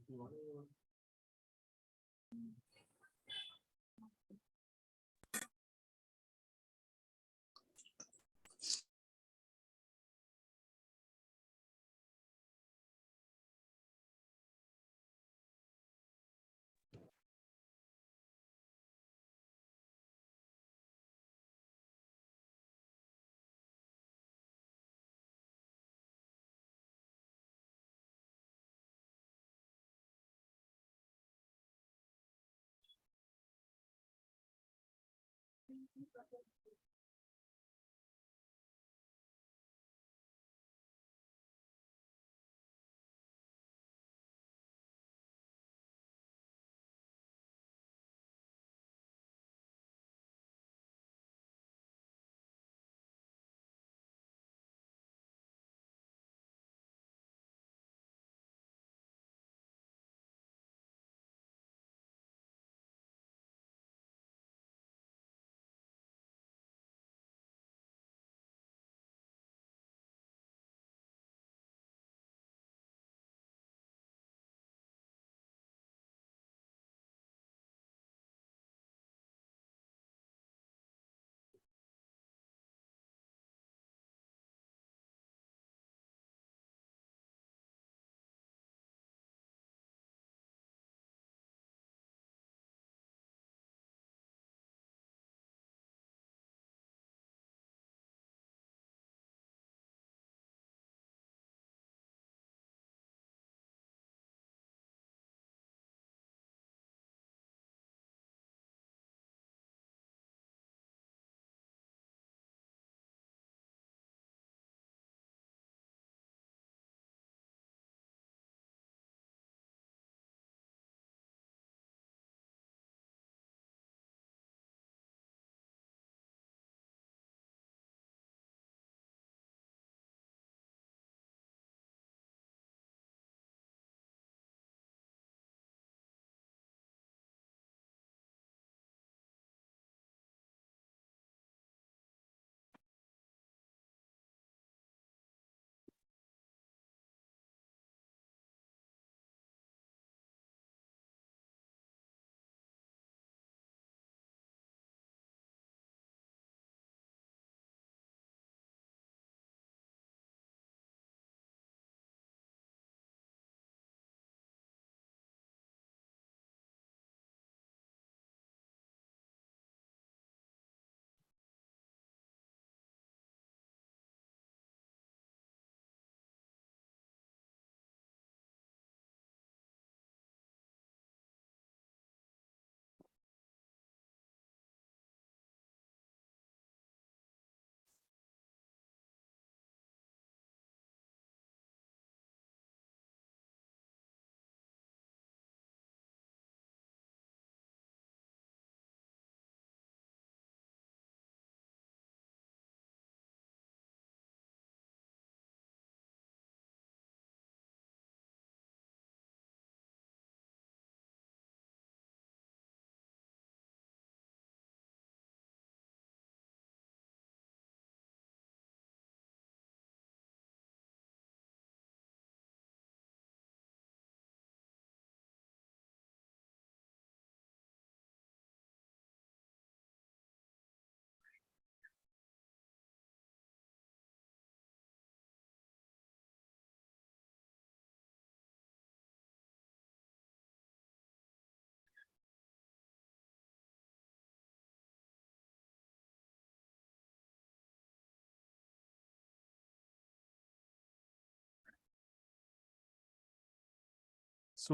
So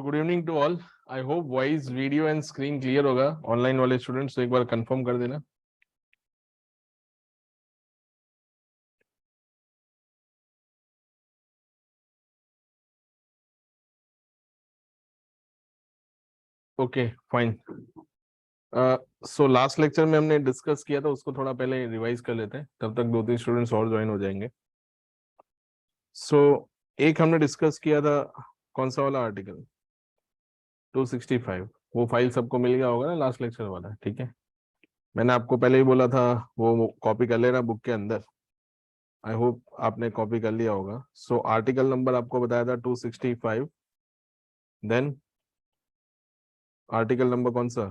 good evening to all. I hope voice video and screen clear होगा। Online वाले students तो एक बार कंफर्म कर देना। Okay fine. So last lecture में हमने डिस्कस किया था, उसको थोड़ा पहले रिवाइज कर लेते हैं, तब तक 2-3 स्टूडेंट्स और ज्वाइन हो जाएंगे। सो एक हमने डिस्कस किया था, कौन सा वाला आर्टिकल, 265। वो फाइल सबको मिल गया होगा ना, लास्ट लेक्चर वाला, ठीक है। मैंने आपको पहले ही बोला था वो कॉपी कर लेना बुक के अंदर। आई होप आपने कॉपी कर लिया होगा। सो आर्टिकल नंबर आपको बताया था 265, देन आर्टिकल नंबर कौन सा?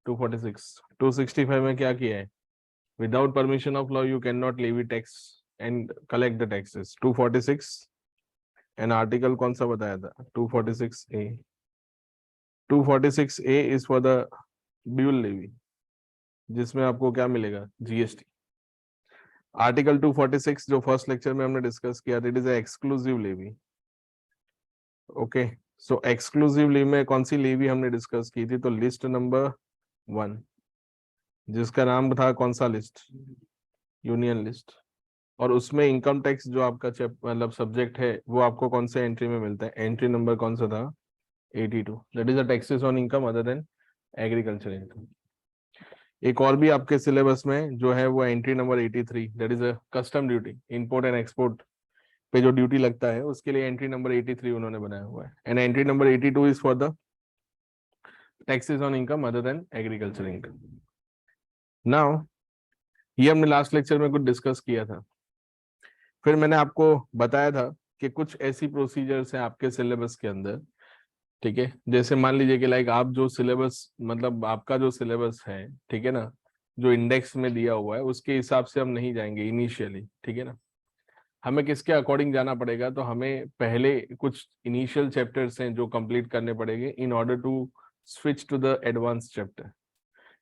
246। 265 में क्या किया है? Without permission of law you can not levy tax and collect the taxes. 246 and article कौन सा बताया था? 246A। 246A is for the dual levy, जिसमें आपको क्या मिलेगा? जीएसटी। आर्टिकल 246 जो फर्स्ट लेक्चर में हमने डिस्कस किया था, it is exclusive levy. Okay, so exclusive levy में कौन सी लेवी हमने डिस्कस की थी? तो लिस्ट नंबर 1, जिसका नाम था कौन सा लिस्ट? Union list. और उसमें इनकम टैक्स जो आपका मतलब सब्जेक्ट है वो आपको कौन से एंट्री में मिलता है? एंट्री नंबर कौन सा था? 82। That is the taxes on income other than agriculture income. एक और भी आपके सिलेबस में जो है वो entry number 83, that is a custom duty, import and export पे जो ड्यूटी लगता है उसके लिए एंट्री नंबर 83 उन्होंने बनाया हुआ है। And entry number 82 is for the taxes on income other than agriculture income. Now ये हमने लास्ट लेक्चर में कुछ डिस्कस किया था। फिर मैंने आपको बताया था कि कुछ ऐसी प्रोसीजर्स हैं आपके सिलेबस के अंदर, ठीक है, जैसे मान लीजिए कि लाइक आप जो सिलेबस, मतलब आपका जो सिलेबस है, ठीक है ना, जो इंडेक्स में दिया हुआ है उसके हिसाब से हम नहीं जाएंगे इनिशियली, ठीक है ना। हमें किसके अकॉर्डिंग जाना पड़ेगा? तो हमें पहले कुछ इनिशियल चैप्टर्स हैं जो कंप्लीट करने पड़ेंगे in order to switch to the advance chapter.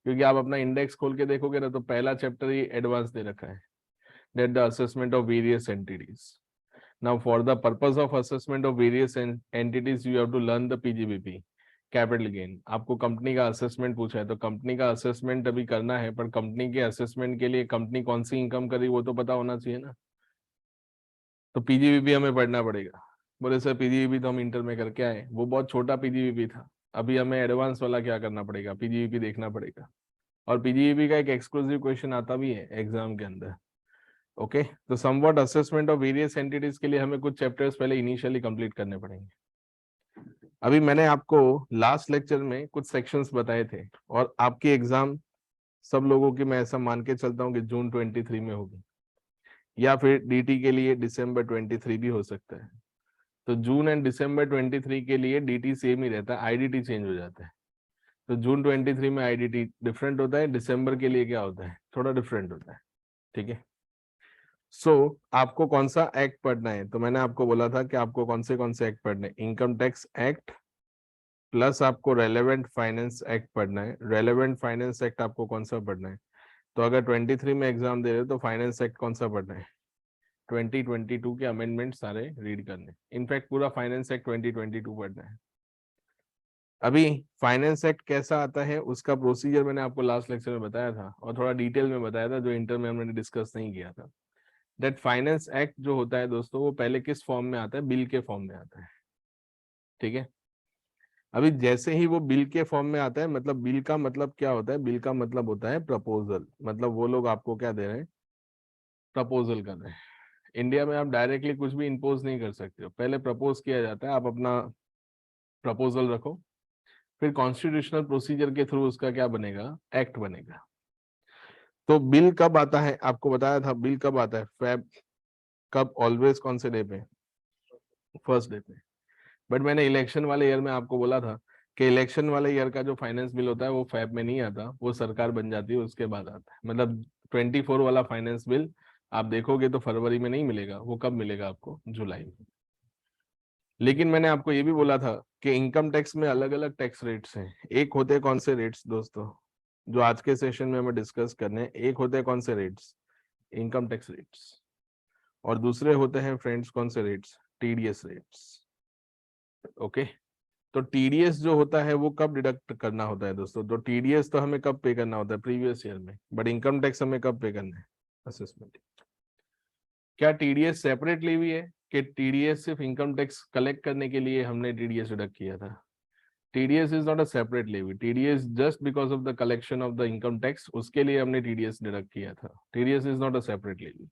क्योंकि आप अपना इंडेक्स खोल के देखोगे ना तो पहला चैप्टर ही एडवांस दे रखा है, that the assessment of various entities. Now, for the purpose of assessment of various entities, you have to learn the PGBP, capital gain. आपको कंपनी का असेसमेंट पूछा है तो कंपनी का असेसमेंट अभी करना है, पर कंपनी के असेसमेंट के लिए कंपनी कौन सी इनकम कर रही वो तो पता होना चाहिए ना। तो पीजीबीपी हमें पढ़ना पड़ेगा। बोले सर पीजीबीपी तो हम इंटर में करके आए, वो बहुत छोटा पीजीबीपी था, अभी हमें एडवांस वाला क्या करना पड़ेगा? पीजीबीपी देखना पड़ेगा। और पीजीबीपी का एक एक्सक्लूसिव क्वेश्चन आता भी है एग्जाम के अंदर। ओके, तो somewhat assessment of various entities के लिए हमें कुछ चैप्टर्स पहले इनिशियली कंप्लीट करने पड़ेंगे। अभी मैंने आपको लास्ट लेक्चर में कुछ सेक्शंस बताए थे, और आपकी एग्जाम सब लोगों की मैं ऐसा मान के चलता हूँ कि जून 23 में होगी, या फिर डीटी के लिए दिसंबर 23 भी हो सकता है। तो जून एंड दिसंबर 23 के लिए डीटी सेम ही रहता है, आईडीटी चेंज हो जाता है। तो जून 23 में आईडीटी डिफरेंट होता है, दिसंबर के लिए क्या होता है? थोड़ा डिफरेंट होता है, ठीक है। सो आपको कौन सा एक्ट पढ़ना है? तो मैंने आपको बोला था कि आपको कौन से एक्ट पढ़ने हैं। इनकम टैक्स एक्ट प्लस आपको रेलेवेंट फाइनेंस एक्ट पढ़ना है। रेलेवेंट फाइनेंस एक्ट आपको कौन सा पढ़ना है? तो अगर 23 में एग्जाम दे रहे हो तो फाइनेंस एक्ट कौन सा पढ़ना है? 2022 के अमेंडमेंट सारे रीड करने, इनफैक्ट पूरा फाइनेंस एक्ट 2022 पढ़ना है। अभी फाइनेंस एक्ट कैसा आता है उसका प्रोसीजर मैंने आपको लास्ट लेक्चर में बताया था, और थोड़ा डिटेल में बताया था जो इंटर में हमने डिस्कस नहीं किया था। दैट फाइनेंस एक्ट जो होता है दोस्तों, वो पहले किस फॉर्म में आता है? बिल के फॉर्म में आता है, ठीक है। अभी जैसे ही वो बिल के फॉर्म में आता है, मतलब बिल का मतलब क्या होता है? बिल का मतलब होता है प्रपोजल, मतलब वो लोग आपको क्या दे रहे हैं? प्रपोजल कर रहे हैं। इंडिया में आप डायरेक्टली कुछ भी इम्पोज नहीं कर सकते हो, पहले प्रपोज किया जाता है, आप अपना प्रपोजल रखो, फिर कॉन्स्टिट्यूशनल प्रोसीजर के थ्रू उसका क्या बनेगा? एक्ट बनेगा। तो बिल कब आता है? आपको बताया था बिल कब आता है? फेब। कब? ऑलवेज कौन से डे पे? फर्स्ट डे पे। बट मैंने इलेक्शन वाले ईयर में आपको बोला था कि इलेक्शन वाले ईयर का जो फाइनेंस बिल होता है वो फेब में नहीं आता, वो सरकार बन जाती है उसके बाद आता है। मतलब 24 वाला फाइनेंस बिल आप देखोगे तो फरवरी में नहीं मिलेगा, वो कब मिलेगा आपको? जुलाई में। लेकिन मैंने आपको ये भी बोला था कि इनकम टैक्स में अलग अलग टैक्स रेट्स हैं। एक होते हैं कौन से रेट्स दोस्तों, जो आज के सेशन में हमें डिस्कस करने हैं। एक होते हैं कौन से रेट्स? Income tax rates. और दूसरे होते हैं फ्रेंड्स कौन से रेट्स? TDS rates. ओके, तो टीडीएस जो होता है वो कब डिडक्ट करना होता है दोस्तों? तो टीडीएस तो हमें कब पे करना होता है? प्रीवियस ईयर में। बट इनकम टैक्स हमें कब पे करना है? असेसमेंट। क्या टीडीएस सेपरेटली भी है कि टीडीएस सिर्फ इनकम टैक्स कलेक्ट करने के लिए हमने टीडीएस डिडक्ट किया था? TDS is not a separate levy, TDS just because of the collection of the income tax, उसके लिए हमने टीडीएस डिडक्ट किया था। TDS is not a separate levy,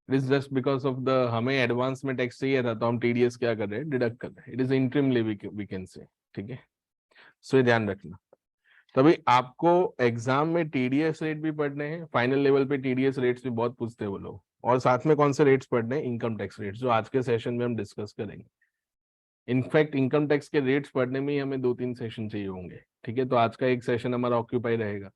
it is just because of the हमें advance में tax चाहिए था तो हम टीडीएस क्या कर रहे हैं? डिडक्ट कर रहे हैं। It is interim levy we can say, ठीक है। सो ये ध्यान रखना। तभी आपको एग्जाम में टीडीएस रेट भी पढ़ने हैं, फाइनल लेवल पे टीडीएस रेट्स भी बहुत पूछते हैं वो लोग, और साथ में कौन से रेट्स पढ़ने हैं? इनकम टैक्स रेट्स, जो आज के सेशन में हम डिस्कस करेंगे। इनफैक्ट इनकम टैक्स के रेट्स पढ़ने में ही हमें 2-3 सेशन चाहिए होंगे, ठीक है। तो आज का एक सेशन हमारा ऑक्यूपाई रहेगा।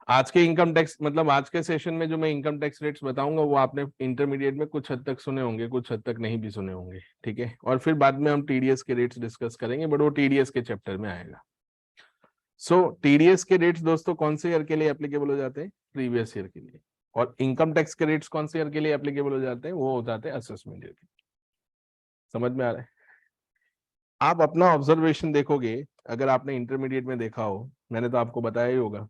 आज के इनकम टैक्स मतलब आज के सेशन में जो मैं इनकम टैक्स रेट्स बताऊंगा वो आपने इंटरमीडिएट में कुछ हद तक सुने होंगे, कुछ हद तक नहीं भी सुने होंगे, ठीक है। और फिर बाद में हम टीडीएस के रेट्स डिस्कस करेंगे, बट वो टीडीएस के चैप्टर में आएगा। सो टीडीएस के रेट्स दोस्तों कौन से ईयर के लिए एप्लीकेबल हो जाते हैं? प्रीवियस ईयर के लिए। और इनकम टैक्स के रेट्स कौन से ईयर के लिए एप्लीकेबल हो जाते हैं? वो हो जाते हैं असेसमेंट ईयर के। समझ में आ रहा है? आप अपना ऑब्जर्वेशन देखोगे, अगर आपने इंटरमीडिएट में देखा हो, मैंने तो आपको बताया ही होगा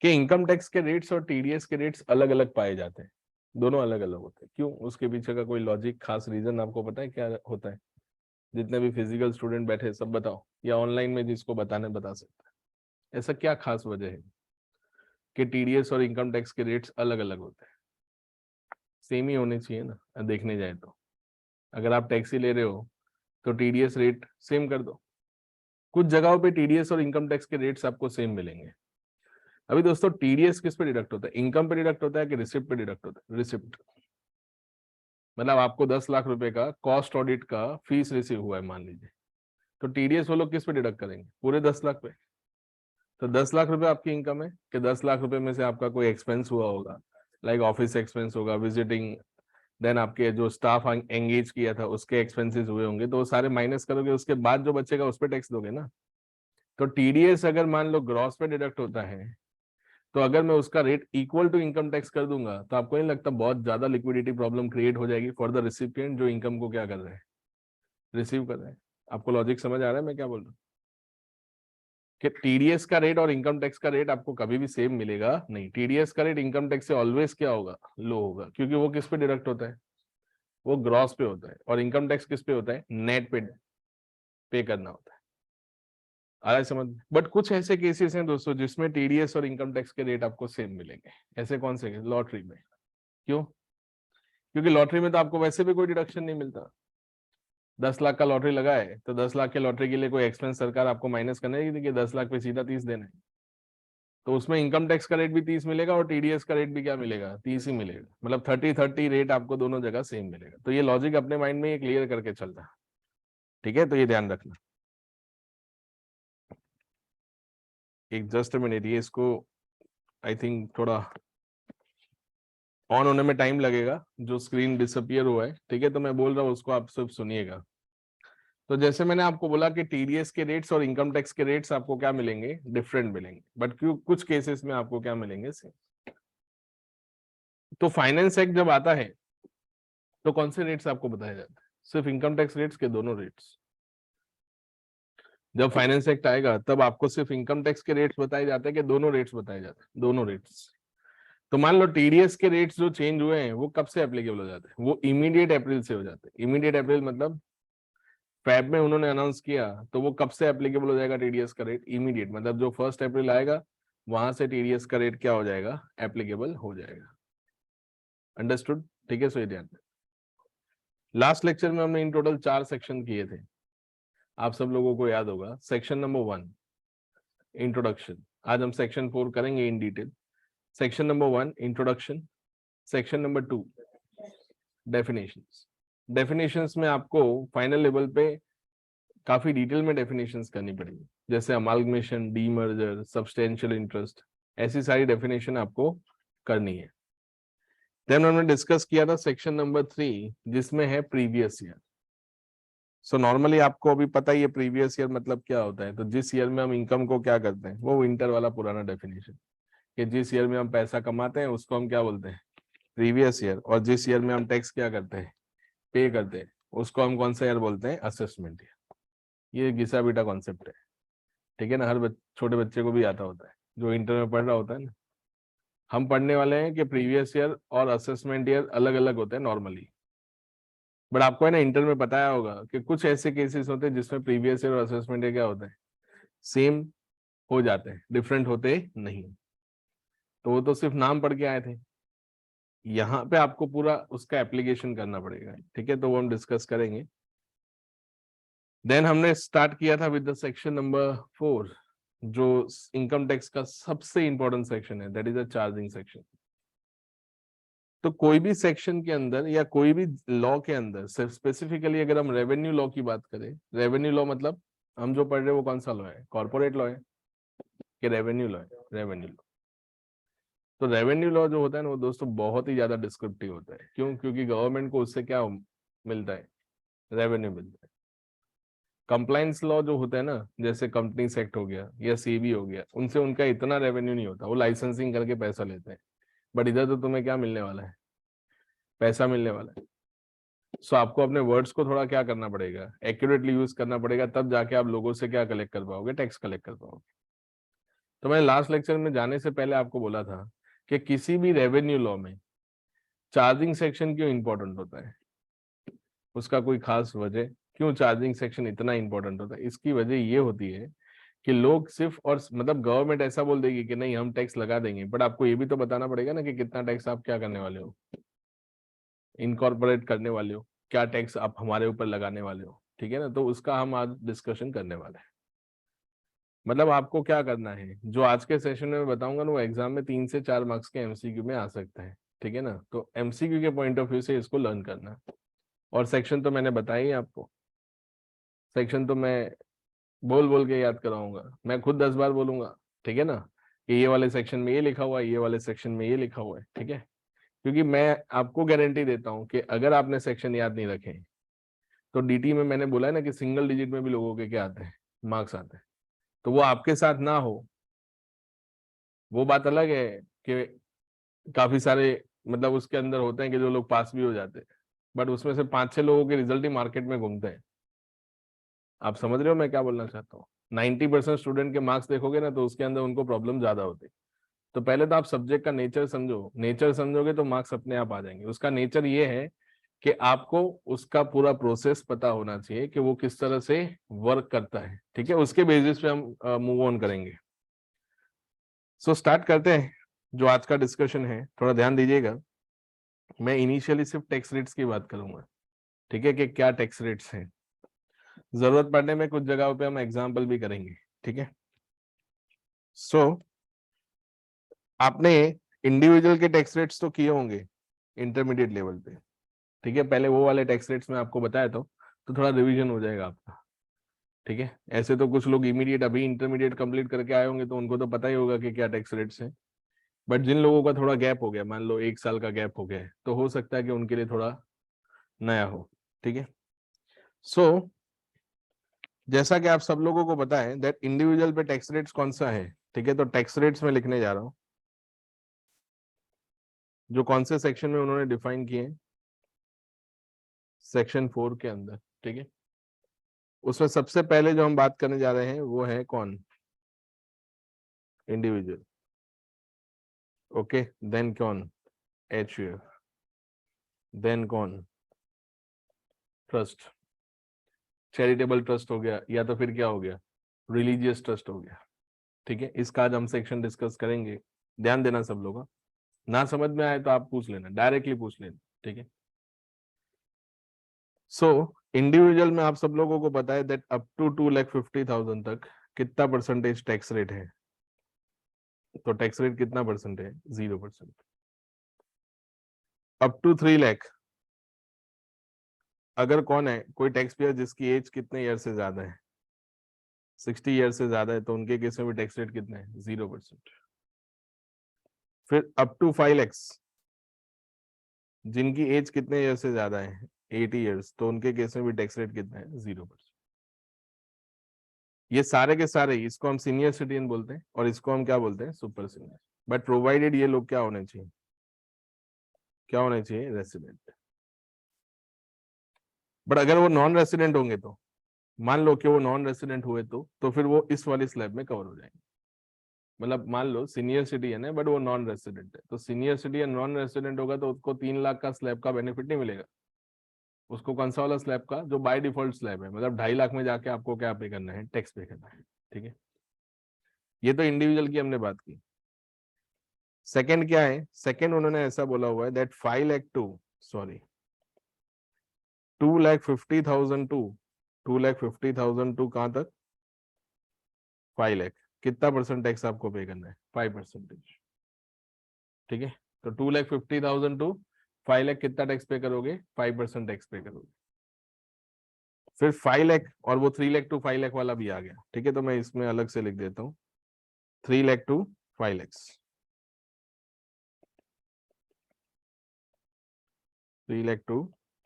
कि इनकम टैक्स के रेट्स और टीडीएस के रेट्स अलग अलग पाए जाते हैं, दोनों अलग अलग होते हैं। क्यों? उसके पीछे का कोई लॉजिक, खास रीजन आपको पता है क्या होता है? जितने भी फिजिकल स्टूडेंट बैठे सब बताओ, या ऑनलाइन में जिसको बताने बता सकते हैं, ऐसा क्या खास वजह है कि टीडीएस और इनकम टैक्स के रेट्स अलग अलग होते हैं? सेम ही होने चाहिए ना देखने जाए तो। अगर आप टैक्सी ले रहे हो तो टीडीएस रेट सेम कर दो। कुछ जगहों पे टीडीएस और इनकम टैक्स के रेट्स आपको सेम मिलेंगे। अभी दोस्तों टीडीएस किस पे डिडक्ट होता है? इनकम पे डिडक्ट होता है कि रिसिप्ट पे डिडक्ट होता है? रिसिप्ट। मतलब आपको 10 लाख रुपए का कॉस्ट ऑडिट का फीस रिसीव हुआ है मान लीजिए, तो टीडीएस वो लोग किस पे डिडक्ट करेंगे? पूरे 10 लाख पे। तो 10 लाख रुपए आपकी इनकम है कि 10 लाख रुपए में से आपका कोई एक्सपेंस हुआ होगा, लाइक ऑफिस एक्सपेंस होगा, विजिटिंग, देन आपके जो स्टाफ एंगेज किया था उसके एक्सपेंसेस हुए होंगे, तो वो सारे माइनस करोगे, उसके बाद जो बचेगा उस पर टैक्स दोगे ना। तो टीडीएस अगर मान लो ग्रॉस पे डिडक्ट होता है, तो अगर मैं उसका rate equal to income tax कर दूंगा तो आपको नहीं लगता बहुत ज्यादा लिक्विडिटी प्रॉब्लम क्रिएट हो जाएगी फॉर द रिसिपिएंट जो इनकम को क्या कर रहे हैं? रिसीव कर रहे हैं। आपको लॉजिक समझ आ रहा है मैं क्या बोल रहा हूँ? कि टीडीएस का रेट और इनकम टैक्स का रेट आपको कभी भी सेम मिलेगा नहीं। टीडीएस का रेट इनकम टैक्स से ऑलवेज क्या होगा? लो होगा, क्योंकि वो किस पे डिडक्ट होता है? वो ग्रॉस पे होता है। और इनकम टैक्स किस पे होता है? नेट पे करना होता है। आ रहा है समझ? बट कुछ ऐसे केसेस हैं दोस्तों जिसमें टीडीएस और इनकम टैक्स के रेट आपको सेम मिलेंगे। ऐसे कौन से? लॉटरी में। क्यों? क्योंकि लॉटरी में तो आपको वैसे भी कोई डिडक्शन नहीं मिलता। 10 लाख का लॉटरी लगा है तो 10 लाख के लॉटरी के लिए कोई एक्सपेंस सरकार आपको माइनस करना है कि 10 लाख पे सीधा 30 देना है। तो उसमें इनकम टैक्स का रेट भी 30 मिलेगा और टीडीएस का रेट भी क्या मिलेगा? 30 ही मिलेगा। मतलब 30-30 रेट आपको दोनों जगह सेम मिलेगा। तो ये लॉजिक अपने माइंड में ये क्लियर करके चलता, ठीक है। तो ये ध्यान रखना। एक जस्ट मिनट, ये इसको आई थिंक थोड़ा ऑन होने में टाइम लगेगा, जो स्क्रीन डिसअपियर हुआ है, ठीक है। तो मैं बोल रहा हूँ उसको आप सिर्फ सुनिएगा। तो जैसे मैंने आपको बोला कि टीडीएस के रेट्स और इनकम टैक्स के रेट्स आपको क्या मिलेंगे? डिफरेंट मिलेंगे, बट क्यों कुछ केसेस में आपको क्या मिलेंगे? सेम। तो फाइनेंस एक्ट जब आता है तो कौन से रेट्स आपको बताया जाता है? सिर्फ इनकम टैक्स रेट्स के दोनों रेट्स। जब फाइनेंस एक्ट आएगा तब आपको सिर्फ इनकम टैक्स के रेट्स बताए जाते हैं कि दोनों रेट्स बताए जाते हैं? दोनों रेट्स। तो मान लो टीडीएस के रेट्स जो चेंज हुए हैं वो कब से एप्लीकेबल हो जाते हैं? वो इमीडिएट अप्रैल से हो जाते हैं। इमीडिएट अप्रैल मतलब फेब में उन्होंने अनाउंस किया, तो वो कब से एप्लीकेबल हो जाएगा टीडीएस का रेट? इमीडिएट, मतलब जो 1 अप्रैल आएगा वहां से टीडीएस का रेट क्या हो जाएगा? एप्लीकेबल हो जाएगा। अंडरस्टूड? ठीक है। सो ये ध्यान। लास्ट लेक्चर में हमने इन टोटल 4 सेक्शन किए थे, आप सब लोगों को याद होगा। सेक्शन नंबर 1 इंट्रोडक्शन, आज हम सेक्शन 4 करेंगे in detail. Section number 1 introduction, section number 2 definitions. Definitions में आपको फाइनल लेवल पे काफी डिटेल में डेफिनेशंस करनी पड़ेगी, जैसे अमालगमेशन, डीमर्जर, सब्सटेंशियल इंटरेस्ट, ऐसी सारी डेफिनेशन आपको करनी है। देन हमने डिस्कस किया था सेक्शन नंबर 3 जिसमें है प्रीवियस ईयर। सो नॉर्मली आपको अभी पता ही है प्रीवियस ईयर मतलब क्या होता है। तो जिस ईयर में हम इनकम को क्या करते हैं, वो विंटर वाला पुराना डेफिनेशन, कि जिस ईयर में हम पैसा कमाते हैं उसको हम क्या बोलते हैं? Previous year. और जिस ईयर में हम टैक्स क्या करते हैं? पे करते हैं, उसको हम कौन सा ईयर बोलते हैं? Assessment year. ये घिसा बीटा कॉन्सेप्ट है, ठीक है ना। हर छोटे बच्चे को भी आता होता है जो इंटर में पढ़ रहा होता है ना। हम पढ़ने वाले हैं कि प्रीवियस ईयर और असेसमेंट ईयर अलग अलग होते हैं नॉर्मली, बट आपको है ना इंटर में बताया होगा कि कुछ ऐसे केसेस होते हैं जिसमें प्रीवियस ईयर और असेसमेंट ईयर क्या होते हैं? सेम हो जाते हैं, डिफरेंट होते नहीं। तो वो तो सिर्फ नाम पढ़ के आए थे, यहाँ पे आपको पूरा उसका एप्लीकेशन करना पड़ेगा, ठीक है। तो वो हम डिस्कस करेंगे। देन हमने स्टार्ट किया था विद द सेक्शन नंबर 4, जो इनकम टैक्स का सबसे इंपॉर्टेंट सेक्शन है, that is a charging section. तो कोई भी सेक्शन के अंदर या कोई भी लॉ के अंदर, स्पेसिफिकली अगर हम रेवेन्यू लॉ की बात करें, रेवेन्यू लॉ मतलब हम जो पढ़ रहे हैं वो कौन सा लॉ है? कॉर्पोरेट लॉ है कि रेवेन्यू लॉ है? Revenue law. तो रेवेन्यू लॉ जो होता है ना वो दोस्तों बहुत ही ज्यादा डिस्क्रिप्टिव होता है। क्यों? क्योंकि गवर्नमेंट को उससे क्या मिलता है? रेवेन्यू मिलता है। कंप्लाइंस लॉ जो होता है ना, जैसे कंपनीज एक्ट हो गया या सीबी हो गया, उनसे उनका इतना रेवेन्यू नहीं होता, वो लाइसेंसिंग करके पैसा लेते हैं। बट इधर तो तुम्हें क्या मिलने वाला है? पैसा मिलने वाला है। सो आपको अपने वर्ड्स को थोड़ा क्या करना पड़ेगा? एक्यूरेटली यूज करना पड़ेगा, तब जाके आप लोगों से क्या कलेक्ट कर पाओगे? टैक्स कलेक्ट कर पाओगे। तो मैंने लास्ट लेक्चर में जाने से पहले आपको बोला था कि किसी भी रेवेन्यू लॉ में चार्जिंग सेक्शन क्यों इंपॉर्टेंट होता है? उसका कोई खास वजह? क्यों चार्जिंग सेक्शन इतना इंपॉर्टेंट होता है? इसकी वजह ये होती है कि लोग सिर्फ और मतलब गवर्नमेंट ऐसा बोल देगी कि नहीं हम टैक्स लगा देंगे, बट आपको ये भी तो बताना पड़ेगा ना कि कितना टैक्स आप क्या करने वाले हो, इनकॉर्पोरेट करने वाले हो, क्या टैक्स आप हमारे ऊपर लगाने वाले हो। ठीक है ना? तो उसका हम आज डिस्कशन करने वाले हैं। मतलब आपको क्या करना है, जो आज के सेशन में बताऊंगा ना, वो एग्जाम में 3 से 4 मार्क्स के एमसीक्यू में आ सकता है। ठीक है ना? तो एमसीक्यू के पॉइंट ऑफ व्यू से इसको लर्न करना। और सेक्शन तो मैंने बताया ही आपको, सेक्शन तो मैं बोल बोल के याद कराऊंगा, मैं खुद 10 बार बोलूंगा। ठीक है ना? कि ये वाले सेक्शन में ये लिखा हुआ है, ये वाले सेक्शन में ये लिखा हुआ है। ठीक है? क्योंकि मैं आपको गारंटी देता हूं कि अगर आपने सेक्शन याद नहीं रखे तो डीटी में मैंने बोला है ना कि सिंगल डिजिट में भी लोगों के क्या आते हैं? मार्क्स आते हैं। तो वो आपके साथ ना हो, वो बात अलग है कि काफी सारे मतलब उसके अंदर होते हैं कि जो लोग पास भी हो जाते हैं, बट उसमें से 5-6 लोगों के रिजल्ट ही मार्केट में घूमते हैं। आप समझ रहे हो मैं क्या बोलना चाहता हूँ? 90% स्टूडेंट के मार्क्स देखोगे ना तो उसके अंदर उनको प्रॉब्लम ज्यादा होती है। तो पहले तो आप सब्जेक्ट का नेचर समझो, नेचर समझोगे तो मार्क्स अपने आप आ जाएंगे। उसका नेचर ये है कि आपको उसका पूरा प्रोसेस पता होना चाहिए कि वो किस तरह से वर्क करता है। ठीक है? उसके बेसिस पे हम मूव ऑन करेंगे। सो स्टार्ट करते हैं जो आज का डिस्कशन है। थोड़ा ध्यान दीजिएगा, मैं इनिशियली सिर्फ टैक्स रेट्स की बात करूंगा। ठीक है? कि क्या टैक्स रेट्स हैं, जरूरत पड़ने में कुछ जगहों पे हम एग्जाम्पल भी करेंगे। ठीक है? सो आपने इंडिविजुअल के टैक्स रेट्स तो किए होंगे इंटरमीडिएट लेवल पे। ठीक है? पहले वो वाले टैक्स रेट्स में आपको बताया तो थोड़ा रिवीजन हो जाएगा आपका। ठीक है? ऐसे तो कुछ लोग इमीडिएट अभी इंटरमीडिएट कंप्लीट करके आए होंगे तो उनको तो पता ही होगा कि क्या टैक्स रेट्स हैं। बट जिन लोगों का थोड़ा गैप हो गया, मान लो 1 साल का गैप हो गया है, तो हो सकता है कि उनके लिए थोड़ा नया हो। ठीक है? सो जैसा कि आप सब लोगों को पता है दैट इंडिविजुअल पे टैक्स रेट्स कौन सा है। ठीक है? तो टैक्स रेट्स में लिखने जा रहा हूं जो कौन से सेक्शन में उन्होंने डिफाइन किए हैं, सेक्शन 4 के अंदर। ठीक है? उसमें सबसे पहले जो हम बात करने जा रहे हैं वो है कौन? इंडिविजुअल। ओके, देन कौन? एचयूएफ। देन कौन? ट्रस्ट। चैरिटेबल ट्रस्ट हो गया, या तो फिर क्या हो गया? रिलीजियस ट्रस्ट हो गया। ठीक है? इसका आज हम सेक्शन डिस्कस करेंगे। ध्यान देना सब लोग, हाँ? ना समझ में आए तो आप पूछ लेना, डायरेक्टली पूछ लेना। ठीक है? सो इंडिविजुअल में आप सब लोगों को पता है दैट अप टू 2,50,000 तक कितना परसेंटेज टैक्स रेट है? तो टैक्स रेट कितना परसेंट है? 0%। अप टू 3 लाख अगर कौन है कोई टैक्स पेयर जिसकी एज कितने ईयर से ज्यादा है? 60 ईयर से ज्यादा है, तो उनके केस में भी टैक्स रेट कितना है? 0%। फिर अप टू 5 lakhs जिनकी एज कितने ईयर से ज्यादा है? 80 ईयर्स, तो उनके केस में भी टैक्स रेट कितना है? 0%। ये सारे के सारे, इसको हम सीनियर सिटीजन बोलते हैं और इसको हम क्या बोलते हैं? Super senior. बट प्रोवाइडेड ये लोग क्या होने चाहिए? क्या होने चाहिए? रेसिडेंट। बट अगर वो नॉन रेसिडेंट होंगे तो, मान लो कि वो नॉन रेसिडेंट हुए तो फिर वो इस वाली स्लैब में कवर हो जाएंगे। मतलब मान लो सीनियर सिटीजन है बट वो नॉन रेसिडेंट है, तो सीनियर सिटीजन नॉन रेसिडेंट होगा तो उसको 3 लाख का स्लैब का बेनिफिट नहीं मिलेगा। उसको कौन सा वाला स्लैब का? जो बाय डिफॉल्ट स्लैब है, मतलब 2.5 लाख में जाके आपको क्या पे करना है? टैक्स पे करना है। ठीक है? ये तो इंडिविजुअल की हमने बात की। सेकंड क्या है? सेकंड उन्होंने ऐसा बोला हुआ है that 5 lakh to, sorry 2,50,000 to कहां तक? 5 लाख। कितना परसेंट टैक्स आपको पे करना है? 5%। ठीक है? तो 2,50,000 टू 5 लाख कितना टैक्स पे करोगे? 5% टैक्स पे करोगे। फिर 5 लाख और वो 3 लाख टू 5 लाख वाला भी आ गया, ठीक है, तो मैं इसमें अलग से लिख देता हूँ 3 लाख टू 5 लाख, 3 लाख टू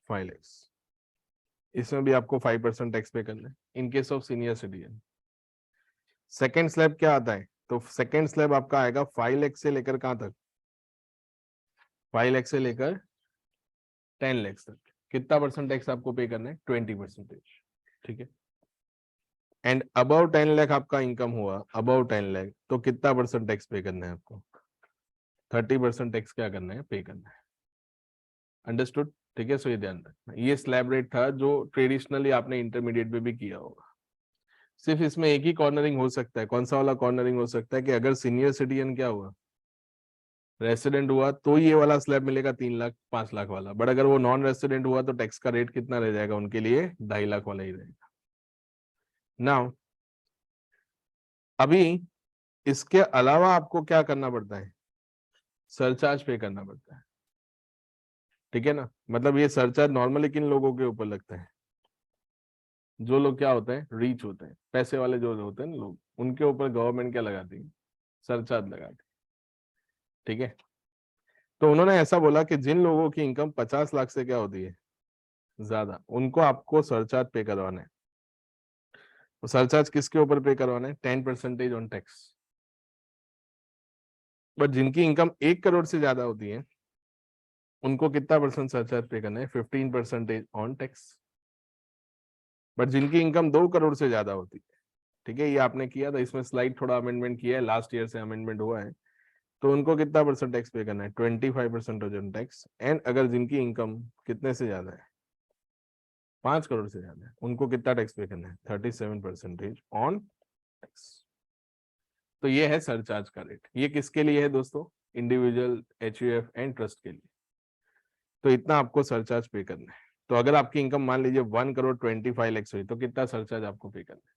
5 लाख, इसमें भी आपको 5% टैक्स पे करना है in case of senior citizen. Second slab क्या आता है? तो सेकेंड स्लैब आपका आएगा 5 लाख से लेकर कहां तक? 5 लाख से लेकर 10 लाख तक। कितना परसेंट टैक्स आपको पे करना है? 20%। ठीक है। एंड अबव 10 लाख आपका इनकम हुआ, अबव 10 लाख, तो कितना परसेंट टैक्स पे करना है आपको? 30% टैक्स क्या करना है? पे करना है। अंडरस्टूड? ठीक है, सो ये ध्यान रखना, ये स्लैब रेट था जो ट्रेडिशनली आपने इंटरमीडिएट में भी किया होगा। सिर्फ इसमें एक ही कॉर्नरिंग हो सकता है। कौन सा वाला कॉर्नरिंग हो सकता है? कि अगर सीनियर सिटीजन क्या हुआ, रेसिडेंट हुआ, तो ये वाला स्लैब मिलेगा 3 लाख 5 लाख वाला। बट अगर वो नॉन रेसिडेंट हुआ तो टैक्स का रेट कितना रह जाएगा उनके लिए? 2.5 लाख वाला ही रहेगा। नाउ अभी इसके अलावा आपको क्या करना पड़ता है? सरचार्ज पे करना पड़ता है। ठीक है ना, मतलब ये सरचार्ज नॉर्मली किन लोगों के ऊपर लगता है? जो लोग क्या होते हैं, रीच होते हैं, पैसे वाले जो होते हैं ना लोग, उनके ऊपर गवर्नमेंट क्या लगाती है? सरचार्ज लगाती है। ठीक है, तो उन्होंने ऐसा बोला कि जिन लोगों की इनकम 50 लाख से क्या होती है, ज्यादा, उनको आपको सरचार्ज पे करवाना है। तो सरचार्ज किसके ऊपर पे करवाना है? 10% ऑन टैक्स। बट जिनकी इनकम 1 करोड़ से ज्यादा होती है उनको कितना परसेंट सरचार्ज पे करना है? 15% ऑन टैक्स। बट जिनकी इनकम 2 करोड़ से ज्यादा होती है, ठीक है, ये आपने किया था, इसमें स्लाइड थोड़ा अमेंडमेंट किया है, लास्ट ईयर से अमेंडमेंट हुआ है, तो उनको कितना परसेंट टैक्स पे करना है? 25% ऑन टैक्स। एंड अगर जिनकी इनकम कितने से ज्यादा है? 5 करोड़ से ज्यादा है, उनको कितना टैक्स पे करना है? 37% ऑन टैक्स। तो ये है सरचार्ज का रेट। ये किसके लिए है दोस्तों? इंडिविजुअल, एचयूएफ एंड ट्रस्ट के लिए। तो इतना आपको सरचार्ज पे करना है। तो अगर आपकी इनकम मान लीजिए 1 करोड़ 25 लाख हुई तो कितना सरचार्ज आपको पे करना है?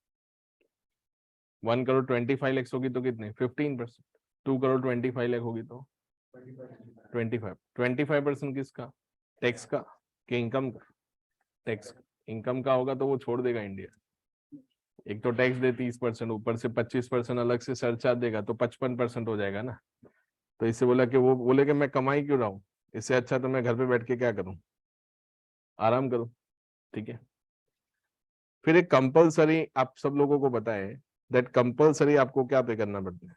1 करोड़ 25 लाख होगी तो कितने? 15%। 2 करोड़ 25 लाख होगी तो 25% किसका? टैक्स का कि इनकम का? टैक्स। इनकम का होगा तो वो छोड़ देगा इंडिया। एक तो टैक्स दे 30%, ऊपर से 25% अलग से सरचार्ज देगा, तो 55% हो जाएगा ना। तो इससे बोला कि वो बोले कि मैं कमाई क्यों रहा हूँ, इससे अच्छा तो मैं घर पे बैठ के क्या करूं, आराम करूं। ठीक है। फिर एक कंपलसरी, आप सब लोगों को पता है दैट कंपलसरी आपको क्या पे करना पड़ता है?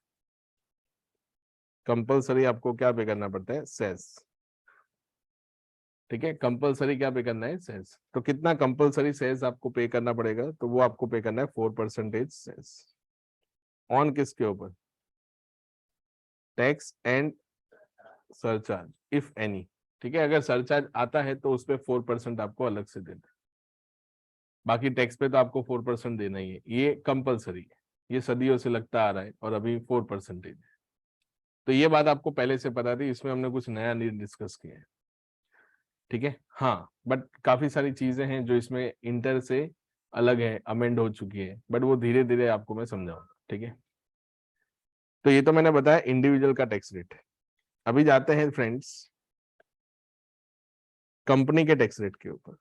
कंपलसरी आपको क्या पे करना पड़ता है? सेस। ठीक है, कंपलसरी क्या पे करना है? सेस। तो कितना कंपलसरी सेस आपको पे करना पड़ेगा? तो वो आपको पे करना है 4% सेस। ऑन किसके ऊपर? Tax and surcharge if any. ठीक है, अगर सरचार्ज आता है तो उस पर 4% आपको अलग से देना है। बाकी टैक्स पे तो आपको 4% देना ही है, ये कंपलसरी है, ये सदियों से लगता आ रहा है और अभी 4% है। तो ये बात आपको पहले से पता थी, इसमें हमने कुछ नया नहीं डिस्कस किया है। ठीक है, हाँ, बट काफी सारी चीजें हैं जो इसमें इंटर से अलग है, अमेंड हो चुकी है, बट वो धीरे धीरे आपको मैं समझाऊंगा। ठीक है, तो ये तो मैंने बताया इंडिविजुअल का टैक्स रेट। अभी जाते हैं फ्रेंड्स कंपनी के टैक्स रेट के ऊपर।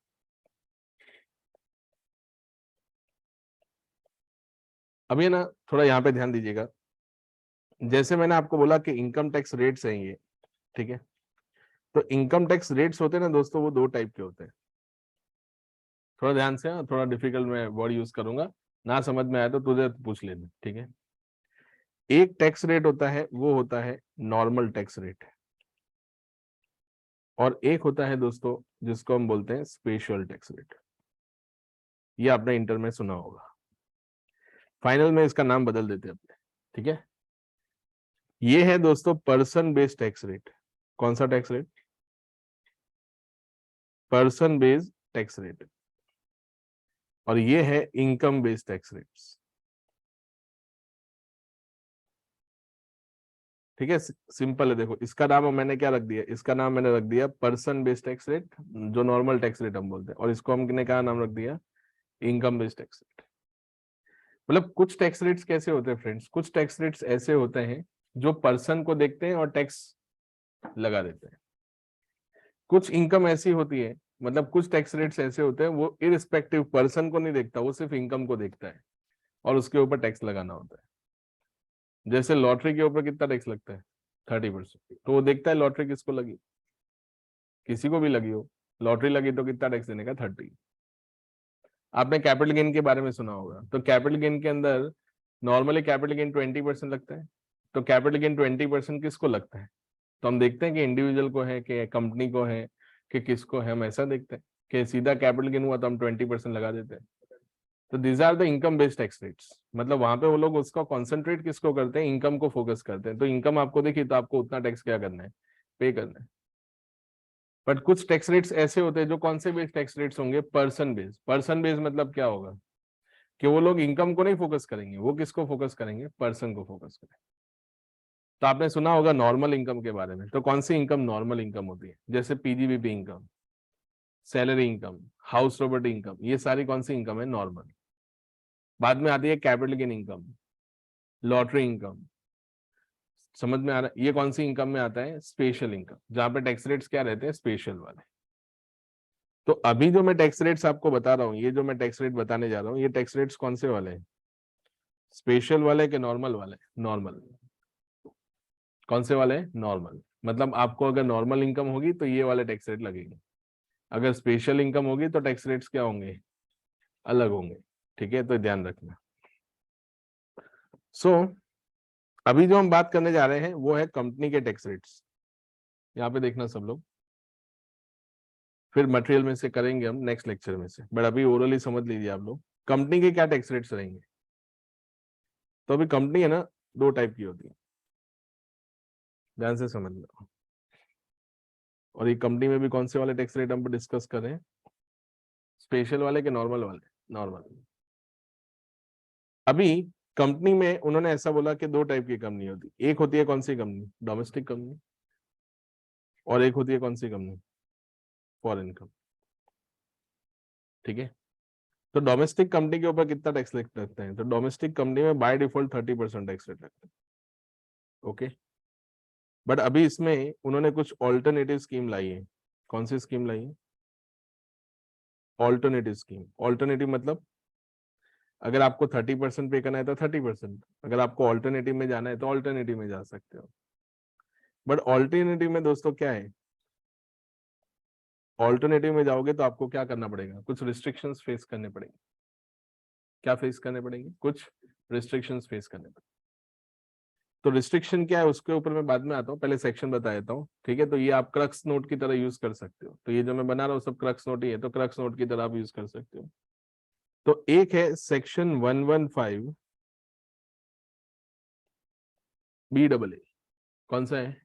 अभी ना थोड़ा यहाँ पे ध्यान दीजिएगा, जैसे मैंने आपको बोला कि इनकम टैक्स रेट्स हैं ये, ठीक है, तो इनकम टैक्स रेट्स होते हैं ना दोस्तों, वो 2 टाइप के होते हैं। थोड़ा ध्यान से, थोड़ा डिफिकल्ट मैं वर्ड यूज करूंगा, ना समझ में आया तो तुझे पूछ लेना। ठीक है, एक टैक्स रेट होता है, वो होता है नॉर्मल टैक्स रेट, और एक होता है दोस्तों जिसको हम बोलते हैं स्पेशल टैक्स रेट। ये आपने इंटर में सुना होगा, फाइनल में इसका नाम बदल देते हैं अपने। ठीक है, ये है दोस्तों पर्सन बेस्ड टैक्स रेट। कौन सा tax rate? Person based tax rate. और ये है इनकम बेस्ड टैक्स रेट्स। ठीक है, सिंपल है। देखो इसका नाम मैंने क्या रख दिया, इसका नाम मैंने रख दिया पर्सन बेस्ड टैक्स रेट, जो नॉर्मल टैक्स रेट हम बोलते हैं, और इसको हमने क्या नाम रख दिया? Income based tax rate. मतलब कुछ टैक्स रेट्स कैसे होते हैं फ्रेंड्स, कुछ टैक्स रेट्स ऐसे होते हैं जो पर्सन को देखते हैं और टैक्स लगा देते हैं। कुछ इनकम ऐसी होती है, मतलब कुछ टैक्स रेट्स ऐसे होते हैं वो इरिस्पेक्टिव पर्सन को नहीं देखता, वो सिर्फ इनकम को देखता है और उसके ऊपर टैक्स लगाना होता है। जैसे लॉटरी के ऊपर कितना टैक्स लगता है? 30%। तो वो देखता है लॉटरी किसको लगी, किसी को भी लगी हो, लॉटरी लगी तो कितना टैक्स देने का? 30। आपने कैपिटल गेन के बारे में सुना होगा, तो कैपिटल गेन के अंदर नॉर्मली कैपिटल गेन 20% लगता है। तो कैपिटल गेन 20% किसको लगता है? तो हम देखते हैं कि इंडिविजुअल को है कि कंपनी को है कि किसको है, हम ऐसा देखते हैं कि सीधा कैपिटल गेन हुआ तो हम 20% लगा देते हैं। तो these are the income based tax rates, मतलब वहां पे वो लोग उसका कॉन्सेंट्रेट किसको करते हैं? इनकम को फोकस करते हैं। तो इनकम आपको देखी तो आपको उतना टैक्स क्या करना है? पे करना है। बट कुछ टैक्स रेट्स ऐसे होते हैं जो कौन से बेस्ड टैक्स रेट्स होंगे? Person based. पर्सन बेस्ड मतलब क्या होगा कि वो लोग इनकम को नहीं फोकस करेंगे, वो किसको फोकस करेंगे? पर्सन को फोकस करेंगे। तो आपने सुना होगा नॉर्मल इनकम के बारे में, तो कौन सी इनकम नॉर्मल इनकम होती है? जैसे PGBP income, salary income, house property income, ये सारी कौन सी इनकम है? नॉर्मल। बाद में आती है capital gain income, lottery income. समझ में आ रहा है? ये कौन सी इनकम में आता है? स्पेशल इनकम, जहां पे टैक्स रेट्स क्या रहते हैं? स्पेशल वाले। तो अभी जो मैं टैक्स रेट्स आपको बता रहा हूँ, ये जो मैं टैक्स रेट बताने जा रहा हूँ, ये टैक्स रेट्स कौन से वाले हैं? स्पेशल वाले के नॉर्मल वाले? नॉर्मल। कौन से वाले? नॉर्मल। मतलब आपको अगर नॉर्मल इनकम होगी तो ये वाले टैक्स रेट लगेंगे, अगर स्पेशल इनकम होगी तो टैक्स रेट्स क्या होंगे? अलग होंगे। ठीक है, तो ध्यान रखना। सो अभी जो हम बात करने जा रहे हैं वो है कंपनी के टैक्स रेट्स। यहाँ पे देखना सब लोग, फिर मटेरियल में से करेंगे हम नेक्स्ट लेक्चर में से, बट अभी ओरली समझ लीजिए आप लोग कंपनी के क्या टैक्स रेट्स रहेंगे। तो अभी कंपनी है ना, दो टाइप की होती है, ध्यान से समझ लो। और ये कंपनी में भी कौन से वाले टैक्स रेट हम डिस्कस करें? स्पेशल वाले के नॉर्मल वाले? नॉर्मल। अभी कंपनी में उन्होंने ऐसा बोला कि दो टाइप की कंपनी होती है, एक होती है कौन सी कंपनी? डोमेस्टिक कंपनी, और एक होती है कौन सी कंपनी? Foreign company. ठीक है, तो डोमेस्टिक कंपनी के ऊपर कितना टैक्स रेट लगता है? तो डोमेस्टिक कंपनी में बाय डिफॉल्ट 30% टैक्स रेट लगता है। ओके, बट अभी इसमें उन्होंने कुछ ऑल्टरनेटिव स्कीम लाई है। कौन सी स्कीम लाई है? Alternative scheme. ऑल्टरनेटिव मतलब अगर आपको 30% पे करना है तो 30%, अगर आपको ऑल्टरनेटिव में जाना है तो ऑल्टरनेटिव में जा सकते हो। बट ऑल्टरनेटिव में दोस्तों क्या है? ऑल्टरनेटिव में जाओगे तो आपको क्या करना पड़ेगा? कुछ रिस्ट्रिक्शंस फेस करने पड़ेंगे। क्या फेस करने पड़ेंगे? कुछ रिस्ट्रिक्शंस फेस करने पड़ेंगे। तो रिस्ट्रिक्शन क्या है उसके ऊपर मैं बाद में आता हूँ, पहले सेक्शन बता देता हूँ। ठीक है, तो ये आप क्रक्स नोट की तरह यूज कर सकते हो। तो ये जो मैं बना रहा हूँ सब क्रक्स नोट ही है, तो क्रक्स नोट की तरह आप यूज कर सकते हो। तो एक है सेक्शन 115 BAA। कौन सा है?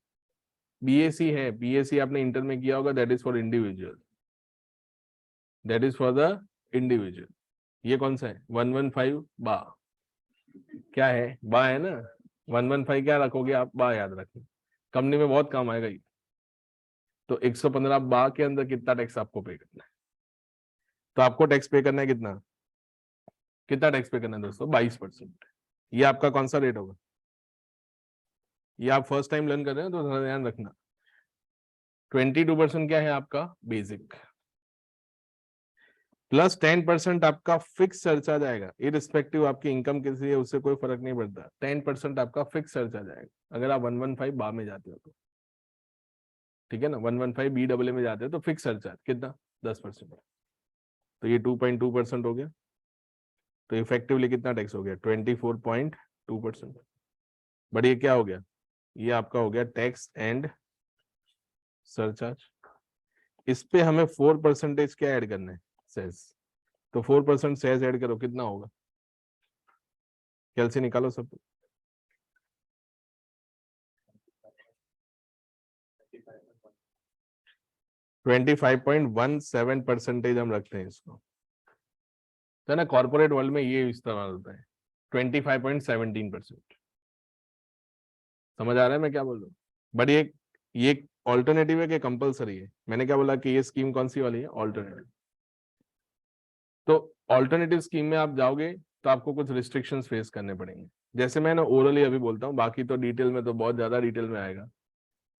बीएसी है। बीएसी आपने इंटर में किया होगा, that is for individual, that is for the individual. ये कौन सा है? 115 बा। क्या है? बा है ना। 115 क्या रखोगे आप? बा याद रखें, कंपनी में बहुत काम आएगा ये। तो 115 बा के अंदर कितना टैक्स आपको पे करना है? तो आपको टैक्स पे करना है कितना? कितना टैक्स पे करना है दोस्तों? 22%। ये आपका कौन सा रेट होगा? ये आप फर्स्ट टाइम लर्न कर रहे हैं तो थोड़ा ध्यान रखना। 22% क्या है आपका? बेसिक, प्लस 10% आपका फिक्स सरचार्ज आएगा। इरिस्पेक्टिव आपकी इनकम किसी है उससे कोई फर्क नहीं पड़ता, 10% आपका फिक्स सरचार्ज आएगा अगर आप 115 बा में जाते हो तो। ठीक है ना, 115 BAA में जाते हो तो फिक्स सरचार्ज कितना? 10%। तो ये 2.2% हो गया। तो इफेक्टिवली कितना टैक्स हो गया? 24.2%। बट ये क्या हो गया? ये आपका हो गया टैक्स एंड सरचार्ज। इस पे हमें 4% क्या ऐड करना है? सेस। तो 4% सेस ऐड करो, कितना होगा? कैलसी निकालो सब। 25.17% हम रखते हैं इसको। तो ना कॉर्पोरेट वर्ल्ड में ये इस्तेमाल होता है, 25.17%। समझ आ रहा है मैं क्या बोल रहा हूँ? बट ये ऑल्टरनेटिव है कि कंपलसरी है? मैंने क्या बोला कि ये स्कीम कौन सी वाली है? ऑल्टरनेटिव। तो ऑल्टरनेटिव स्कीम में आप जाओगे तो आपको कुछ रिस्ट्रिक्शंस फेस करने पड़ेंगे। जैसे मैं ना ओरली अभी बोलता हूँ, बाकी तो डिटेल में तो बहुत ज्यादा डिटेल में आएगा।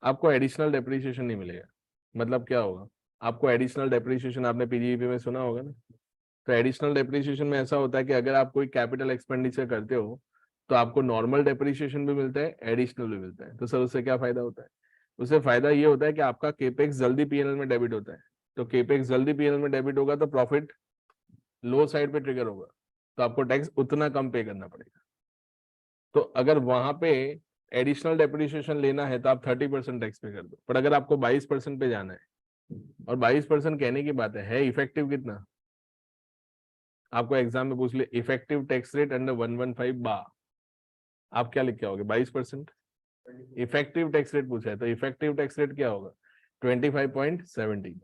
आपको एडिशनल डेप्रिसिएशन नहीं मिलेगा। मतलब क्या होगा, आपको एडिशनल डेप्रिसिएशन आपने पीजीईपी में सुना होगा ना। तो एडिशनल डेप्रिसिएशन में ऐसा होता है कि अगर आप कोई कैपिटल एक्सपेंडिचर करते हो तो आपको नॉर्मल डेप्रिसिएशन भी मिलता है, एडिशनल भी मिलता है। तो सर उससे क्या फायदा होता है? उससे फायदा ये होता है कि आपका केपेक्स जल्दी पीएनएल में डेबिट होता है। तो केपेक्स जल्दी पीएनएल में डेबिट होगा तो प्रॉफिट लो साइड पे ट्रिगर होगा, तो आपको टैक्स उतना कम पे करना पड़ेगा। तो अगर वहां पे एडिशनल डेप्रिसिएशन लेना है तो आप 30% टैक्स पे कर दो, पर अगर आपको 22% पे जाना है, और 22% कहने की बात है इफेक्टिव कितना, आपको एग्जाम में पूछ ले इफेक्टिव टैक्स रेट अंडर 115 बा, आप क्या लिख के आओगे? 22%। इफेक्टिव टैक्स रेट पूछा है तो इफेक्टिव टैक्स रेट क्या होगा? 25.70।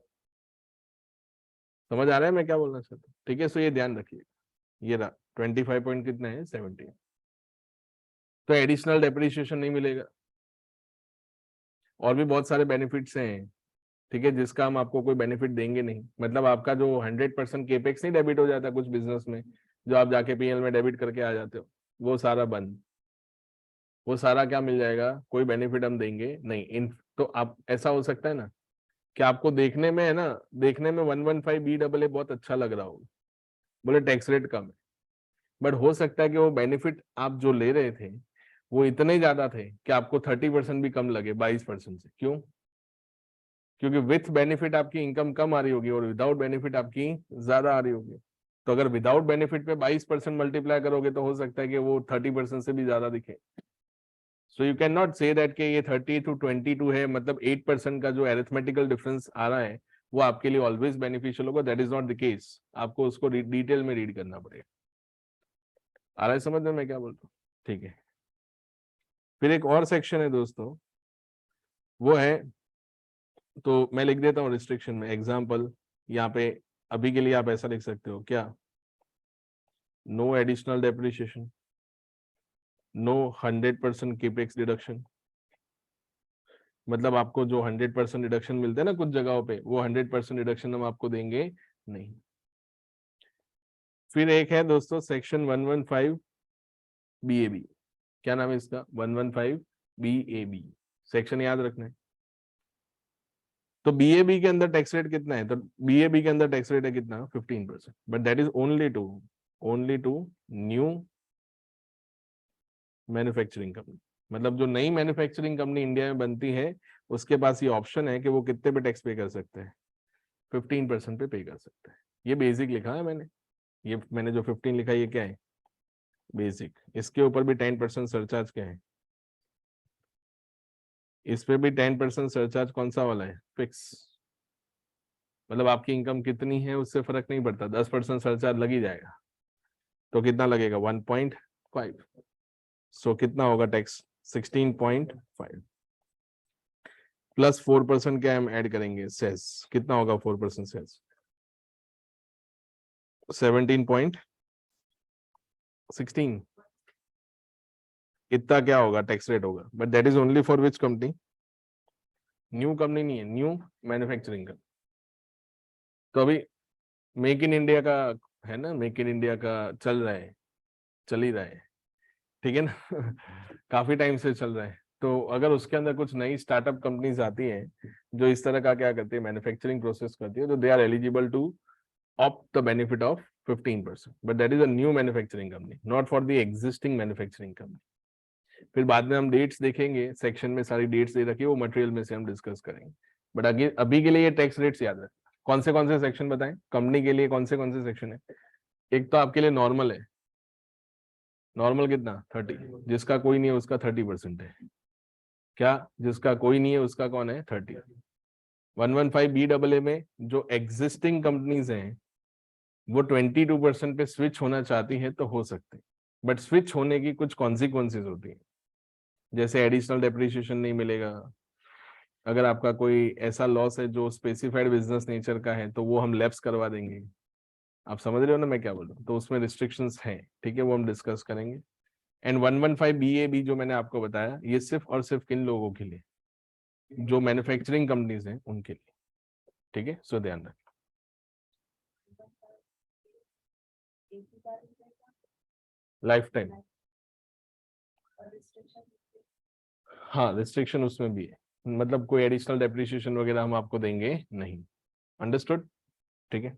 समझ आ रहा है मैं क्या बोलना चाहता हूँ? ठीक है, सो ये ध्यान रखिए, ये रहा 25 पॉइंट कितना है? 70। तो एडिशनल डेप्रिसिएशन नहीं मिलेगा। और भी बहुत सारे बेनिफिट्स हैं, ठीक है, जिसका हम आपको कोई बेनिफिट देंगे नहीं। मतलब आपका जो 100% केपेक्स नहीं डेबिट हो जाता कुछ बिजनेस में, जो आप जाके पीएल में डेबिट करके आ जाते हो, वो सारा बंद। वो सारा क्या मिल जाएगा? कोई बेनिफिट हम देंगे नहीं इन। तो आप ऐसा हो सकता है ना कि आपको देखने में है ना, देखने में 115 BAA बहुत अच्छा लग रहा हो, बोले टैक्स रेट कम है, बट हो सकता है कि वो बेनिफिट आप जो ले रहे थे वो इतने ज्यादा थे कि आपको 30% भी कम लगे 22% से। क्यों? क्योंकि विथ बेनिफिट आपकी इनकम कम आ रही होगी और विदाउट बेनिफिट आपकी ज्यादा आ रही होगी। तो अगर विदाउट बेनिफिट पे 22% मल्टीप्लाई करोगे तो हो सकता है कि वो 30% से भी ज्यादा दिखे। सो यू कैन नॉट से दैट कि ये 30 to 22 है, मतलब 8% का जो अरिथमेटिकल डिफरेंस आ रहा है वो आपके लिए ऑलवेज बेनिफिशियल होगा। That is not the case. आपको उसको डिटेल में रीड करना पड़ेगा। आ रहा है समझ में मैं क्या बोलता हूँ? ठीक है, फिर एक और सेक्शन है दोस्तों, वो है, तो मैं लिख देता हूँ रिस्ट्रिक्शन में एग्जाम्पल यहाँ पे। अभी के लिए आप ऐसा लिख सकते हो क्या? No additional depreciation, no 100% capex deduction. मतलब आपको जो 100% डिडक्शन मिलते हैं ना कुछ जगहों पे, वो 100% डिडक्शन हम आपको देंगे नहीं। फिर एक है दोस्तों सेक्शन 115 BAB। क्या नाम है इसका? 115 BAB सेक्शन याद रखना है। तो BAB के अंदर टैक्स रेट कितना है? तो BAB के अंदर टैक्स रेट है कितना? 15%, but that is only to new manufacturing company. मतलब जो नई मैन्युफैक्चरिंग कंपनी इंडिया में बनती है उसके पास ये ऑप्शन है कि वो कितने पे टैक्स पे कर सकते हैं? 15% पे कर सकते हैं। ये बेसिक लिखा है मैंने, ये मैंने जो 15 लिखा है ये क्या है? बेसिक। इसके ऊपर भी 10% सरचार्ज क्या है? इस पे भी 10% सरचार्ज कौन सा वाला है? फिक्स। मतलब आपकी इनकम कितनी है उससे फर्क नहीं पड़ता, 10% सरचार्ज लग ही जाएगा। तो कितना लगेगा? 1.5। सो कितना होगा टैक्स? 16.5 प्लस 4% क्या हम ऐड करेंगे? सेस। कितना होगा 4% सेस? 17.16। इतना क्या होगा टैक्स रेट होगा? But that is only for which company? New company नहीं है, न्यू मैन्युफैक्चरिंग का। तो अभी मेक इन इंडिया का है ना, मेक इन इंडिया का चल रहा है, चल ही रहा है, ठीक है ना काफी टाइम से चल रहा है। तो अगर उसके अंदर कुछ नई स्टार्टअप कंपनीज आती हैं जो इस तरह का क्या करती है, मैन्युफैक्चरिंग प्रोसेस करती है, तो they are eligible to opt the benefit of 15%, but that is a new manufacturing company, not for the existing manufacturing company. फिर बाद में हम डेट्स देखेंगे, सेक्शन में सारी डेट्स दे रखी है, वो मटेरियल में से हम डिस्कस करेंगे। बट अभी अभी के लिए ये टैक्स रेट्स याद है। कौन से सेक्शन बताएं कंपनी के लिए? कौन से सेक्शन है? एक तो आपके लिए नॉर्मल है। नॉर्मल कितना? 30। जिसका कोई नहीं है उसका 30% है। क्या? जिसका कोई नहीं है उसका कौन है? 30। 115 BAA में जो एग्जिस्टिंग कंपनीज हैं वो 22% पे स्विच होना चाहती है तो हो सकते हैं, बट स्विच होने की कुछ कॉन्सिक्वेंसेज होती है, जैसे एडिशनल डेप्रिसिएशन नहीं मिलेगा। अगर आपका कोई ऐसा लॉस है जो स्पेसिफाइड बिजनेस नेचर का है तो वो हम लैप्स करवा देंगे। आप समझ रहे हो ना मैं क्या बोल रहा हूँ? तो उसमें रिस्ट्रिक्शंस हैं, ठीक है, वो हम डिस्कस करेंगे। एंड 115 BAB जो मैंने आपको बताया ये सिर्फ और सिर्फ किन लोगों के लिए? जो मैन्युफैक्चरिंग कंपनीज हैं उनके लिए, ठीक है, सो ध्यान रखें। Life time. हाँ रिस्ट्रिक्शन उसमें भी है, मतलब कोई एडिशनल डेप्रिसिएशन वगैरह हम आपको देंगे नहीं। अंडरस्टूड? ठीक है,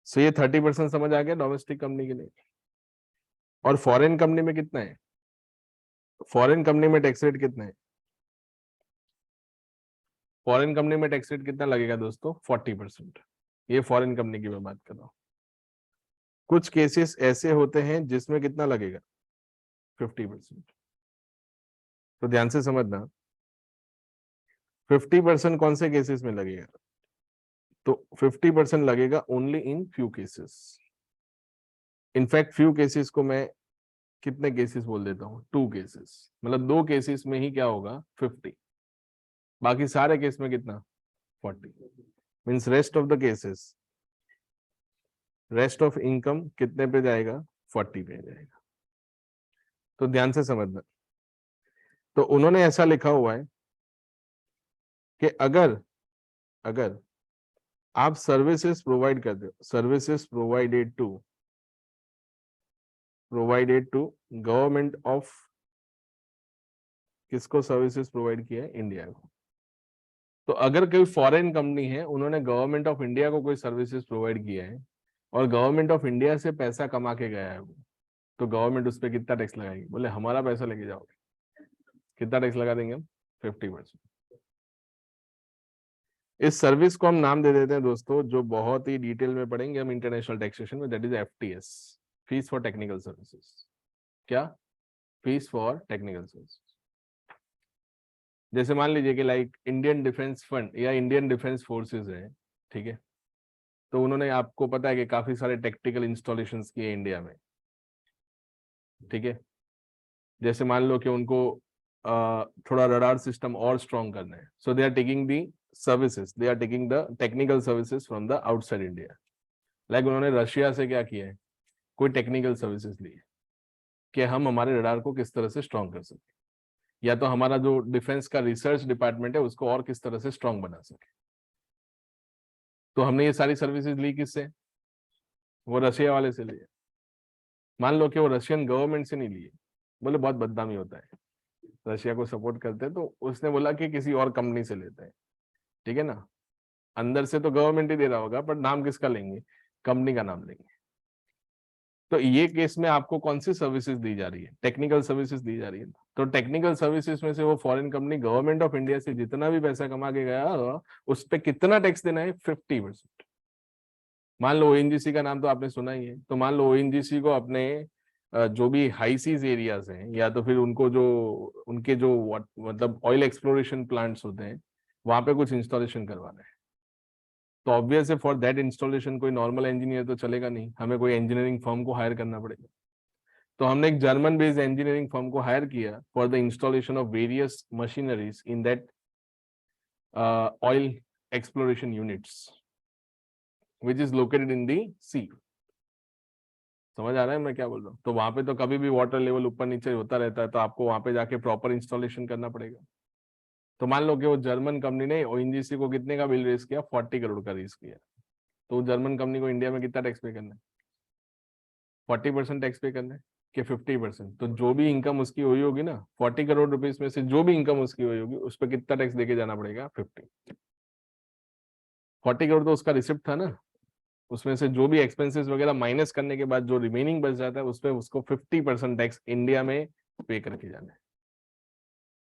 सो ये 30% समझ आ गया डोमेस्टिक कंपनी के लिए। और फॉरेन कंपनी में कितना है? फॉरेन कंपनी में टैक्स रेट कितना है? फॉरेन कंपनी में टैक्स रेट कितना लगेगा दोस्तों? 40%। ये फॉरेन कंपनी की मैं बात कर रहा हूँ। कुछ केसेस ऐसे होते हैं जिसमें कितना लगेगा? 50%। तो ध्यान से समझना, 50% कौन से केसेस में लगेगा? तो 50% लगेगा only in few cases. In fact few cases को मैं कितने केसेस बोल देता हूँ? 2 केसेस, मतलब 2 केसेस में ही क्या होगा? 50। बाकी सारे केस में कितना? 40। Means rest of the cases, rest of income कितने पे जाएगा? 40 पे जाएगा। तो ध्यान से समझना, तो उन्होंने ऐसा लिखा हुआ है कि अगर अगर आप सर्विसेज प्रोवाइड करते हो, services provided to government of, किसको सर्विसेज प्रोवाइड किया है? इंडिया को। तो अगर कोई फॉरेन कंपनी है, उन्होंने गवर्नमेंट ऑफ इंडिया को कोई सर्विसेज प्रोवाइड किया है और गवर्नमेंट ऑफ इंडिया से पैसा कमा के गया है वो, तो गवर्नमेंट उस पर कितना टैक्स लगाएगी? बोले हमारा पैसा लेके जाओगे, कितना टैक्स लगा देंगे हम? 50%। इस सर्विस को हम नाम दे देते हैं दोस्तों, जो बहुत ही डिटेल में पढ़ेंगे हम इंटरनेशनल टैक्सेशन में, that is FTS, fees for technical services. क्या? Fees for technical services. जैसे मान लीजिए कि लाइक इंडियन डिफेंस फंड या इंडियन डिफेंस फोर्सेस है, ठीक है, तो उन्होंने, आपको पता है कि काफी सारे टेक्निकल इंस्टॉलेशंस किए इंडिया में, ठीक है। जैसे मान लो कि उनको थोड़ा रडार सिस्टम और स्ट्रॉन्ग करना है, so they are taking the services, they are taking the technical services from the outside India. Like उन्होंने रशिया से क्या किया है? कोई टेक्निकल सर्विसेज ली है कि हम हमारे रडार को किस तरह से स्ट्रॉन्ग कर सके, या तो हमारा जो डिफेंस का रिसर्च डिपार्टमेंट है उसको और किस तरह से स्ट्रॉन्ग बना सके। तो हमने ये सारी सर्विसेज ली किससे? वो रशिया वाले से लिए। मान लो कि वो रशियन गवर्नमेंट से नहीं लिए, बोले बहुत बदनामी होता है, रशिया को सपोर्ट करते हैं, तो उसने बोला कि किसी और कंपनी से लेते हैं, ठीक है ना। अंदर से तो गवर्नमेंट ही दे रहा होगा, पर नाम किसका लेंगे? कंपनी का नाम लेंगे। तो ये केस में आपको कौन सी सर्विसेज दी जा रही है? टेक्निकल सर्विसेज दी जा रही है। तो टेक्निकल सर्विसेज में से वो foreign company government of India से जितना भी पैसा कमा के गया होगा, उस पर कितना टैक्स देना है? 50%। मान लो ONGC का नाम तो आपने सुना ही है, तो मान लो ONGC को अपने जो भी हाई सीज एरियाज हैं, या तो फिर उनको जो उनके जो मतलब ऑयल एक्सप्लोरेशन प्लांट्स होते हैं, वहां पे कुछ इंस्टॉलेशन करवाना है, तो ऑब्वियस है फॉर दैट इंस्टॉलेशन कोई नॉर्मल इंजीनियर तो चलेगा नहीं, हमें कोई इंजीनियरिंग फर्म को हायर करना पड़ेगा। तो हमने एक जर्मन बेस्ड इंजीनियरिंग फर्म को हायर किया for the installation of various machineries in that oil exploration units which is located in the sea. समझ आ रहा है मैं क्या बोल रहा हूँ? तो वहां पे तो कभी भी वाटर लेवल ऊपर नीचे होता रहता है, तो आपको वहां पे जाके प्रॉपर इंस्टॉलेशन करना पड़ेगा। तो मान लो कि वो जर्मन कंपनी ने ONGC को कितने का बिल रेज किया? 40 करोड़ का रेज किया। तो जर्मन कंपनी को इंडिया में कितना टैक्स पे करना है? 40% टैक्स पे करना है कि 50%? तो जो भी इनकम उसकी हुई होगी ना, 40 करोड़ रुपीज में से जो भी इनकम उसकी हुई होगी, उस पर कितना टैक्स देके जाना पड़ेगा? 50। 40 करोड़ तो उसका रिसिप्ट था ना, उसमें से जो भी एक्सपेंसेस वगैरह माइनस करने के बाद जो रिमेनिंग बच जाता है, उसमें उसको 50% टैक्स इंडिया में पे करके जाना है।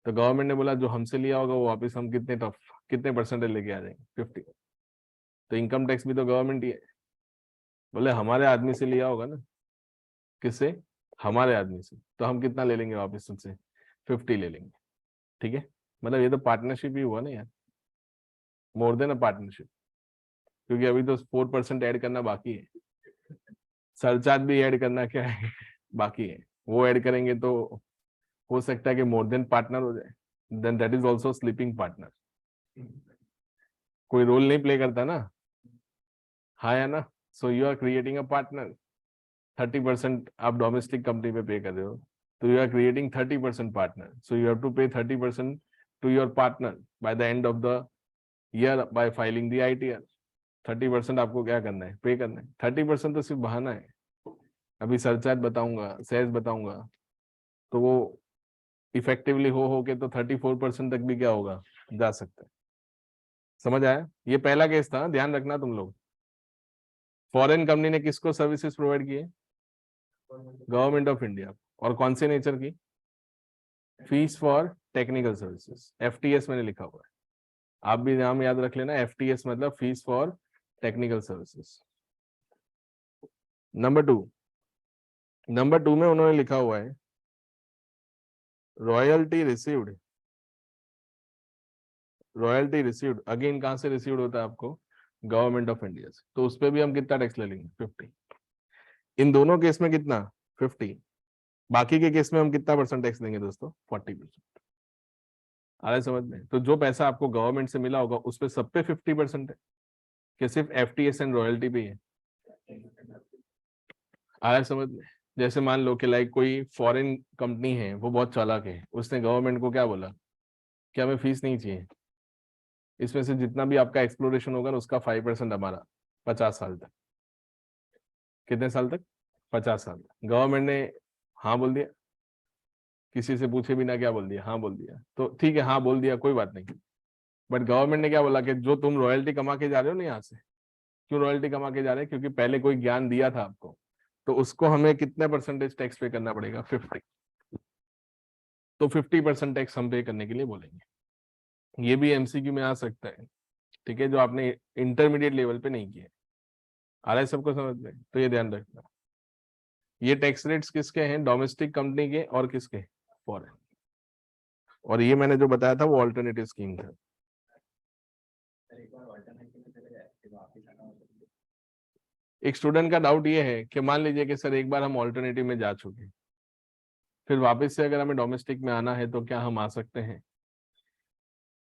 तो गवर्नमेंट ने बोला जो हमसे लिया होगा वो वापस हम कितने परसेंटेज लेके आ जाएंगे? 50। तो इनकम टैक्स भी तो गवर्नमेंट ही है। बोले हमारे आदमी से लिया होगा ना। किससे? हमारे आदमी से। तो हम कितना ले लेंगे वापस उनसे? 50 ले लेंगे। ठीक है, मतलब ये तो पार्टनरशिप ही हुआ ना यार, मोर देन अ पार्टनरशिप। क्योंकि अभी तो 4% ऐड करना बाकी है, सरचार्ज भी ऐड करना क्या है बाकी है। वो ऐड करेंगे तो हो सकता है कि मोर देन पार्टनर हो जाए, then that is also sleeping partner. कोई रोल नहीं प्ले करता ना, हाँ या ना। So you are creating a partner. 30% आप डोमेस्टिक कंपनी पे पे कर रहे हो, तो you are creating 30% partner, so you have to pay 30% to your partner by the end of the year by filing the ITR। 30% आपको क्या करना है? पे करना है। 30% तो सिर्फ बहाना है। अभी सरचार्ज बताऊंगा, सेस बताऊंगा, तो वो इफेक्टिवली हो के तो 34% तक भी क्या होगा, जा सकता है। समझ आया? ये पहला केस था, ध्यान रखना तुम लोग। फॉरेन कंपनी ने किसको सर्विसेज प्रोवाइड किए? Government of India. और कौन से नेचर की? Fees for technical services, FTS मैंने लिखा हुआ है, आप भी नाम याद रख लेना, एफटीएस मतलब fees for technical services. Number two में उन्होंने लिखा हुआ है royalty received. Royalty received again कहां से रिसीव्ड होता है आपको? गवर्नमेंट ऑफ इंडिया से। तो उस पर भी हम कितना टैक्स ले लेंगे? 50। इन दोनों केस में कितना? 50। बाकी के केस में हम कितना परसेंट टैक्स देंगे दोस्तों? 40%। आ रहा है समझ में? तो जो पैसा आपको गवर्नमेंट से मिला होगा उस पर सब पे 50% है, कि सिर्फ एफटीएस एंड रॉयल्टी पे है? आ रहा है समझ में? जैसे मान लो कि लाइक कोई फॉरेन कंपनी है, वो बहुत चालाक है, उसने गवर्नमेंट को क्या बोला कि हमें फीस नहीं चाहिए, इसमें से जितना भी आपका एक्सप्लोरेशन होगा ना उसका 5% हमारा, 50 साल तक। कितने साल तक? 50 साल तक। गवर्नमेंट ने हाँ बोल दिया, किसी से पूछे बिना क्या बोल दिया? हाँ बोल दिया। तो ठीक है, हाँ बोल दिया, कोई बात नहीं। बट गवर्नमेंट ने क्या बोला कि जो तुम रॉयल्टी कमा के जा रहे हो ना यहाँ से, क्यों रॉयल्टी कमा के जा रहे हैं? क्योंकि पहले कोई ज्ञान दिया था आपको, तो उसको हमें कितने परसेंटेज टैक्स पे करना पड़ेगा? 50। तो 50% टैक्स हम पे करने के लिए बोलेंगे। ये भी एमसीक्यू में आ सकता है, ठीक है, जो आपने इंटरमीडिएट लेवल पे नहीं किया। आ रहा है सबको समझ में? तो ये ध्यान रखना। ये टैक्स रेट्स किसके हैं? डोमेस्टिक कंपनी के और किसके? फॉरेन। और ये मैंने जो बताया था वो ऑल्टरनेटिव स्कीम था। एक स्टूडेंट का डाउट ये है कि मान लीजिए कि सर एक बार हम ऑल्टरनेटिव में जा चुके, फिर वापस से अगर हमें डोमेस्टिक में आना है तो क्या हम आ सकते हैं?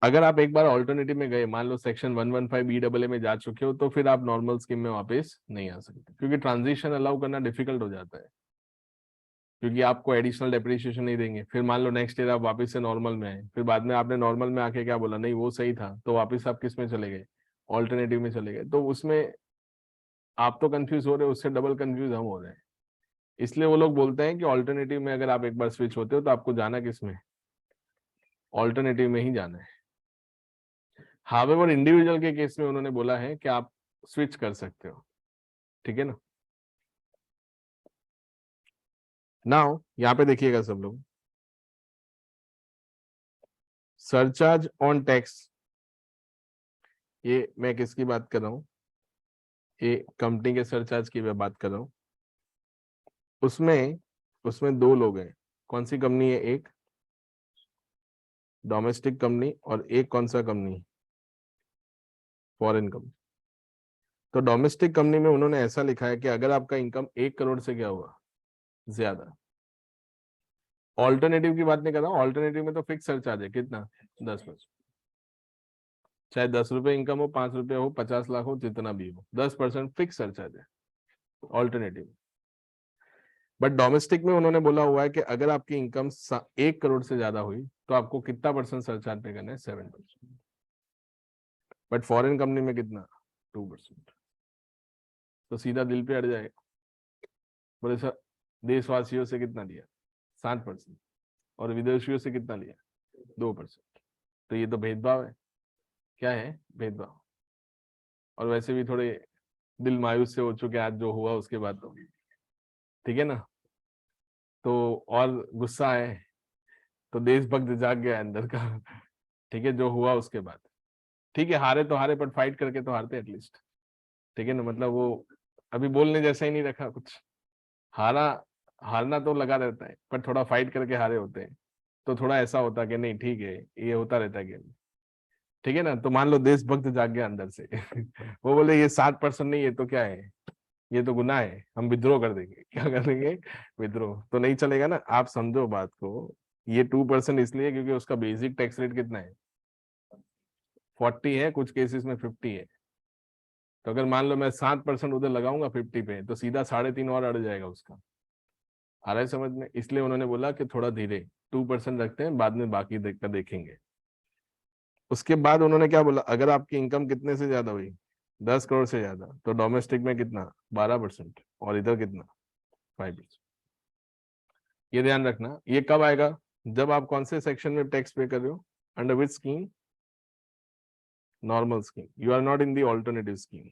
अगर आप एक बार ऑल्टरनेटिव में गए, मान लो सेक्शन 115 BAA में जा चुके हो, तो फिर आप नॉर्मल स्कीम में वापस नहीं आ सकते, क्योंकि ट्रांजिशन अलाउ करना डिफिकल्ट हो जाता है, क्योंकि आपको एडिशनल डेप्रिसिएशन नहीं देंगे। फिर मान लो नेक्स्ट ईयर आप वापस से नॉर्मल में आए, फिर बाद में आपने नॉर्मल में आके क्या बोला, नहीं वो सही था, तो वापस आप किस में चले गए? ऑल्टरनेटिव में चले गए। तो उसमें आप तो कंफ्यूज हो रहे हो, उससे डबल कंफ्यूज हम हो रहे हैं। इसलिए वो लोग बोलते हैं कि ऑल्टरनेटिव में अगर आप एक बार स्विच होते हो तो आपको जाना किस में? ऑल्टरनेटिव में ही जाना है। हावेवर इंडिविजुअल के केस में उन्होंने बोला है कि आप स्विच कर सकते हो, ठीक है ना। नाउ यहाँ पे देखिएगा सब लोग, सरचार्ज ऑन टैक्स, ये मैं किसकी बात कर रहा हूँ? ये कंपनी के सरचार्ज की मैं बात कर रहा हूँ। उसमें उसमें दो लोग हैं। कौन सी कंपनी है? एक डोमेस्टिक कंपनी और एक कौन सा कंपनी? Foreign company. तो डोमेस्टिक कंपनी में उन्होंने ऐसा लिखा है कि अगर आपका इनकम 1 करोड़ से क्या हुआ ज्यादा, ऑल्टरनेटिव की बात नहीं कर रहा हूँ, ऑल्टरनेटिव में तो फिक्स सरचार्ज है कितना? 10%। चाहे 10 रुपए इनकम हो, 5 रुपए हो, 50 लाख हो, जितना भी हो, 10% फिक्स सरचार्ज है ऑल्टरनेटिव। बट डोमेस्टिक में उन्होंने बोला हुआ है कि अगर आपकी इनकम 1 करोड़ से ज्यादा हुई तो आपको कितना परसेंट सरचार्ज पे करना है? 7%। बट फॉरेन कंपनी में कितना? 2%। तो सीधा दिल पे अड़ जाएगा। बोले सर देशवासियों से कितना लिया? 7%। और विदेशियों से कितना लिया? 2%। तो ये तो भेदभाव है। क्या है? भेदभाव। और वैसे भी थोड़े दिल मायूस से हो चुके आज जो हुआ उसके बाद, तो ठीक है ना। तो और गुस्सा है, तो देशभक्त जाग गया अंदर का। ठीक है, जो हुआ उसके बाद। ठीक है, हारे तो हारे, पर फाइट करके तो हारते एटलीस्ट, ठीक है ना। मतलब वो अभी बोलने जैसा ही नहीं रखा कुछ। हारा, हारना तो लगा रहता है, पर थोड़ा फाइट करके हारे होते हैं, तो थोड़ा ऐसा होता कि नहीं ठीक है, ये होता रहता है गेम, ठीक है ना। तो मान लो देशभक्त जाग गया अंदर से। वो बोले ये 7% नहीं, ये तो क्या है, ये तो गुनाह है, हम विद्रोह कर देंगे। क्या कर देंगे? विद्रोह। तो नहीं चलेगा ना, आप समझो बात को। ये 2% इसलिए क्योंकि उसका बेसिक टैक्स रेट कितना है? 40 है, कुछ केसेस में 50 है। तो अगर मान लो मैं 7% उधर लगाऊंगा 50 पे, तो सीधा 3.5 और अड़ जाएगा उसका। आ रहा है समझ में? इसलिए उन्होंने बोला कि थोड़ा धीरे 2% रखते हैं, बाद में बाकी देखेंगे। उसके बाद उन्होंने क्या बोला, अगर आपकी इनकम कितने से ज्यादा हुई? 10 करोड़ से ज्यादा, तो डोमेस्टिक में कितना? 12%। और इधर कितना? 5%। ये ध्यान रखना। ये कब आएगा? जब आप कौन से सेक्शन में टैक्स पे कर रहे हो, under which scheme, normal scheme, you are not in the alternative scheme.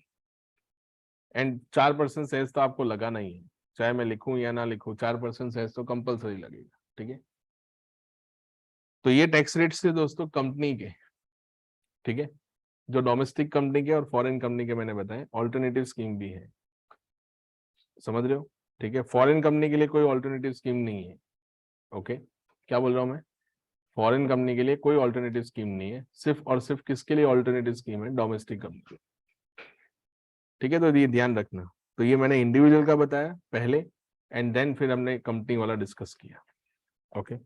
And 4% cess तो आपको लगा नहीं है, चाहे मैं लिखूं या ना लिखूं, 4% सेस तो कंपलसरी लगेगा, ठीक है। तो ये टैक्स रेट्स थे दोस्तों कंपनी के, ठीक है, जो डोमेस्टिक कंपनी के और फॉरेन कंपनी के मैंने बताए। ऑल्टरनेटिव स्कीम भी है, समझ रहे हो, ठीक है। फॉरेन कंपनी के लिए कोई ऑल्टरनेटिव स्कीम नहीं है, ओके। क्या बोल रहा हूं मैं, फॉरेन कंपनी के लिए कोई ऑल्टरनेटिव स्कीम नहीं है, सिर्फ और सिर्फ किसके लिए ऑल्टरनेटिव स्कीम है, डोमेस्टिक कंपनी, ठीक है। तो ये ध्यान रखना। तो ये मैंने इंडिविजुअल का बताया पहले, एंड देन फिर हमने कंपनी वाला डिस्कस किया, ओके।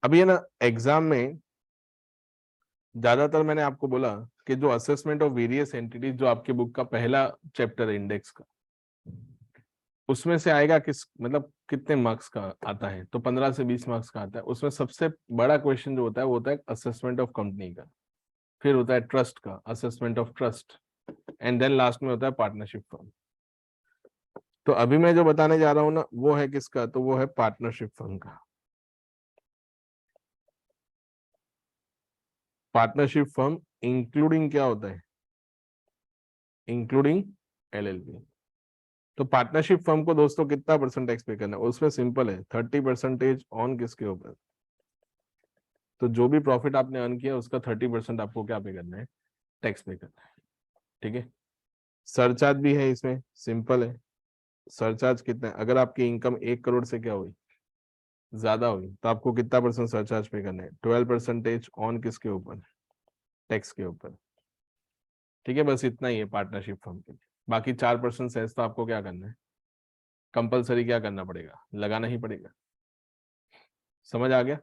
अभी है ना एग्जाम में ज्यादातर मैंने आपको बोला कि जो असेसमेंट ऑफ वेरियस एंटिटीज, जो आपके बुक का पहला चैप्टर है इंडेक्स का, उसमें से आएगा किस, मतलब कितने मार्क्स का आता है, तो 15 से 20 मार्क्स का आता है। उसमें सबसे बड़ा क्वेश्चन जो होता है वो होता है असेसमेंट ऑफ कंपनी का, फिर होता है ट्रस्ट का, assessment of trust, and then last में होता है पार्टनरशिप फर्म। तो अभी मैं जो बताने जा रहा हूं ना वो है किसका, तो वो है पार्टनरशिप फर्म का। पार्टनरशिप फर्म इंक्लूडिंग क्या होता है, इंक्लूडिंग एलएलपी। तो पार्टनरशिप फर्म को दोस्तों कितना परसेंट टैक्स पे करना है, उसमें सिंपल है, 30% ऑन किसके ऊपर, तो जो भी प्रॉफिट आपने अर्न किया उसका 30% आपको क्या पे करना है, टैक्स पे करना है, ठीक है। सरचार्ज भी है इसमें, सिंपल है। सरचार्ज कितना है, अगर आपकी इनकम 1 करोड़ से क्या हुई, ज्यादा हुई, तो आपको कितना परसेंट सरचार्ज पे करना है, 12% ऑन किसके ऊपर, टैक्स के ऊपर, ठीक है। बस इतना ही है पार्टनरशिप फर्म के लिए। बाकी 4% सेस तो आपको क्या करना है, कंपलसरी क्या करना पड़ेगा, लगाना ही पड़ेगा। समझ आ गया।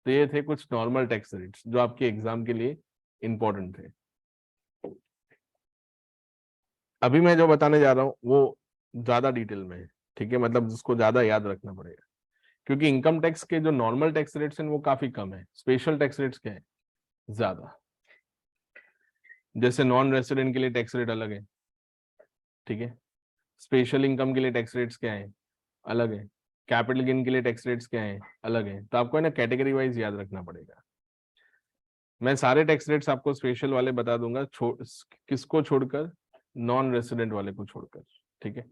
तो ये थे कुछ नॉर्मल टैक्स रेट्स जो आपके एग्जाम के लिए इंपॉर्टेंट थे। अभी मैं जो बताने जा रहा हूँ वो ज्यादा डिटेल में है, ठीक है, मतलब जिसको ज्यादा याद रखना पड़ेगा, क्योंकि इनकम टैक्स के जो नॉर्मल टैक्स रेट्स हैं वो काफी कम है, स्पेशल टैक्स रेट्स क्या है, ज्यादा। जैसे नॉन रेसिडेंट के लिए टैक्स रेट अलग है, ठीक है। स्पेशल इनकम के लिए टैक्स रेट्स क्या है, अलग है। कैपिटल गेन के लिए टैक्स रेट्स क्या है, अलग है। तो आपको है ना कैटेगरी वाइज याद रखना पड़ेगा। मैं सारे टैक्स रेट्स आपको स्पेशल वाले बता दूंगा, किसको छोड़कर, नॉन रेसिडेंट वाले को छोड़कर, ठीक है।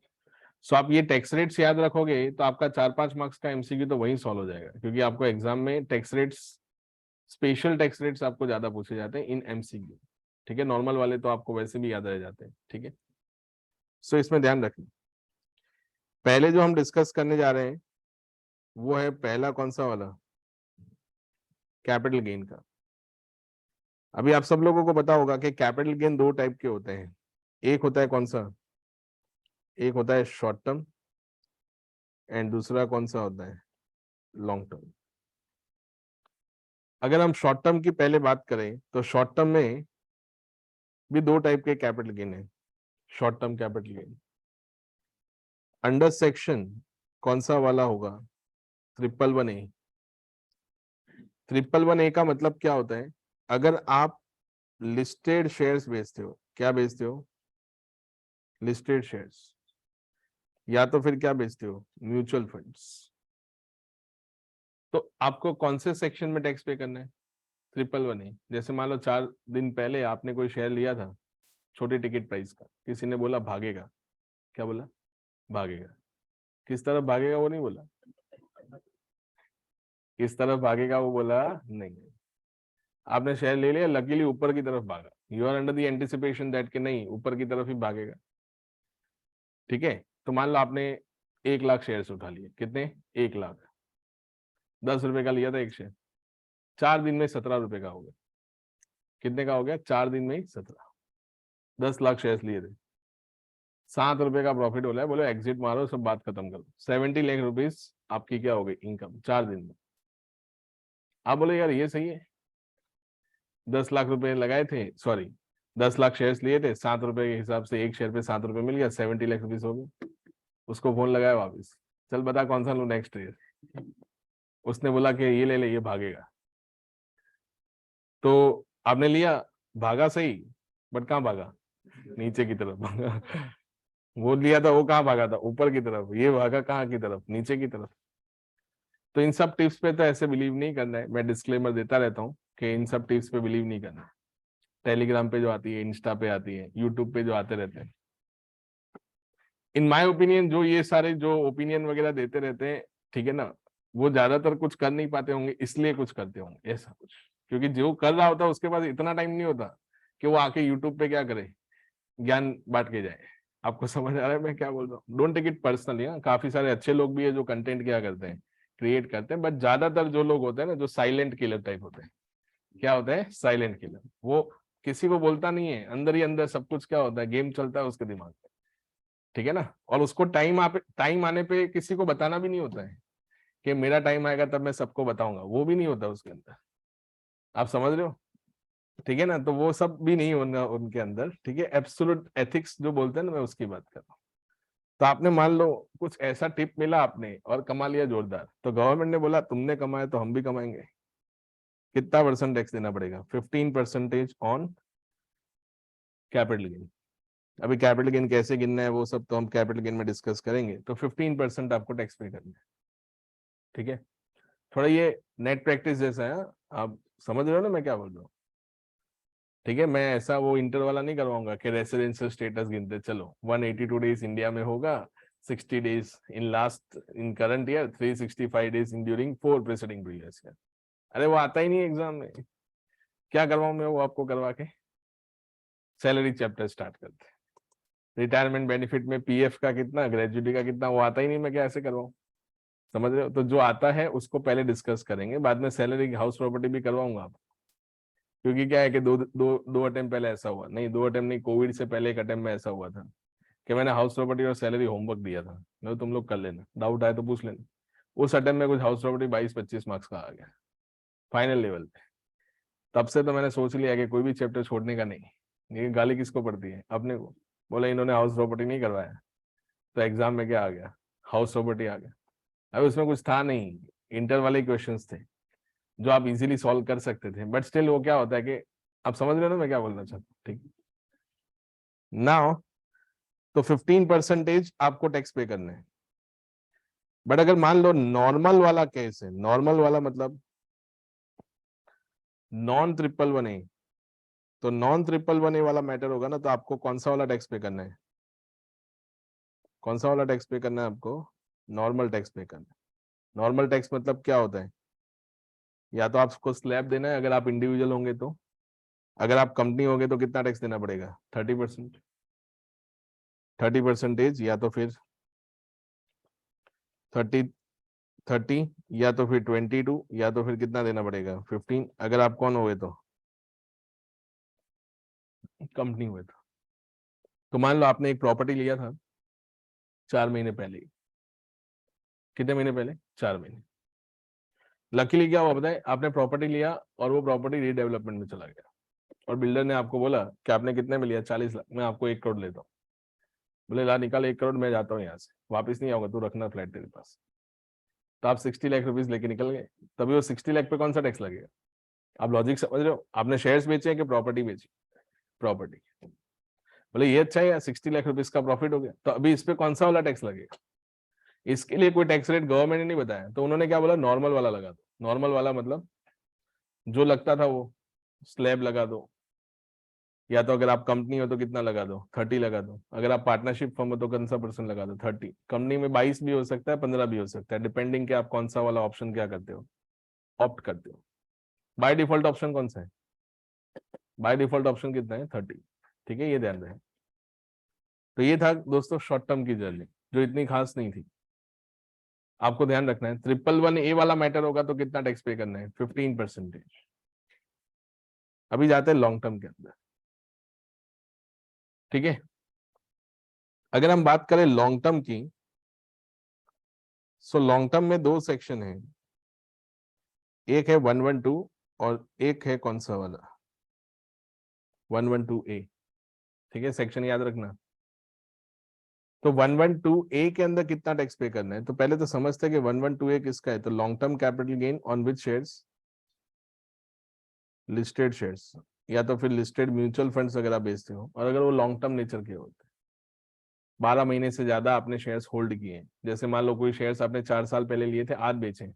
सो आप ये टैक्स रेट्स याद रखोगे तो आपका 4-5 मार्क्स का एमसीक्यू तो वहीं सॉल्व हो जाएगा, क्योंकि आपको एग्जाम में tax rates, special tax rates आपको ज्यादा पूछे जाते हैं इन एमसीक्यू, ठीक है। नॉर्मल वाले तो आपको वैसे भी याद रह जाते हैं, ठीक है। सो इसमें ध्यान रखना। पहले जो हम डिस्कस करने जा रहे हैं वो है पहला कौन सा वाला, कैपिटल गेन का। अभी आप सब लोगों को पता होगा कि कैपिटल गेन 2 टाइप के होते हैं। एक होता है कौन सा, एक होता है शॉर्ट टर्म, एंड दूसरा कौन सा होता है, लॉन्ग टर्म। अगर हम शॉर्ट टर्म की पहले बात करें तो शॉर्ट टर्म में भी 2 टाइप के कैपिटल गेन है, short term capital gain. Under section कौन सा वाला होगा, 111A। 111A का मतलब क्या होता है, अगर आप लिस्टेड शेयर्स बेचते हो, क्या बेचते हो, लिस्टेड शेयर्स, या तो फिर क्या बेचते हो, म्यूचुअल फंड्स, तो आपको कौन से सेक्शन में टैक्स पे करना है, 111A। जैसे मान लो 4 दिन पहले आपने कोई शेयर लिया था छोटी टिकट प्राइस का, किसी ने बोला भागेगा, क्या बोला, भागेगा। किस तरफ भागेगा वो नहीं बोला, किस तरफ भागेगा वो बोला नहीं। आपने शेयर ले लिया, लकीली ऊपर की तरफ भागा, you are under the anticipation that कि नहीं ऊपर की तरफ ही भागेगा, ठीक है। तो मान लो आपने 1 लाख शेयर उठा लिए, कितने, 1 लाख, 10 रुपए का लिया था एक शेयर, 4 दिन में 17 रुपए का हो गया। कितने का हो गया, 4 दिन में ही 17, 10 लाख शेयर लिए थे, 7 रुपए का प्रॉफिट हो रहा है, बोलो एग्जिट मारो, सब बात खत्म करो, 70 लाख रुपीज आपकी क्या हो गई इनकम 4 दिन में। आप बोले यार ये सही है, 10 लाख रुपए लगाए थे, सॉरी 10 लाख शेयर्स लिए थे, 7 रुपए के हिसाब से एक शेयर पे 7 रुपए मिल गया, 70 लाख रुपीज हो गए। उसको फोन लगाया वापिस, चल बता कौन सा लू नेक्स्ट ईयर। उसने बोला कि ये ले ले, ये भागेगा। तो आपने लिया, भागा सही, बट कहाँ भागा, नीचे की तरफ भागा। वो लिया था वो कहाँ भागा था, ऊपर की तरफ, ये भागा कहाँ की तरफ, नीचे की तरफ। तो इन सब टिप्स पे तो ऐसे बिलीव नहीं करना है, मैं डिस्क्लेमर देता रहता हूँ कि इन सब टिप्स पे बिलीव नहीं करना है। टेलीग्राम पे जो आती है, इंस्टा पे आती है, यूट्यूब पे जो आते रहते हैं, इन माय ओपिनियन जो ये सारे जो ओपिनियन वगैरह देते रहते हैं, ठीक है ना, वो ज्यादातर कुछ कर नहीं पाते होंगे इसलिए कुछ करते होंगे ऐसा कुछ, क्योंकि जो कर रहा होता है उसके पास इतना टाइम नहीं होता कि वो आके यूट्यूब पे क्या करे, ज्ञान बांट के जाए। आपको समझ आ रहा है मैं क्या बोल रहा हूँ? Don't take it personally. हाँ, काफी सारे अच्छे लोग भी है जो कंटेंट क्या करते हैं, क्रिएट करते हैं, बट ज्यादातर जो लोग होते हैं ना, जो साइलेंट किलर टाइप होते हैं, क्या होता है साइलेंट किलर, वो किसी को बोलता नहीं है, अंदर ही अंदर सब कुछ क्या होता है, गेम चलता है उसके दिमाग में, ठीक है ना, और उसको टाइम आने पे किसी को बताना भी नहीं होता है कि मेरा टाइम आएगा तब मैं सबको बताऊंगा, वो भी नहीं होता उसके अंदर। आप समझ रहे हो? ठीक है ना, तो वो सब भी नहीं होना उनके अंदर, ठीक है, एब्सोल्यूट एथिक्स जो बोलते हैं ना, मैं उसकी बात कर रहा हूँ। तो आपने मान लो कुछ ऐसा टिप मिला आपने और कमा लिया जोरदार, तो गवर्नमेंट ने बोला तुमने कमाया तो हम भी कमाएंगे, कितना परसेंट टैक्स देना पड़ेगा? 15% ऑन कैपिटल गेन। अभी कैपिटल गेन कैसे गिनना है वो सब तो हम कैपिटल गेन में डिस्कस करेंगे, तो 15% आपको टैक्स पे करना है, ठीक है। थोड़ा ये नेट प्रैक्टिस जैसा है, आप समझ रहे हो ना मैं क्या बोल रहा हूँ? ठीक है, मैं ऐसा वो इंटर वाला नहीं करवाऊंगा कि रेसिडेंशियल स्टेटस गिनते चलो 182 डेज इंडिया में होगा, 60 days in last in current year, 365 days in during 4 preceding previous year. अरे वो आता ही नहीं एग्जाम में, क्या करवाऊं मैं वो आपको करवा के? सैलरी चैप्टर स्टार्ट करते हैं, रिटायरमेंट बेनिफिट में पीएफ का कितना, ग्रेजुटी का कितना, वो आता ही नहीं, मैं क्या ऐसे करवाऊं? समझ रहे हो? तो जो आता है उसको पहले डिस्कस करेंगे, बाद में सैलरी हाउस प्रॉपर्टी भी करवाऊंगा आप, क्योंकि क्या है कि दो अटेम्प्ट पहले ऐसा हुआ, नहीं 2 अटेम्प्ट नहीं, कोविड से पहले एक अटेम्प्ट में ऐसा हुआ था कि मैंने हाउस प्रॉपर्टी और सैलरी होमवर्क दिया था, मैं तुम लोग कर लेना, डाउट आए तो पूछ लेना। उस अटेम्प्ट में कुछ हाउस प्रॉपर्टी 22-25 मार्क्स का आ गया फाइनल लेवल पे। तब से तो मैंने सोच लिया कि कोई भी चैप्टर छोड़ने का नहीं। ये गाली किसको पड़ती है? अपने को। बोला इन्होंने हाउस प्रॉपर्टी नहीं करवाया, तो एग्जाम में क्या आ गया? हाउस प्रॉपर्टी आ गया। अब उसमें कुछ था नहीं, इंटर वाले क्वेश्चंस थे जो आप इजीली सॉल्व कर सकते थे, बट स्टिल वो क्या होता है कि आप समझ रहे हो ना मैं क्या बोलना चाहता हूँ? ठीक, नाउ तो 15% आपको टैक्स पे करना है। बट अगर मान लो नॉर्मल वाला केस है, नॉर्मल वाला मतलब नॉन 111A, तो नॉन 111A वाला मैटर होगा ना, तो आपको कौन सा वाला टैक्स पे करना है? कौन सा वाला टैक्स पे करना है आपको? नॉर्मल टैक्स पे करना है। नॉर्मल टैक्स मतलब क्या होता है? या तो आपको स्लैब देना है अगर आप इंडिविजुअल होंगे तो, अगर आप कंपनी होंगे तो कितना टैक्स देना पड़ेगा? 30%, 30%, या तो फिर 30, 30, या तो फिर 22, या तो फिर कितना देना पड़ेगा? 15, अगर आप कौन हुए तो, कंपनी हुए तो मान लो आपने एक प्रॉपर्टी लिया था 4 महीने पहले, कितने महीने पहले? 4 महीने। लकीली क्या हुआ बताए, आपने प्रॉपर्टी लिया और वो प्रॉपर्टी रीडेवलपमेंट में चला गया, और बिल्डर ने आपको बोला कि आपने कितने में लिया? 40 लाख, मैं आपको 1 करोड़ लेता हूँ। बोले ला निकाल 1 करोड़, मैं जाता हूँ यहाँ से, वापिस नहीं आऊंगा, तू रखना फ्लैट तेरे पास। तो आप 60 लाख रुपीज लेके निकल गए, तभी वो 60 लाख पे कौन सा टैक्स लगेगा? आप लॉजिक समझ रहे हो? आपने शेयर्स बेचे हैं कि प्रॉपर्टी बेची? प्रॉपर्टी। बोले ये अच्छा है यार, 60 लाख रुपीज का प्रॉफिट हो गया, तो अभी इस पे कौन सा वाला टैक्स लगेगा? इसके लिए कोई टैक्स रेट गवर्नमेंट ने नहीं बताया, तो उन्होंने क्या बोला, नॉर्मल वाला लगा दो। नॉर्मल वाला मतलब जो लगता था वो स्लैब लगा दो, या तो अगर आप कंपनी हो तो कितना लगा दो? 30 लगा दो, अगर आप पार्टनरशिप फर्म हो तो कौन सा परसेंट लगा दो? 30। कंपनी में 22 भी हो सकता है, 15 भी हो सकता है, डिपेंडिंग कि आप कौन सा वाला ऑप्शन क्या करते हो, ऑप्ट करते हो। बाय डिफॉल्ट ऑप्शन कौन सा है? बाय डिफॉल्ट ऑप्शन कितना है? 30। ठीक है, ये ध्यान रहे। तो ये था दोस्तों शॉर्ट टर्म की जर्नी, जो इतनी खास नहीं थी। आपको ध्यान रखना है 111A वाला मैटर होगा तो कितना टैक्स पे करना है? 15%। अभी जाते हैं लॉन्ग टर्म के अंदर, ठीक है। अगर हम बात करें लॉन्ग टर्म की, सो लॉन्ग टर्म में 2 सेक्शन है, एक है 112 और एक है कौन सा वाला? 112A। ठीक है, सेक्शन याद रखना। तो 112A के अंदर कितना टैक्स पे करना है, तो पहले तो समझते हैं कि 112A किसका है, तो long term capital gain on which shares? Listed shares, या तो फिर लिस्टेड म्यूचुअल फंड्स अगर आप बेचते हो, और अगर वो लॉन्ग टर्म नेचर के होते हैं, 12 महीने से ज्यादा आपने शेयर्स होल्ड किए हैं, जैसे मान लो कोई शेयर्स आपने 4 साल पहले लिए थे, आज बेचे,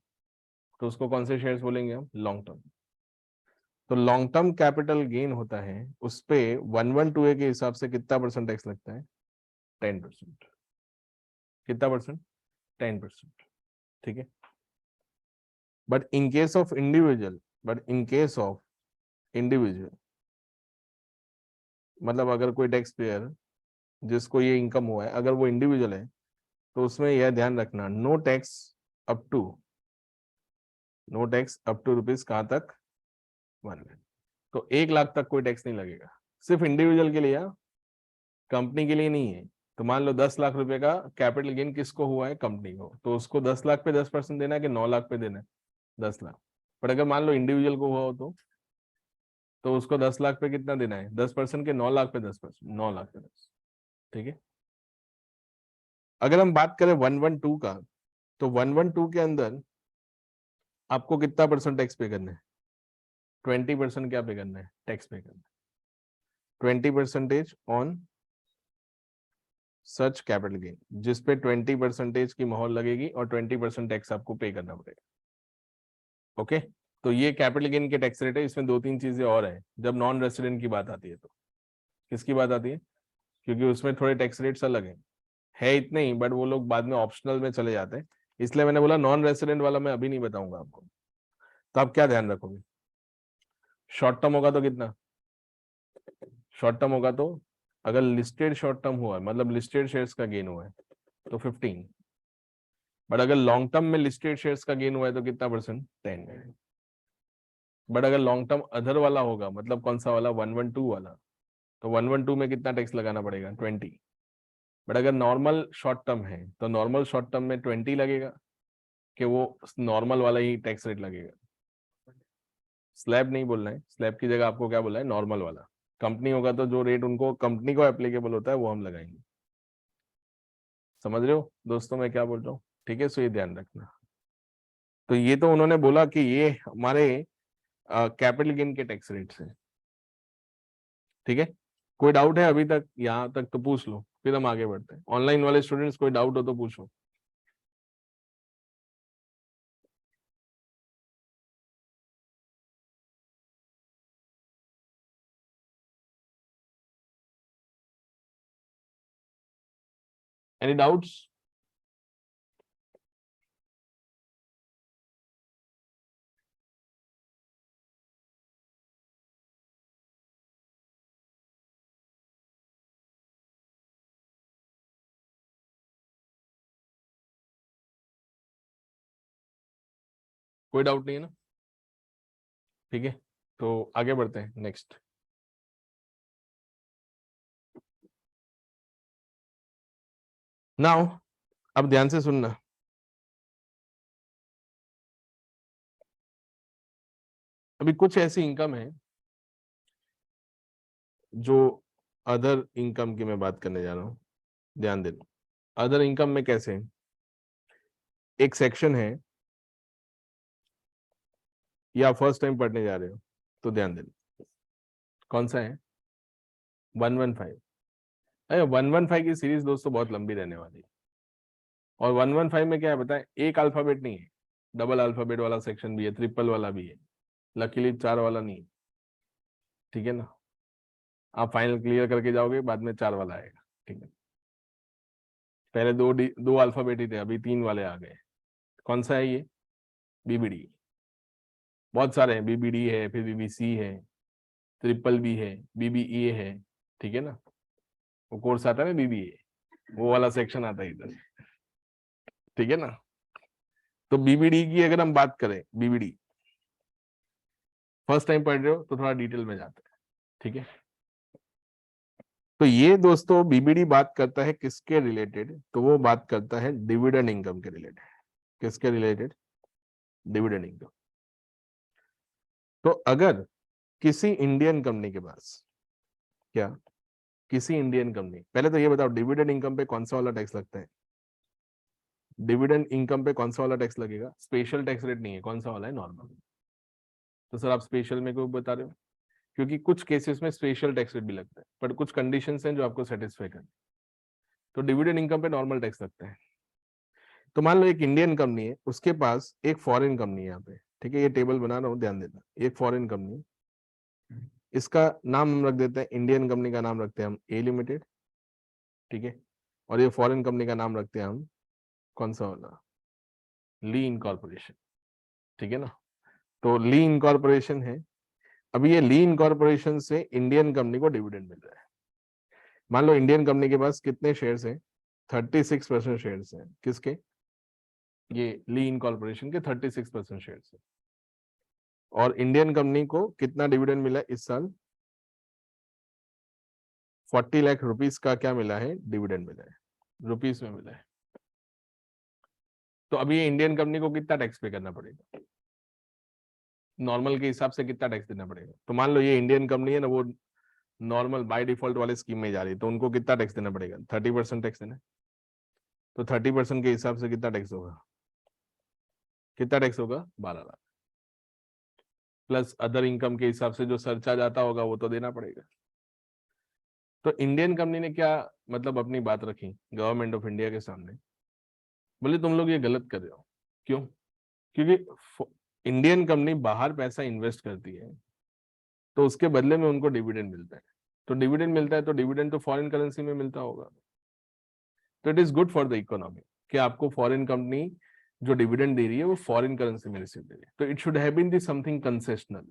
तो उसको कौन से शेयर्स बोलेंगे हम? Long term. तो लॉन्ग टर्म कैपिटल गेन होता है, उस पे 112A के हिसाब से कितना परसेंट टैक्स लगता है? 10%। कितना परसेंट? 10%। ठीक है। But in case of individual, मतलब अगर कोई टैक्स पेयर जिसको ये इनकम हुआ है, अगर वो इंडिविजुअल है, तो उसमें यह ध्यान रखना, no tax up to rupees कहां तक? 1 लाख। तो 1 लाख तक कोई टैक्स नहीं लगेगा, सिर्फ इंडिविजुअल के लिए, कंपनी के लिए नहीं है। तो मान लो 10 लाख रुपए का कैपिटल गेन किसको हुआ है? कंपनी को। तो उसको 10 लाख पे 10% देना है कि 9 लाख पे देना है? 10 लाख। पर अगर मान लो इंडिविजुअल को हुआ हो तो उसको 10 लाख पे कितना देना है? 10% के 9 लाख पे 10%, 9 लाख पे 10। ठीक है। अगर हम बात करें 112 का, तो 112 के अंदर आपको कितना परसेंट टैक्स पे करना है? 20% क्या पे करना है? टैक्स पे करना है। 20% ऑन सच कैपिटल गेन, जिसपे 20% की मोहर लगेगी और 20% टैक्स आपको पे करना पड़ेगा। ओके। तो ये कैपिटल गेन के टैक्स रेट है। इसमें 2-3 चीजें और है जब नॉन रेसिडेंट की बात आती है। तो किसकी बात आती है? क्योंकि उसमें थोड़े टैक्स रेट्स अलग है इतने ही, बट वो लोग बाद में ऑप्शनल में चले जाते हैं। इसलिए मैंने बोला नॉन रेसिडेंट वाला मैं अभी नहीं बताऊंगा आपको। तो आप क्या ध्यान रखोगे? शॉर्ट टर्म होगा तो कितना? शॉर्ट टर्म होगा तो, अगर लिस्टेड शॉर्ट टर्म हुआ है, मतलब लिस्टेड शेयर्स का गेन हुआ है, तो 15। बट अगर लॉन्ग टर्म में लिस्टेड शेयर्स का गेन हुआ है तो कितना परसेंट? 10। बट अगर लॉन्ग टर्म अदर वाला होगा, मतलब कौन सा वाला? 112 वाला, तो 112 में कितना टैक्स लगाना पड़ेगा? 20। बट अगर नॉर्मल शॉर्ट टर्म है, तो नॉर्मल शॉर्ट टर्म में 20 लगेगा, कि वो नॉर्मल वाला ही टैक्स रेट लगेगा। स्लैब नहीं बोलना है, स्लैब की जगह आपको क्या बोलना है? नॉर्मल वाला। कंपनी होगा तो जो रेट उनको कंपनी को एप्लीकेबल होता है वो हम लगाएंगे। समझ रहे हो दोस्तों मैं क्या बोल रहा हूँ? ठीक है, सो ये ध्यान रखना। तो ये तो उन्होंने बोला कि ये हमारे कैपिटल गेन के टैक्स रेट है। ठीक है। कोई डाउट है अभी तक? यहाँ तक तो पूछ लो, फिर हम आगे बढ़ते हैं। ऑनलाइन वाले स्टूडेंट्स कोई डाउट हो तो पूछो। Any doubts? कोई डाउट नहीं है ना? ठीक है, तो आगे बढ़ते हैं नेक्स्ट। नाउ अब ध्यान से सुनना। अभी कुछ ऐसी इनकम है जो अदर इनकम की मैं बात करने जा रहा हूँ, ध्यान देना। अदर इनकम में कैसे? एक सेक्शन है, या फर्स्ट टाइम पढ़ने जा रहे हो तो ध्यान देना। कौन सा है? 115। अरे 115 की सीरीज दोस्तों बहुत लंबी रहने वाली है। और 115 में क्या है बताएं? एक अल्फाबेट नहीं है, डबल अल्फाबेट वाला सेक्शन भी है, ट्रिपल वाला भी है, लकीली 4 वाला नहीं है। ठीक है ना? आप फाइनल क्लियर करके जाओगे, बाद में 4 वाला आएगा। ठीक है। पहले दो अल्फाबेट ही थे, अभी 3 वाले आ गए। कौन सा है ये? बीबीडी। बहुत सारे हैं, बीबीडी है, फिर बीबीसी है, ट्रिपल बी है, बीबीए है। ठीक है ना? वो कोर्स आता है ना बीबीए, वो वाला सेक्शन आता है इधर। ठीक है ना? तो बीबीडी की अगर हम बात करें, बीबीडी फर्स्ट टाइम पढ़ रहे हो तो थोड़ा डिटेल में जाते हैं। ठीक है। तो ये दोस्तों बीबीडी बात करता है किसके रिलेटेड? तो वो बात करता है डिविडेंड इनकम के रिलेटेड। किसके रिलेटेड? Dividend income. तो अगर किसी इंडियन कंपनी के पास, क्या किसी इंडियन कंपनी, पहले तो ये बताओ डिविडेंड इनकम पे कौन सा वाला टैक्स लगता है? डिविडेंड इनकम पे कौन सा वाला टैक्स लगेगा? स्पेशल टैक्स रेट नहीं है, कौन सा वाला है? नॉर्मल। तो सर आप स्पेशल में क्यों बता रहे हो? क्योंकि कुछ केसेस में स्पेशल टैक्स रेट भी लगता है, बट कुछ कंडीशंस हैं जो आपको सेटिस्फाई करनी। तो डिविडेंड इनकम पे नॉर्मल टैक्स लगता है। तो मान लो एक इंडियन कंपनी है, उसके पास एक फॉरेन कंपनी है यहाँ पे, ठीक है, ये टेबल बना रहा हूँ, ध्यान देना, एक फॉरेन कंपनी है, इसका नाम हम रख देते हैं, इंडियन कंपनी का नाम रखते हैं हम ए लिमिटेड, ठीक है, और ये फॉरेन कंपनी का नाम रखते हैं हम कौन सा वाला, ली इनकॉर्पोरेशन, ठीक है ना। तो ली इनकॉर्पोरेशन है, अभी ये ली इनकॉर्पोरेशन से इंडियन कंपनी को डिविडेंड मिल रहा है। मान लो इंडियन कंपनी के पास कितने शेयर्स हैं, 36% शेयर्स हैं, किसके, ये ली इनकॉर्पोरेशन के 36% शेयर्स हैं, और इंडियन कंपनी को कितना डिविडेंड मिला इस साल, 40 लाख रुपीस का क्या मिला है, डिविडेंड मिला है, रुपीस में मिला है। तो अभी ये इंडियन कंपनी को कितना टैक्स पे करना पड़ेगा, नॉर्मल के हिसाब से कितना टैक्स देना पड़ेगा। तो मान लो ये इंडियन कंपनी है ना, वो नॉर्मल बाय डिफॉल्ट वाले स्कीम में जा रही है, तो उनको कितना टैक्स देना पड़ेगा, 30% टैक्स देना है। तो 30% के हिसाब से कितना टैक्स होगा, कितना टैक्स होगा, 12 लाख, प्लस अदर इनकम के हिसाब से जो सरचार्ज आता होगा वो तो देना पड़ेगा। तो इंडियन कंपनी ने क्या मतलब अपनी बात रखी गवर्नमेंट ऑफ इंडिया के सामने, बोले तुम लोग ये गलत कर रहे हो, क्यों, क्योंकि इंडियन कंपनी बाहर पैसा इन्वेस्ट करती है, तो उसके बदले में उनको डिविडेंड मिलता है, तो डिविडेंड मिलता है, तो डिविडेंड तो फॉरेन करेंसी में मिलता होगा, तो it is good for the economy कि आपको फॉरेन कंपनी जो डिविडेंड दे रही है वो फॉरेन करेंसी में रिसीव दे रही है, तो it should have been the something concessional.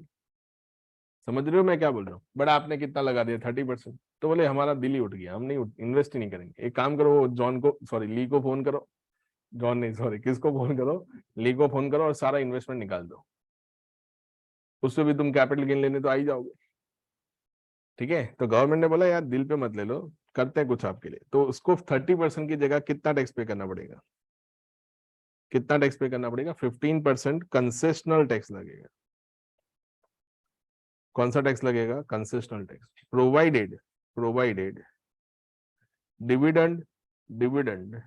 समझ रहे हो मैं क्या बोल रहा हूँ, बट आपने कितना लगा दिया, 30%, तो बोले हमारा दिल ही उठ गया, हम नहीं इन्वेस्ट ही नहीं करेंगे। एक काम करो, जॉन को सॉरी ली को फोन करो, जॉन नहीं सॉरी किसको फोन करो, ली को फोन करो और सारा इन्वेस्टमेंट निकाल दो, उससे भी तुम कैपिटल गेन लेने तो आ ही जाओगे, ठीक है। तो गवर्नमेंट ने बोला यार दिल पे मत ले लो, करते हैं कुछ आपके लिए, तो उसको 30% की जगह कितना टैक्स पे करना पड़ेगा, कितना टैक्स पे करना पड़ेगा, 15% कंसेशनल टैक्स लगेगा। कौन सा टैक्स लगेगा, concessional tax, provided provided dividend dividend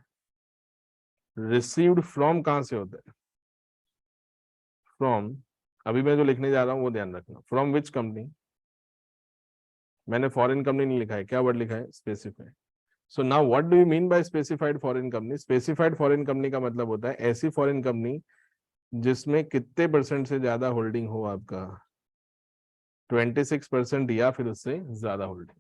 received from, कहां से होता है, फ्रॉम, अभी मैं जो लिखने जा रहा हूं वो ध्यान रखना, फ्रॉम विच कंपनी, मैंने फॉरेन कंपनी नहीं लिखा है, क्या वर्ड लिखा है, specify. So now what do you mean by specified foreign company, specified foreign company का मतलब होता है ऐसी फॉरेन कंपनी जिसमें कितने परसेंट से ज्यादा होल्डिंग हो आपका, 26% या फिर उससे ज्यादा होल्डिंग।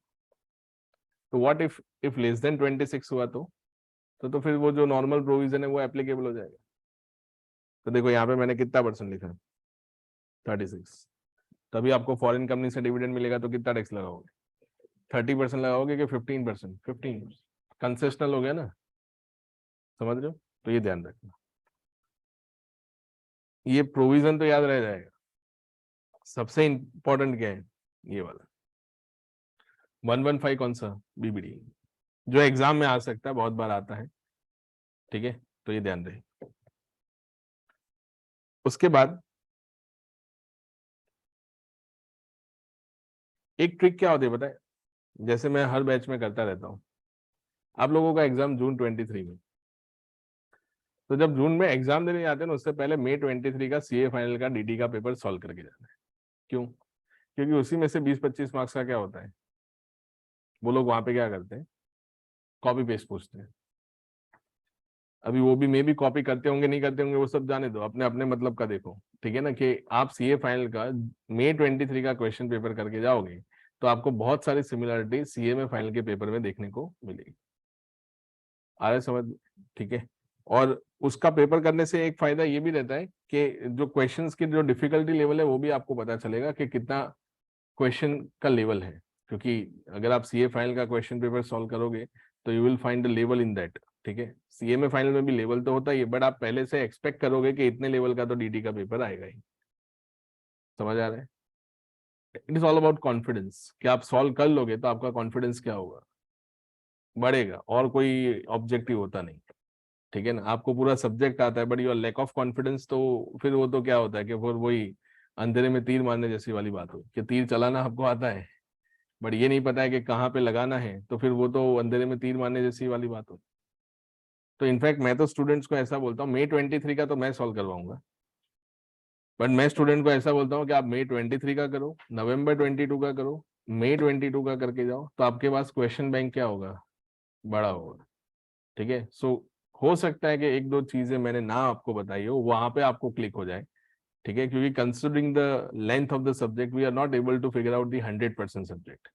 तो व्हाट इफ लेस देन 26 हुआ तो फिर वो जो नॉर्मल प्रोविजन है वो एप्लीकेबल हो जाएगा। तो देखो यहाँ पे मैंने कितना परसेंट लिखा है, 36, तभी आपको फॉरेन कंपनी से डिविडेंड मिलेगा, तो कितना टैक्स लगाओगे, 30% लगाओगे कि 15%, 15 कंसेशनल हो गया ना, समझ रहे हो। तो ये ध्यान रखना, ये प्रोविजन तो याद रह जाएगा। सबसे इंपॉर्टेंट क्या है, ये वाला 115 कौन सा, बीबीडी, जो एग्जाम में आ सकता है, बहुत बार आता है, ठीक है, तो ये ध्यान रहे। उसके बाद एक ट्रिक क्या होती है पता है, जैसे मैं हर बैच में करता रहता हूँ, आप लोगों का एग्जाम जून 23 में, तो जब जून में एग्जाम देने जाते हैं ना, उससे पहले मई 23 का सीए फाइनल का डीडी का पेपर सॉल्व करके जाना है। क्यों, क्योंकि उसी में से 20-25 मार्क्स का क्या होता है, वो लोग वहां पे क्या करते हैं, कॉपी पेस्ट पूछते हैं। अभी वो भी मे भी कॉपी करते होंगे नहीं करते होंगे, वो सब जाने दो, अपने अपने मतलब का देखो, ठीक है ना, कि आप सीए फाइनल का मई 23 का क्वेश्चन पेपर करके जाओगे, तो आपको बहुत सारी सिमिलरिटी सीए में फाइनल के पेपर में देखने को मिलेगी। आ रहा है समझ, ठीक है। और उसका पेपर करने से एक फायदा ये भी रहता है कि जो क्वेश्चंस की जो डिफिकल्टी लेवल है वो भी आपको पता चलेगा कि कितना क्वेश्चन का लेवल है, क्योंकि अगर आप सीए फाइनल का क्वेश्चन पेपर सॉल्व करोगे तो you will find the level in that, ठीक है। सीए में फाइनल में भी लेवल तो होता ही है, बट आप पहले से एक्सपेक्ट करोगे कि इतने लेवल का तो डीडी का पेपर आएगा ही, समझ आ रहा है। It is all about confidence, कि आप सॉल्व कर लोगे तो आपका कॉन्फिडेंस क्या होगा, बढ़ेगा, और कोई ऑब्जेक्टिव होता नहीं, ठीक है ना। आपको पूरा सब्जेक्ट आता है but your lack of confidence, तो फिर वो तो क्या होता है कि फिर वही अंधेरे में तीर मारने जैसी वाली बात हो, कि तीर चलाना आपको आता है बट ये नहीं पता है कि कहाँ पे लगाना है, तो फिर वो तो अंधेरे में तीर मारने जैसी वाली बात हो। तो इनफैक्ट मैं तो स्टूडेंट्स को ऐसा बोलता हूँ, मई 23 का तो मैं सॉल्व करवाऊंगा, बट मैं स्टूडेंट को ऐसा बोलता हूँ कि आप मई 23 का करो, नवंबर 22 का करो, मई 22 का करके जाओ, तो आपके पास क्वेश्चन बैंक क्या होगा, बड़ा होगा, ठीक है। सो हो सकता है कि एक दो चीजें मैंने ना आपको बताई हो, वहां पे आपको क्लिक हो जाए, ठीक है, क्योंकि considering the length of the subject we are not able to figure out the 100% subject.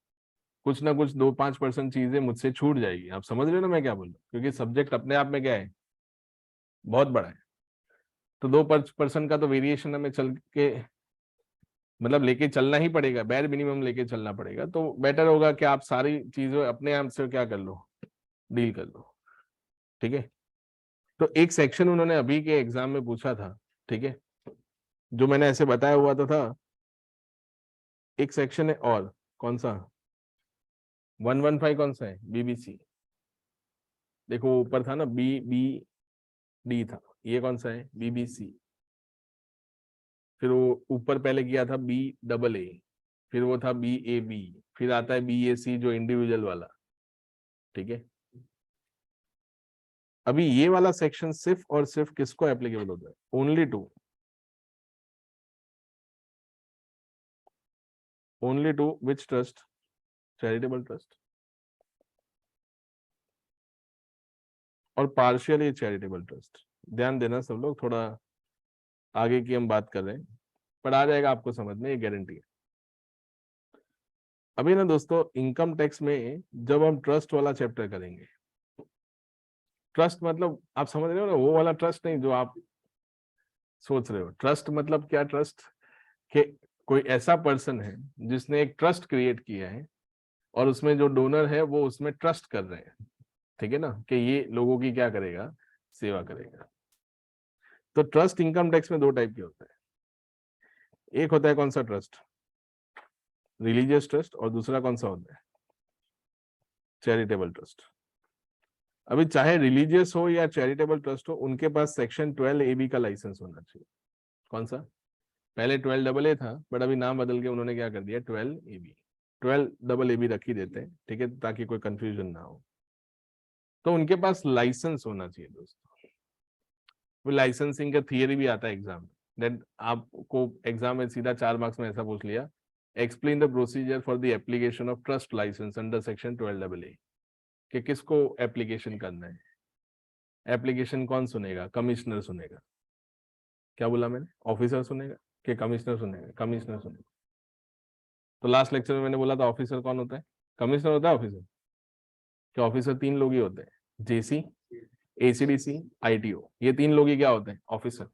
कुछ ना कुछ 2-5% चीजें मुझसे छूट जाएगी। आप समझ रहे हो ना मैं क्या बोल रहा हूँ, क्योंकि सब्जेक्ट अपने आप में क्या है, बहुत बड़ा है। तो 2% का तो वेरिएशन हमें चल के मतलब लेके चलना ही पड़ेगा, बैर मिनिमम लेके चलना पड़ेगा। तो बेटर होगा कि आप सारी चीजें अपने आप से क्या कर लो, डील कर लो, ठीक है। तो एक सेक्शन उन्होंने अभी के एग्जाम में पूछा था, ठीक है, जो मैंने ऐसे बताया हुआ था। एक सेक्शन है और कौन सा, 115 कौन सा है, बीबीसी। देखो ऊपर था ना बी बी डी था, ये कौन सा है, बीबीसी। फिर वो ऊपर पहले किया था BAA, फिर वो था BAB, फिर आता है BAC जो इंडिविजुअल वाला, ठीक है। अभी ये वाला सेक्शन सिर्फ और सिर्फ किसको एप्लीकेबल होता है, only to which trust, charitable trust और पार्शियली चैरिटेबल ट्रस्ट। ध्यान देना सब लोग, थोड़ा आगे की हम बात कर रहे हैं, पर आ जाएगा आपको समझ में, ये गारंटी है। अभी ना दोस्तों, इनकम टैक्स में जब हम ट्रस्ट वाला चैप्टर करेंगे, ट्रस्ट मतलब आप समझ रहे हो ना, वो वाला ट्रस्ट नहीं जो आप सोच रहे हो। ट्रस्ट मतलब क्या, ट्रस्ट के कोई ऐसा पर्सन है जिसने एक ट्रस्ट क्रिएट किया है और उसमें जो डोनर है वो उसमें ट्रस्ट कर रहे हैं, ठीक है ना, कि ये लोगों की क्या करेगा, सेवा करेगा। तो ट्रस्ट इनकम टैक्स में दो टाइप के होते हैं। एक होता है कौन सा ट्रस्ट, रिलीजियस ट्रस्ट, और दूसरा कौन सा होता है, चैरिटेबल ट्रस्ट। अभी चाहे रिलीजियस हो या चैरिटेबल ट्रस्ट हो, उनके पास सेक्शन 12AB का लाइसेंस होना चाहिए। कौन सा, पहले 12AA था, बट अभी नाम बदल के उन्होंने क्या कर दिया, 12AB। 12AA रख ही देते हैं, ठीक है, ताकि कोई कंफ्यूजन ना हो। तो उनके पास लाइसेंस होना चाहिए दोस्तों। वो लाइसेंसिंग का थियरी भी आता है एग्जाम में, देन आपको एग्जाम में सीधा 4 मार्क्स में ऐसा पूछ लिया, explain the procedure for the application of trust licence under section 12AA, कि किसको एप्लीकेशन करना है। एप्लीकेशन कौन सुनेगा, कमिश्नर सुनेगा। क्या बोला मैंने, ऑफिसर सुनेगा कि कमिश्नर सुनेगा, कमिश्नर सुनेगा। तो लास्ट लेक्चर में मैंने बोला था ऑफिसर कौन होता है, कमिश्नर होता है ऑफिसर। क्या ऑफिसर तीन लोग ही होते हैं, जेसी, ACDC, ITO, ये तीन लोग ही क्या होते हैं, ऑफिसर।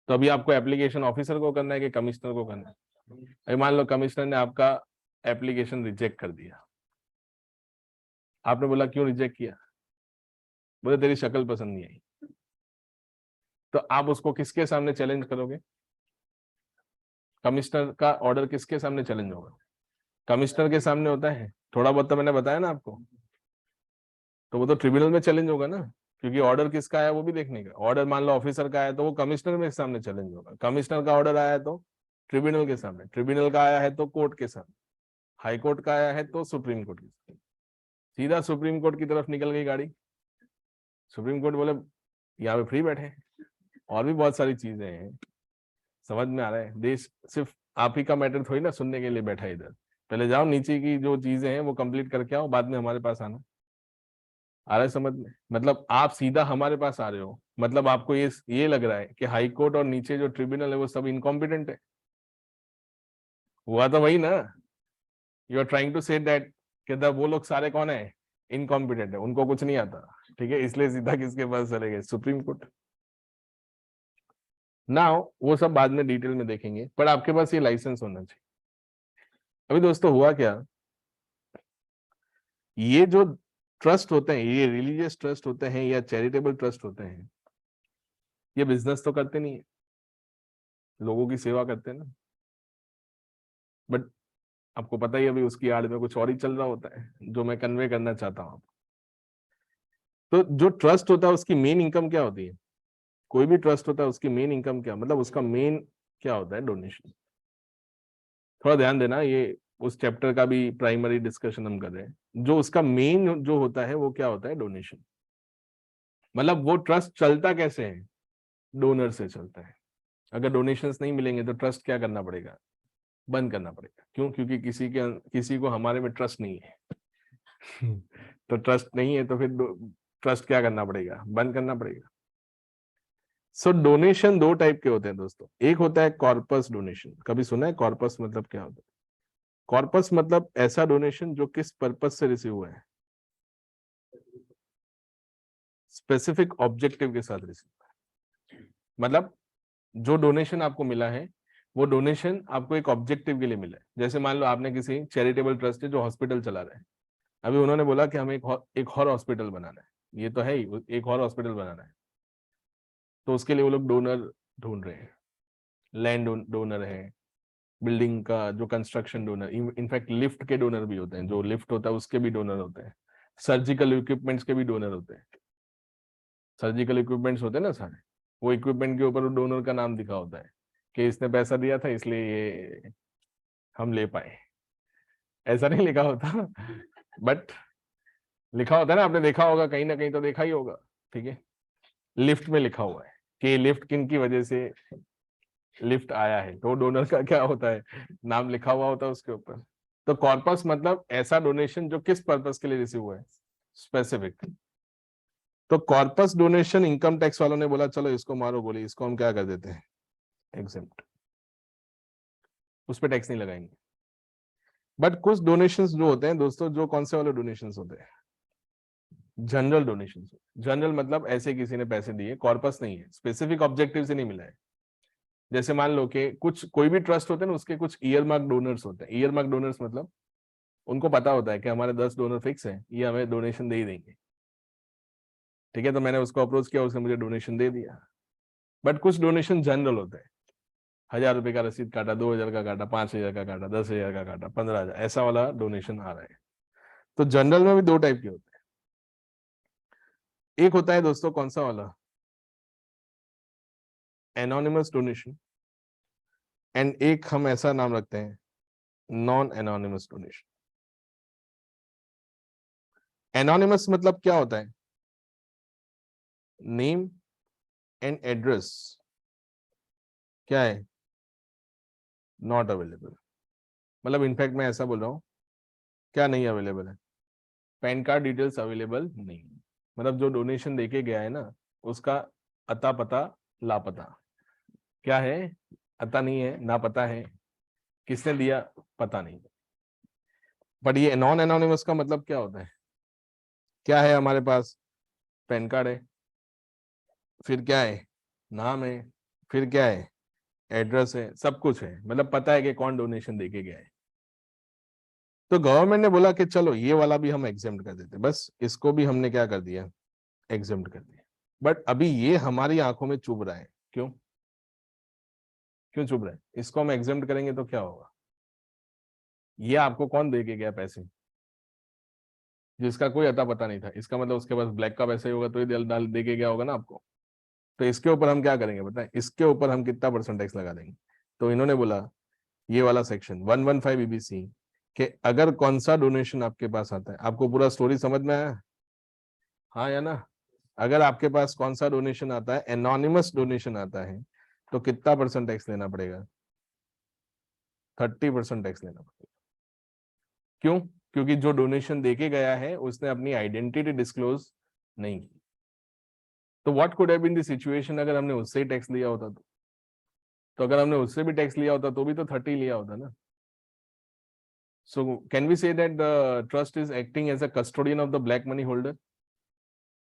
तो अभी आपको एप्लीकेशन ऑफिसर को करना है कि कमिश्नर को करना है। अभी मान लो कमिश्नर ने आपका एप्लीकेशन रिजेक्ट कर दिया, आपने बोला क्यों रिजेक्ट किया, बोले तेरी शक्ल पसंद नहीं आई। तो आप उसको किसके सामने चैलेंज करोगे, कमिश्नर का ऑर्डर किसके सामने चैलेंज होगा, कमिश्नर के सामने होता है। थोड़ा बहुत तो मैंने बताया ना आपको, तो वो तो ट्रिब्यूनल में चैलेंज होगा ना, क्योंकि ऑर्डर किसका आया वो भी देखने का। ऑर्डर मान लो ऑफिसर का आया तो वो कमिश्नर में सामने चैलेंज होगा, कमिश्नर का ऑर्डर आया तो ट्रिब्यूनल के सामने, ट्रिब्यूनल का आया है तो कोर्ट के सामने, हाई कोर्ट का आया है तो सुप्रीम कोर्ट के सामने। सीधा सुप्रीम कोर्ट की तरफ निकल गई गाड़ी, सुप्रीम कोर्ट बोले यहाँ पे फ्री बैठे। और भी बहुत सारी चीजें हैं, समझ में आ रहा है। देश सिर्फ आप ही का मैटर थोड़ी ना सुनने के लिए बैठा है इधर। पहले जाओ नीचे की जो चीजें हैं वो कंप्लीट करके आओ, बाद में हमारे पास आना। आ रहा है समझ में, मतलब आप सीधा हमारे पास आ रहे हो, मतलब आपको ये लग रहा है कि हाई कोर्ट और नीचे जो ट्रिब्यूनल है वो सब इनकॉम्पिटेंट है। हुआ तो वही ना, you are trying to say that कि वो लोग सारे कौन है, इनकॉम्पिटेंट है, उनको कुछ नहीं आता, ठीक है, इसलिए सीधा किसके पास चले गए, सुप्रीम कोर्ट। ना वो सब बाद में डिटेल में देखेंगे, पर आपके पास ये लाइसेंस होना चाहिए। अभी दोस्तों हुआ क्या, ये जो ट्रस्ट होते हैं, ये रिलीजियस ट्रस्ट होते हैं या चैरिटेबल ट्रस्ट होते हैं, ये बिजनेस तो करते नहीं है, लोगों की सेवा करते हैं ना। बट आपको पता ही अभी उसकी आड़ में कुछ और ही चल रहा होता है, जो मैं कन्वे करना चाहता हूँ। तो जो ट्रस्ट होता है उसकी मेन इनकम क्या होती है, कोई भी ट्रस्ट होता है उसकी मेन इनकम क्या, मतलब उसका मेन क्या होता है, डोनेशन। थोड़ा ध्यान देना, ये उस चैप्टर का भी प्राइमरी डिस्कशन हम कर रहे हैं। जो उसका मेन जो होता है वो क्या होता है, डोनेशन। मतलब वो ट्रस्ट चलता कैसे है, डोनर से चलता है। अगर डोनेशंस नहीं मिलेंगे तो ट्रस्ट क्या करना पड़ेगा, बंद करना पड़ेगा। क्यों, क्योंकि किसी को हमारे में ट्रस्ट नहीं है। तो ट्रस्ट नहीं है तो फिर ट्रस्ट क्या करना पड़ेगा, बंद करना पड़ेगा। सो डोनेशन दो टाइप के होते हैं दोस्तों, एक होता है कॉर्पस डोनेशन। कभी सुना है कॉर्पस मतलब क्या होता है? कॉर्पस मतलब ऐसा डोनेशन जो किस पर्पस से रिसीव हुआ है, स्पेसिफिक ऑब्जेक्टिव के साथ रिसीव हुआ है। मतलब जो डोनेशन आपको मिला है वो डोनेशन आपको एक ऑब्जेक्टिव के लिए मिला है। जैसे मान लो आपने किसी चैरिटेबल ट्रस्ट है जो हॉस्पिटल चला रहा है, अभी उन्होंने बोला कि हमें एक और हॉस्पिटल बनाना है, ये तो है ही, एक और हॉस्पिटल बनाना है, तो उसके लिए वो लोग डोनर ढूंढ रहे हैं। लैंड डोनर है, बिल्डिंग का जो कंस्ट्रक्शन डोनर, इनफैक्ट लिफ्ट के डोनर भी होते हैं, जो लिफ्ट होता है उसके भी डोनर होते हैं, सर्जिकल इक्विपमेंट्स के भी डोनर होते हैं। सर्जिकल इक्विपमेंट्स होते हैं ना सारे, वो इक्विपमेंट के ऊपर डोनर का नाम लिखा होता है कि इसने पैसा दिया था इसलिए ये हम ले पाए। ऐसा नहीं लिखा होता बट लिखा होता है ना, आपने देखा होगा कहीं ना कहीं तो देखा ही होगा, ठीक है। लिफ्ट में लिखा हुआ है कि लिफ्ट किन की वजह से लिफ्ट आया है, तो डोनर का क्या होता है, नाम लिखा हुआ होता है उसके ऊपर। तो कॉर्पस मतलब ऐसा डोनेशन जो किस पर्पस के लिए रिसीव हुआ है, स्पेसिफिक। तो कॉर्पस डोनेशन इनकम टैक्स वालों ने बोला चलो इसको मारो गोली, इसको हम क्या कर देते हैं, एग्जेम्प्ट, उस पर टैक्स नहीं लगाएंगे। बट कुछ डोनेशंस जो होते हैं दोस्तों, जो कौन से वाले डोनेशंस होते हैं, जनरल डोनेशंस। जनरल मतलब ऐसे किसी ने पैसे दिए, कॉर्पस नहीं है, स्पेसिफिक ऑब्जेक्टिव से नहीं मिला है। जैसे मान लो कि कुछ कोई भी ट्रस्ट होते हैं ना, उसके कुछ ईयर मार्क डोनर्स होते हैं। ईयर मार्क डोनर्स मतलब उनको पता होता है कि हमारे 10 डोनर फिक्स हैं, ये हमें डोनेशन दे ही देंगे, ठीक है, तो मैंने उसको अप्रोच किया, उसने मुझे डोनेशन दे दिया। बट कुछ डोनेशन जनरल होते हैं, 1000 रुपए का रसीद काटा, 2000 का काटा, 5000 का काटा, 10,000 का काटा, 15,000, ऐसा वाला डोनेशन आ रहा है। तो जनरल में भी दो टाइप के होते हैं, एक होता है दोस्तों कौन सा वाला, एनोनिमस डोनेशन, एंड एक हम ऐसा नाम रखते हैं नॉन एनोनिमस डोनेशन। एनोनिमस मतलब क्या होता है, नेम एंड एड्रेस क्या है, नॉट अवेलेबल। मतलब इनफैक्ट मैं ऐसा बोल रहा हूं, क्या नहीं अवेलेबल है, पैन कार्ड डिटेल्स अवेलेबल नहीं, मतलब जो डोनेशन देके गया है ना उसका अता पता लापता, क्या है, अता नहीं है, ना पता है, किसने दिया पता नहीं। बट ये नॉन एनोनिमस का मतलब क्या होता है, क्या है हमारे पास, पैन कार्ड है, फिर क्या है, नाम है, फिर क्या है, एड्रेस है, सब कुछ है, मतलब पता है कि कौन डोनेशन देके गया है। तो गवर्नमेंट ने बोला कि चलो ये वाला भी हम एग्जेम्प्ट कर देते, बस इसको भी हमने क्या कर दिया, एग्जेम्प्ट कर दिया। बट अभी ये हमारी आंखों में चुभ रहा है, क्यों, क्यों चुभ रहा है, इसको हम एग्जेम्प्ट करेंगे तो क्या होगा, ये आपको कौन दे के गया पैसे, जिसका कोई अता पता नहीं था, इसका मतलब उसके पास ब्लैक का पैसा ही होगा तो ही डाल दे के गया होगा ना आपको। तो इसके ऊपर हम क्या करेंगे बताएं, इसके ऊपर हम कितना परसेंट टैक्स लगा देंगे। तो इन्होंने बोला ये वाला सेक्शन 115 ईबीसी कि अगर कौन सा डोनेशन आपके पास आता है, आपको पूरा स्टोरी समझ में आया, हाँ या ना, अगर आपके पास कौन सा डोनेशन आता है, एनोनिमस डोनेशन आता है, तो कितना परसेंट टैक्स लेना पड़ेगा, 30% टैक्स लेना पड़ेगा। क्यों, क्योंकि जो डोनेशन देके गया है उसने अपनी आइडेंटिटी डिस्क्लोज नहीं की। तो what could have been the situation अगर हमने उससे ही टैक्स लिया होता तो अगर हमने उससे भी टैक्स लिया होता तो भी तो 30 लिया होता ना। So can we say that the trust is acting as a custodian of the black money holder?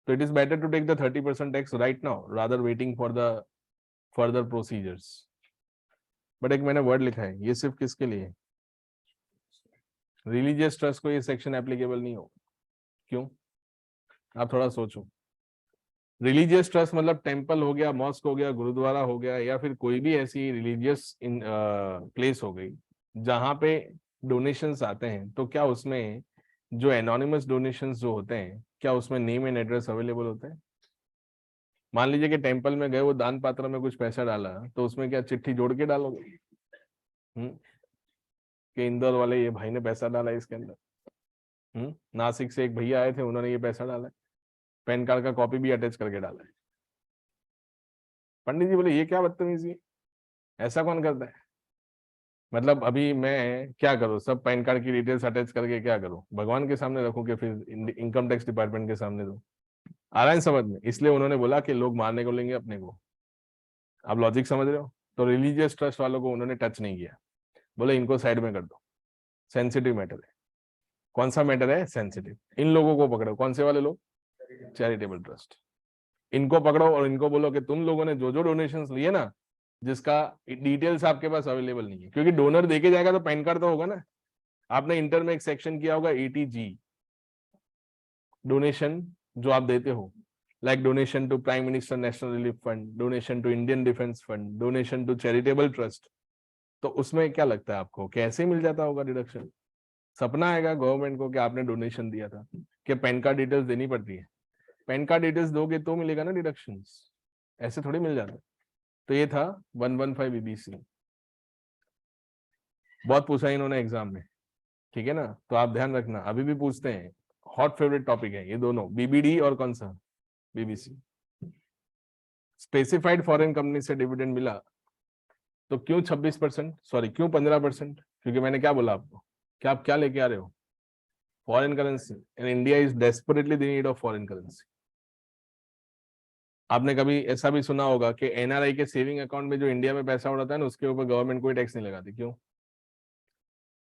So it is better to take the 30% tax right now rather waiting for the further procedures. But एक मैंने word लिखा है, ये सिर्फ किसके लिए, religious trust को ये सेक्शन एप्लीकेबल नहीं हो। क्यों, आप थोड़ा सोचो। रिलीजियस ट्रस्ट मतलब टेम्पल हो गया, मॉस्क हो गया, गुरुद्वारा हो गया, या फिर कोई भी ऐसी रिलीजियस प्लेस हो गई जहां पे डोनेशंस आते हैं, तो क्या उसमें जो एनोनिमस डोनेशंस जो होते हैं, क्या उसमें नेम एंड एड्रेस अवेलेबल होते हैं। मान लीजिए कि टेम्पल में गए, वो दान पात्र में कुछ पैसा डाला, तो उसमें क्या चिट्ठी जोड़ के डालोगे, कि इंदौर वाले ये भाई ने पैसा डाला इसके अंदर, नासिक से एक भैया आए थे उन्होंने ये पैसा डाला है, पैन कार्ड का कॉपी भी अटैच करके डाला है। पंडित जी बोले ये क्या बदतमीजी है, ऐसा कौन करता है, मतलब अभी मैं क्या करूं, सब पैन कार्ड की डिटेल्स अटैच करके क्या करूं, भगवान के सामने रखूं कि फिर इनकम टैक्स डिपार्टमेंट के सामने दूं। आ रहा है समझ में? इसलिए उन्होंने बोला कि लोग मारने को लेंगे अपने को। आप लॉजिक समझ रहे हो? तो रिलीजियस ट्रस्ट वालों को उन्होंने टच नहीं किया, बोले इनको साइड में कर दो, सेंसिटिव मैटर है। कौन सा मैटर है? सेंसिटिव। इन लोगों को पकड़ो। कौन से वाले लोग? Charitable trust. इनको पकड़ो और इनको बोलो कि तुम लोगों ने जो जो डोनेशंस लिए ना, जिसका डिटेल्स आपके पास अवेलेबल नहीं है, क्योंकि डोनर देके जाएगा तो पैन कार्ड तो होगा ना। आपने इंटर में एक सेक्शन किया होगा 80G, डोनेशन जो आप देते हो, like donation to prime minister national relief fund, donation to Indian defence fund, donation to charitable trust. तो उसमें क्या लगता है आपको, कैसे मिल जाता होगा डिडक्शन? सपना आएगा गवर्नमेंट को कि आपने डोनेशन दिया था, कि पैन कार्ड डिटेल्स देनी पड़ती है। पैन कार्ड डिटेल्स दोगे तो मिलेगा ना डिडक्शन, ऐसे थोड़ी मिल जाता। तो ये था 115 बीबीसी। बहुत पूछा इन्होंने एग्जाम में, ठीक है ना? तो आप ध्यान रखना, अभी भी पूछते हैं, हॉट फेवरेट टॉपिक है ये दोनों, बीबीडी और कौन सा? बीबीसी। स्पेसिफाइड फॉरेन कंपनी से डिविडेंड मिला तो क्यों 26%, सॉरी क्यों 15%? क्योंकि मैंने क्या बोला आपको, क्या आप क्या लेके आ रहे हो? Foreign currency, and India is desperately the need of foreign currency. आपने कभी ऐसा भी सुना होगा कि एनआरआई के सेविंग अकाउंट में जो इंडिया में पैसा उड़ाता है ना, उसके ऊपर गवर्नमेंट कोई टैक्स नहीं लगाती। क्यों?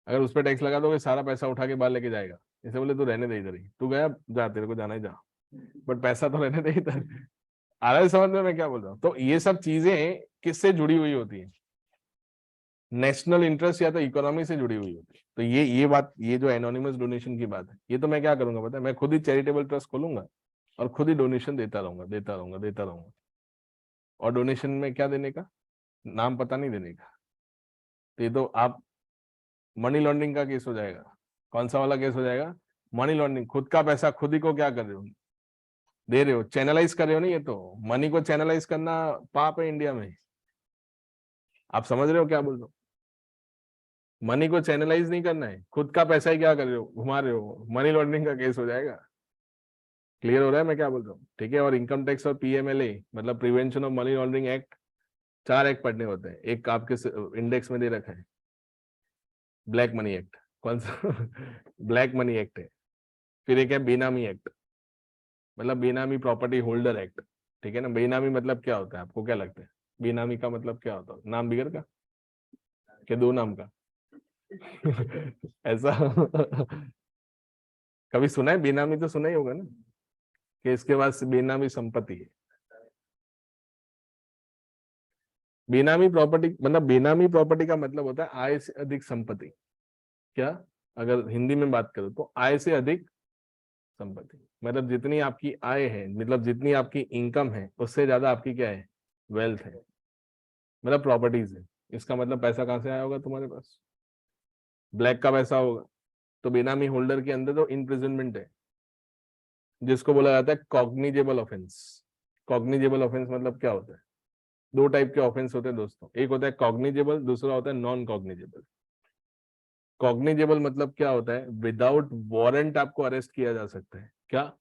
अगर उस पर टैक्स लगा दोगे सारा पैसा उठा के बाहर लेके जाएगा। इसे बोले तू रहने दे इधर ही, तू गया जा, तेरे को जाना ही जा, बट पैसा तो रहने दे इधर। आ रहा है समझ में मैं क्या बोल रहा हूँ? तो ये सब चीजें किससे जुड़ी हुई होती है? नेशनल इंटरेस्ट या तो इकोनॉमी से जुड़ी हुई होती है। तो ये बात, ये जो एनोनिमस डोनेशन की बात है, ये तो मैं क्या करूंगा पता है, मैं खुद ही चैरिटेबल ट्रस्ट खोलूंगा और खुद ही डोनेशन देता रहूंगा, देता रहूंगा, देता रहूंगा। और डोनेशन में क्या देने का? नाम पता नहीं देने का। तो ये तो आप, मनी लॉन्ड्रिंग का केस हो जाएगा। कौन सा वाला केस हो जाएगा? Money laundering. खुद का पैसा खुद ही को क्या कर रहे हो, दे रहे हो, चैनलाइज कर रहे हो। नहीं, ये तो मनी को चैनलाइज करना पाप है इंडिया में। आप समझ रहे हो क्या बोल रहे हो? मनी को चैनलाइज नहीं करना है, खुद का पैसा ही क्या कर रहे हो, घुमा रहे हो, मनी लॉन्ड्रिंग का केस हो जाएगा। क्लियर हो रहा है मैं क्या बोल रहा हूँ? ठीक है। और इनकम टैक्स और पीएमएलए, मतलब prevention of money laundering act, 4 act पढ़ने होते हैं। एक आपके इंडेक्स में दे रखा है, ब्लैक मनी एक्ट। कौन सा? ब्लैक मनी एक्ट है। फिर एक है बेनामी एक्ट, मतलब बेनामी प्रॉपर्टी होल्डर एक्ट। ठीक है ना? बेनामी मतलब क्या होता है, आपको क्या लगता है? बेनामी का मतलब क्या होता है? नाम बिगड़ का, क्या दो नाम का? ऐसा? कभी सुना है बेनामी? तो सुना ही होगा ना, कि इसके पास बेनामी संपत्ति है। बेनामी प्रॉपर्टी मतलब, बेनामी प्रॉपर्टी का मतलब होता है आय से अधिक संपत्ति। क्या? अगर हिंदी में बात करो तो आय से अधिक संपत्ति, मतलब जितनी आपकी आय है, मतलब जितनी आपकी इनकम है, उससे ज्यादा आपकी क्या है? वेल्थ है, मतलब प्रॉपर्टीज है। इसका मतलब पैसा कहाँ से आया होगा तुम्हारे पास? ब्लैक का पैसा होगा। तो बेनामी होल्डर के अंदर तो इनप्रिजनमेंट है, जिसको बोला जाता है कॉग्निजेबल ऑफेंस। कॉग्निजेबल ऑफेंस मतलब क्या होता है? दो टाइप के ऑफेंस होते हैं दोस्तों, एक होता है कॉग्निजेबल, दूसरा होता है नॉन कॉग्निजेबल। कॉग्निजेबल मतलब क्या होता है? विदाउट वारंट आपको अरेस्ट किया जा सकता है। क्या?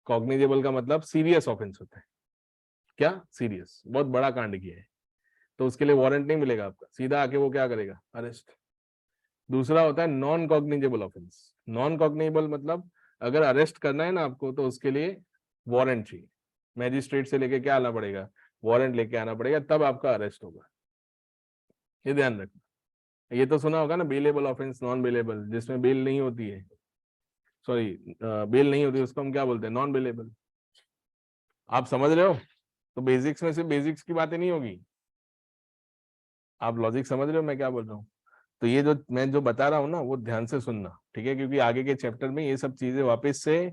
कॉग्निजेबल का मतलब सीरियस ऑफेंस होता है। क्या? सीरियस, बहुत बड़ा कांड किया है, तो उसके लिए वारंट नहीं मिलेगा आपका, सीधा आके वो क्या करेगा? अरेस्ट। दूसरा होता है non cognizable offence. Non cognizable मतलब अगर अरेस्ट करना है ना आपको, तो उसके लिए वारंट चाहिए, मैजिस्ट्रेट से लेके क्या आना पड़ेगा? वारंट लेके आना पड़ेगा, तब आपका अरेस्ट होगा। ये ध्यान रखना। ये तो सुना होगा ना, बेलेबल ऑफेंस, नॉन बेलेबल, जिसमें बेल नहीं होती है, सॉरी बेल नहीं होती, उसको हम क्या बोलते हैं? Non bailable. आप समझ रहे हो? तो बेसिक्स में से बेसिक्स की बातें नहीं होगी। आप लॉजिक समझ रहे हो मैं क्या बोल रहा हूँ? तो ये जो मैं जो बता रहा हूँ ना, वो ध्यान से सुनना, ठीक है? क्योंकि आगे के चैप्टर में ये सब चीजें वापस से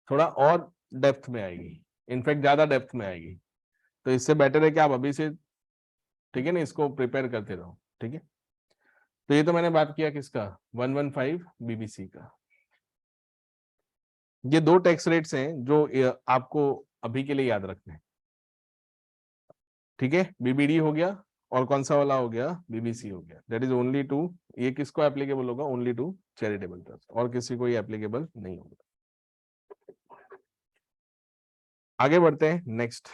थोड़ा और डेप्थ में आएगी, इनफैक्ट ज्यादा डेप्थ में आएगी। तो इससे बेटर है कि आप अभी से, ठीक है ना, इसको प्रिपेयर करते रहो। ठीक है? तो ये तो मैंने बात किया किसका? 115 बीबीसी का। ये दो टैक्स रेट्स हैं जो आपको अभी के लिए याद रखने हैं। ठीक है? बीबीडी हो गया, और कौन सा वाला हो गया? बीबीसी हो गया। दैट इज ओनली टू, ये किसको एप्लीकेबल होगा? ओनली टू चैरिटेबल ट्रस्ट, और किसी को ये एप्लीकेबल नहीं होगा। आगे बढ़ते हैं नेक्स्ट।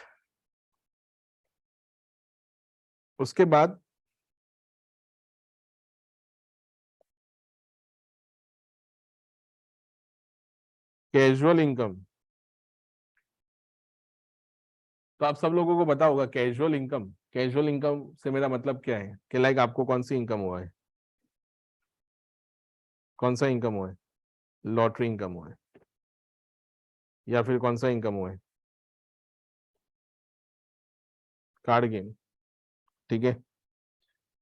उसके बाद कैजुअल इनकम। तो आप सब लोगों को पता होगा कैजुअल इनकम, कैजुअल इनकम से मेरा मतलब क्या है कि लाइक आपको कौन सी इनकम हुआ है, कौन सा इनकम हुआ है, लॉटरी इनकम हुआ है या फिर कौन सा इनकम हुआ है, कार्ड गेम, ठीक है,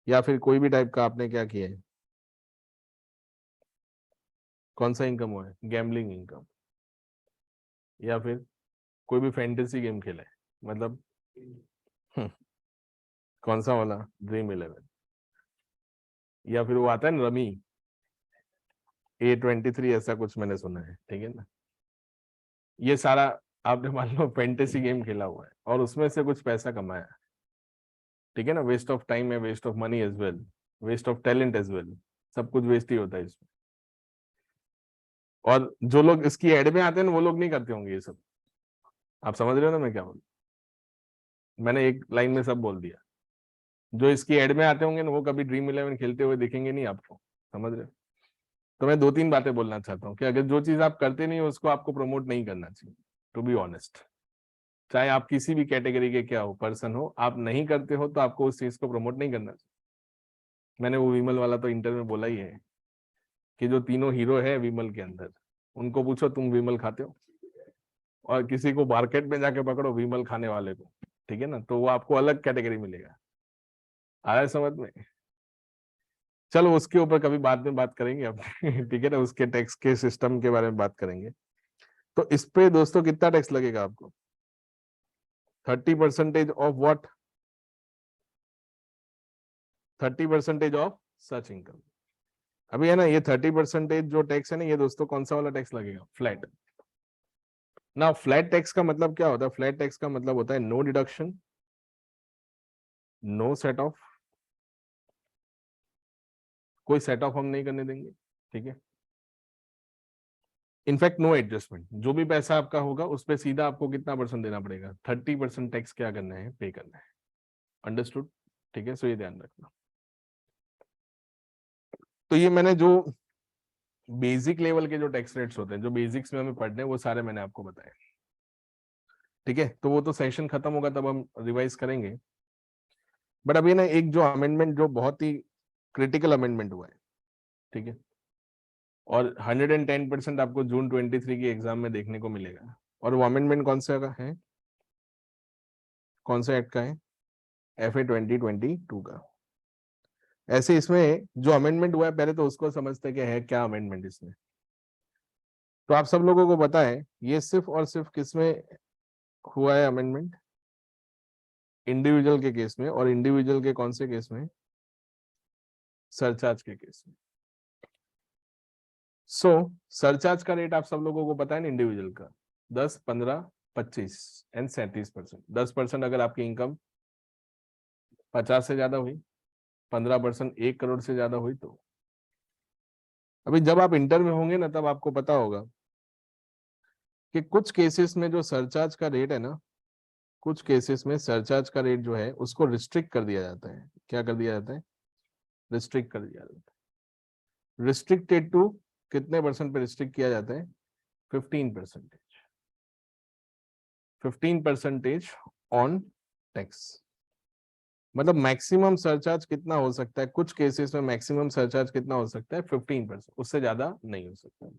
या फिर कोई भी टाइप का आपने क्या किया है, कौन सा इनकम हुआ है, गैम्बलिंग इनकम, या फिर कोई भी फैंटेसी गेम खेला है, मतलब हम्म, कौन सा वाला, ड्रीम 11, या फिर वो आता है ना रमी A23, ऐसा कुछ मैंने सुना है, ठीक है ना। ये सारा आपने मान लो फैंटेसी गेम खेला हुआ है और उसमें से कुछ पैसा कमाया, ठीक है ना, वेस्ट ऑफ टाइम है, waste of money as well, waste of talent as well, सब कुछ वेस्ट ही होता है इसमें। और जो लोग इसकी एड में आते हैं ना वो लोग नहीं करते होंगे ये सब, आप समझ रहे हो ना मैं क्या बोल, मैंने एक लाइन में सब बोल दिया। जो इसकी एड में आते होंगे ना वो कभी ड्रीम 11 खेलते हुए दिखेंगे नहीं आपको, समझ रहे हो। तो मैं 2-3 बातें बोलना चाहता हूँ कि अगर जो चीज आप करते नहीं हो उसको आपको प्रमोट नहीं करना चाहिए, टू बी ऑनेस्ट। चाहे आप किसी भी कैटेगरी के क्या हो, पर्सन हो, आप नहीं करते हो तो आपको उस चीज को प्रमोट नहीं करना चाहिए। मैंने वो विमल वाला तो इंटर में बोला ही है कि जो तीनों हीरो है विमल के अंदर, उनको पूछो तुम विमल खाते हो, और किसी को मार्केट में जाके पकड़ो विमल खाने वाले को, ठीक है ना, तो वो आपको अलग कैटेगरी मिलेगा। आया समझ में। चलो उसके ऊपर कभी बाद में बात करेंगे अब ठीक है ना, उसके टैक्स के सिस्टम के बारे में बात करेंगे। तो इस पे दोस्तों कितना टैक्स लगेगा आपको, 30% of what, 30% of such income. अभी है ना ये 30% जो टैक्स है ना, ये दोस्तों कौन सा वाला टैक्स लगेगा, फ्लैट। ना फ्लैट टैक्स का मतलब क्या होता है, फ्लैट टैक्स का मतलब होता है no deduction, no set off, कोई सेट ऑफ हम नहीं करने देंगे, ठीक है। इनफैक्ट नो एडजस्टमेंट, जो भी पैसा आपका होगा उस पर सीधा आपको कितना परसेंट देना पड़ेगा, 30% टैक्स क्या करना है, पे करना है। अंडरस्टूड, ठीक है, सो ये ध्यान रखना। तो ये मैंने जो बेसिक लेवल के जो टैक्स रेट्स होते हैं, जो बेसिक्स में हमें पढ़ने हैं, वो सारे मैंने आपको बताए, ठीक है। तो वो तो सेशन खत्म होगा तब हम रिवाइज करेंगे। बट अभी ना एक जो अमेंडमेंट जो बहुत ही क्रिटिकल अमेंडमेंट हुआ है, ठीक है, और 110% आपको जून 23 की एग्जाम में देखने को मिलेगा। और वो अमेंडमेंट कौन सा का है, कौन सा एक्ट का है, FA 2022 का। ऐसे इसमें जो अमेंडमेंट हुआ है पहले तो उसको समझते हैं कि है क्या अमेंडमेंट इसमें। तो आप सब लोगों को पता है ये सिर्फ और सिर्फ किसमें हुआ है अमेंडमेंट, इंडिविजुअल के केस में, और इंडिविजुअल के कौन से केस में, सरचार्ज के केस में। सो सरचार्ज का रेट आप सब लोगों को पता है ना, इंडिविजुअल का 10, 15, 25 एंड 37%। 10% अगर आपकी इनकम 50 से ज्यादा हुई, 15% 1 करोड़ से ज्यादा हुई तो। अभी जब आप इंटर में होंगे ना तब आपको पता होगा कि कुछ केसेस में जो सरचार्ज का रेट है ना, कुछ केसेस में सरचार्ज का रेट जो है उसको रिस्ट्रिक्ट कर दिया जाता है। क्या कर दिया जाता है, रिस्ट्रिक्ट कर दिया जाता है। रिस्ट्रिक्टेड टू कितने परसेंट पे रिस्ट्रिक्ट किया जाता है, 15%, 15% ऑन टैक्स। मतलब मैक्सिमम सरचार्ज कितना हो सकता है, कुछ केसेस में मैक्सिमम सरचार्ज कितना हो सकता है, 15%, उससे ज्यादा नहीं हो सकता।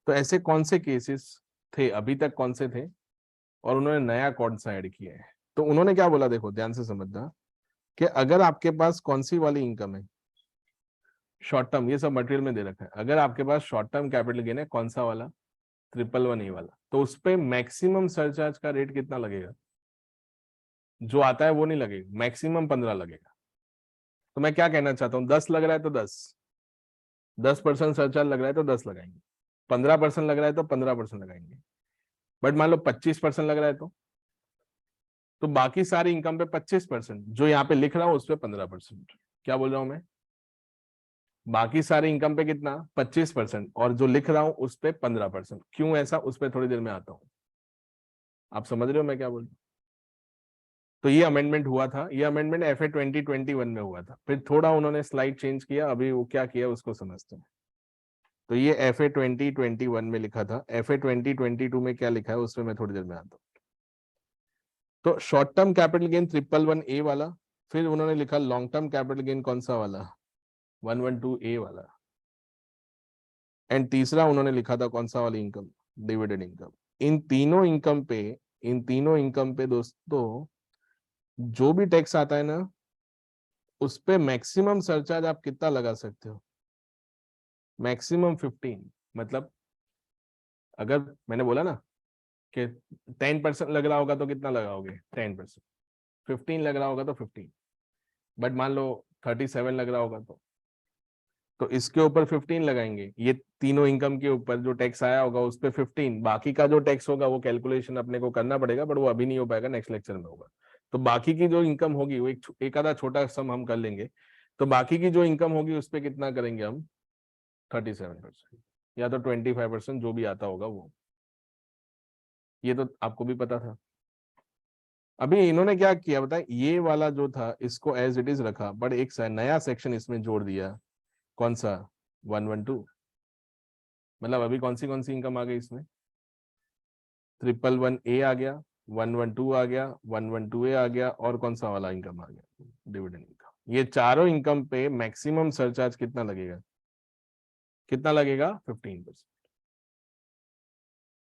तो ऐसे कौन से केसेस थे अभी तक, कौन से थे, और उन्होंने नया कौन सा ऐड किया है। तो उन्होंने क्या बोला, देखो ध्यान से समझना, कि अगर आपके पास कौन सी वाली इनकम है, शॉर्ट टर्म, ये सब मटेरियल में दे रखा है, अगर आपके पास शॉर्ट टर्म कैपिटल गेन है, कौन सा वाला, 111A वाला, तो उस पर मैक्सिमम सरचार्ज का रेट कितना लगेगा, जो आता है वो नहीं लगेगा, मैक्सिमम 15 लगेगा। तो मैं क्या कहना चाहता हूँ, 10 लग रहा है तो 10% सरचार्ज लग रहा है तो 10 लगाएंगे, 15% लग रहा है तो 15% लगाएंगे। बट मान लो 25% लग रहा है तो बाकी सारी इनकम पे 25%, जो यहाँ पे लिख रहा हूं उस पर 15%। क्या बोल रहा हूं मैं, बाकी सारी इनकम पे कितना, 25%, और जो लिख रहा हूं उस पे 15%। क्यों ऐसा, उस पर थोड़ी देर में आता हूं। आप समझ रहे हो मैं क्या बोल रहा हूं। तो ये अमेंडमेंट हुआ था, ये अमेंडमेंट FA 2021 में हुआ था, फिर थोड़ा उन्होंने स्लाइड चेंज किया, अभी वो क्या किया उसको समझते हैं। तो ये FA 2021 में लिखा था, FA 2022 में क्या लिखा है उसमें मैं थोड़ी देर में आता हूँ। तो short term capital gain 111A वाला, फिर उन्होंने लिखा लॉन्ग टर्म कैपिटल गेन कौन सा वाला, 112A वाला, एंड तीसरा उन्होंने लिखा था कौन सा वाली इनकम, डिविडेंड इनकम। इन तीनों इनकम पे दोस्तों जो भी टैक्स आता है ना, उस पे मैक्सिमम सरचार्ज आप कितना लगा सकते हो, मैक्सिमम 15। मतलब अगर मैंने बोला ना कि 10% लग रहा होगा तो कितना लगाओगे, 10%। 15 लग रहा होगा तो 15, बट मान लो 37 लग रहा होगा तो इसके ऊपर 15 लगाएंगे। ये तीनों इनकम के ऊपर जो टैक्स आया होगा उस पर 15, बाकी का जो टैक्स होगा वो कैलकुलेशन अपने को करना पड़ेगा, बट वो अभी नहीं हो पाएगा, नेक्स्ट लेक्चर में होगा। तो बाकी की जो इनकम होगी वो एक आधा छोटा सम हम कर लेंगे। तो बाकी की जो इनकम होगी उस पर कितना करेंगे हम, 37% या तो 25%, जो भी आता होगा वो। ये तो आपको भी पता था। अभी इन्होंने क्या किया बताए, ये वाला जो था इसको एज इट इज रखा, बट एक नया सेक्शन इसमें जोड़ दिया, कौन सा, 112। मतलब अभी कौन सी इनकम आ गई इसमें, 111A आ गया, 112 आ गया, 112A आ गया, और कौन सा वाला इनकम आ गया, डिविडेंड इनकम। ये चारों इनकम पे मैक्सिमम सरचार्ज कितना लगेगा, 15%।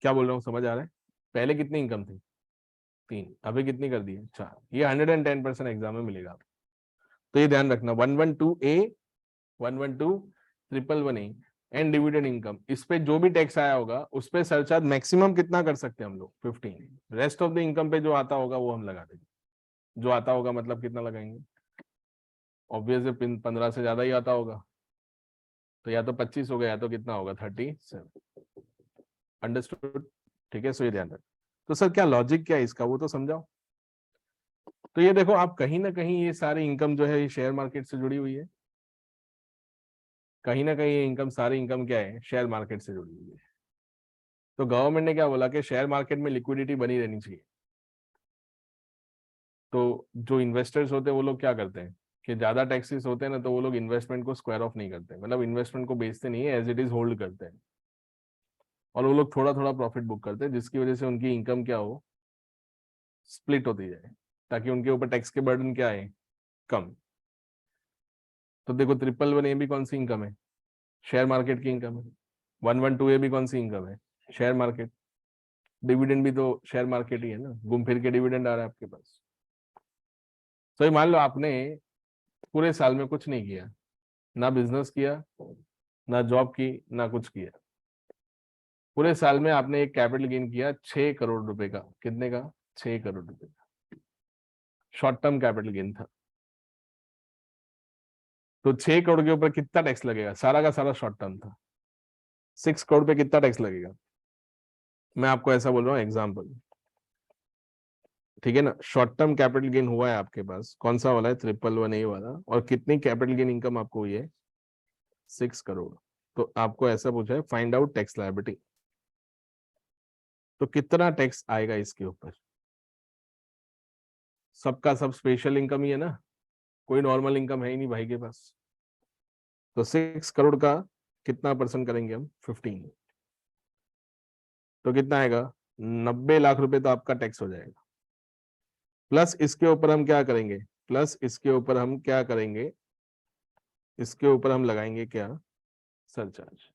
क्या बोल रहा हूँ, समझ आ रहा है? पहले कितनी इनकम थी, 3, अभी कितनी कर दी है, 4। ये 110% एग्जाम में मिलेगा। तो ये ध्यान रखना, 112A, 112, 111A and dividend income, इस पे जो भी टैक्स आया होगा उस पे सरचार्ज मैक्सिमम कितना कर सकते हैं हम लोग, 15। रेस्ट ऑफ द इनकम पे जो आता होगा वो हम लगा देंगे। जो आता होगा मतलब कितना लगाएंगे, ऑब्वियसली 15 से ज्यादा ही आता होगा, तो या तो 25 होगा या तो कितना होगा, 37। अंडरस्टूड? ठीक है, सो ये ध्यान रख। तो सर क्या लॉजिक क्या है इसका, वो तो समझाओ। तो ये देखो, आप कहीं ना कहीं ये सारी इनकम जो है ये शेयर मार्केट से जुड़ी हुई है, कहीं ना कहीं ये इनकम, सारी इनकम क्या है, शेयर मार्केट से जुड़ी हुई है। तो गवर्नमेंट ने क्या बोला कि शेयर मार्केट में लिक्विडिटी बनी रहनी चाहिए। तो जो इन्वेस्टर्स होते हैं वो लोग क्या करते हैं कि ज्यादा टैक्सेस होते हैं ना, तो वो लोग इन्वेस्टमेंट को स्क्वायर ऑफ नहीं करते, मतलब इन्वेस्टमेंट को बेचते नहीं है, एज इट इज होल्ड करते हैं, और वो लोग थोड़ा थोड़ा प्रॉफिट बुक करते हैं, जिसकी वजह से उनकी इनकम क्या हो, स्प्लिट होती जाए, ताकि उनके ऊपर टैक्स के बर्डन क्या है, कम। तो देखो 111A भी कौन सी इनकम है, शेयर मार्केट की इनकम है। 112A भी कौन सी इनकम है, शेयर मार्केट। डिविडेंड भी तो शेयर मार्केट ही है ना, घूम फिर के डिविडेंड आ रहा है आपके पास। तो ये मान लो आपने पूरे साल में कुछ नहीं किया, ना बिजनेस किया, ना जॉब की, ना कुछ किया। पूरे साल में आपने एक कैपिटल गेन किया 6 करोड़ रुपए का, कितने का, 6 करोड़ रुपए का, शॉर्ट टर्म कैपिटल गेन था। तो 6 करोड़ के ऊपर कितना टैक्स लगेगा, सारा का सारा शॉर्ट टर्म था, 6 करोड़ पे कितना टैक्स लगेगा। मैं आपको ऐसा बोल रहा हूँ एग्जाम्पल, ठीक है ना। शॉर्ट टर्म कैपिटल गेन हुआ है आपके पास, कौन सा वाला है, 111A वाला, और कितनी कैपिटल गेन इनकम आपको हुई है, 6 करोड़। तो आपको ऐसा पूछा है फाइंड आउट टैक्स लायबिलिटी, तो कितना टैक्स आएगा इसके ऊपर। सबका सब स्पेशल इनकम ही है ना, कोई नॉर्मल इनकम है ही नहीं भाई के पास। तो 6 करोड़ का कितना परसेंट करेंगे हम, 15। तो कितना आएगा, 90 लाख रुपए तो आपका टैक्स हो जाएगा। प्लस इसके ऊपर हम क्या करेंगे, प्लस इसके ऊपर हम क्या करेंगे, इसके ऊपर हम लगाएंगे क्या, सरचार्ज।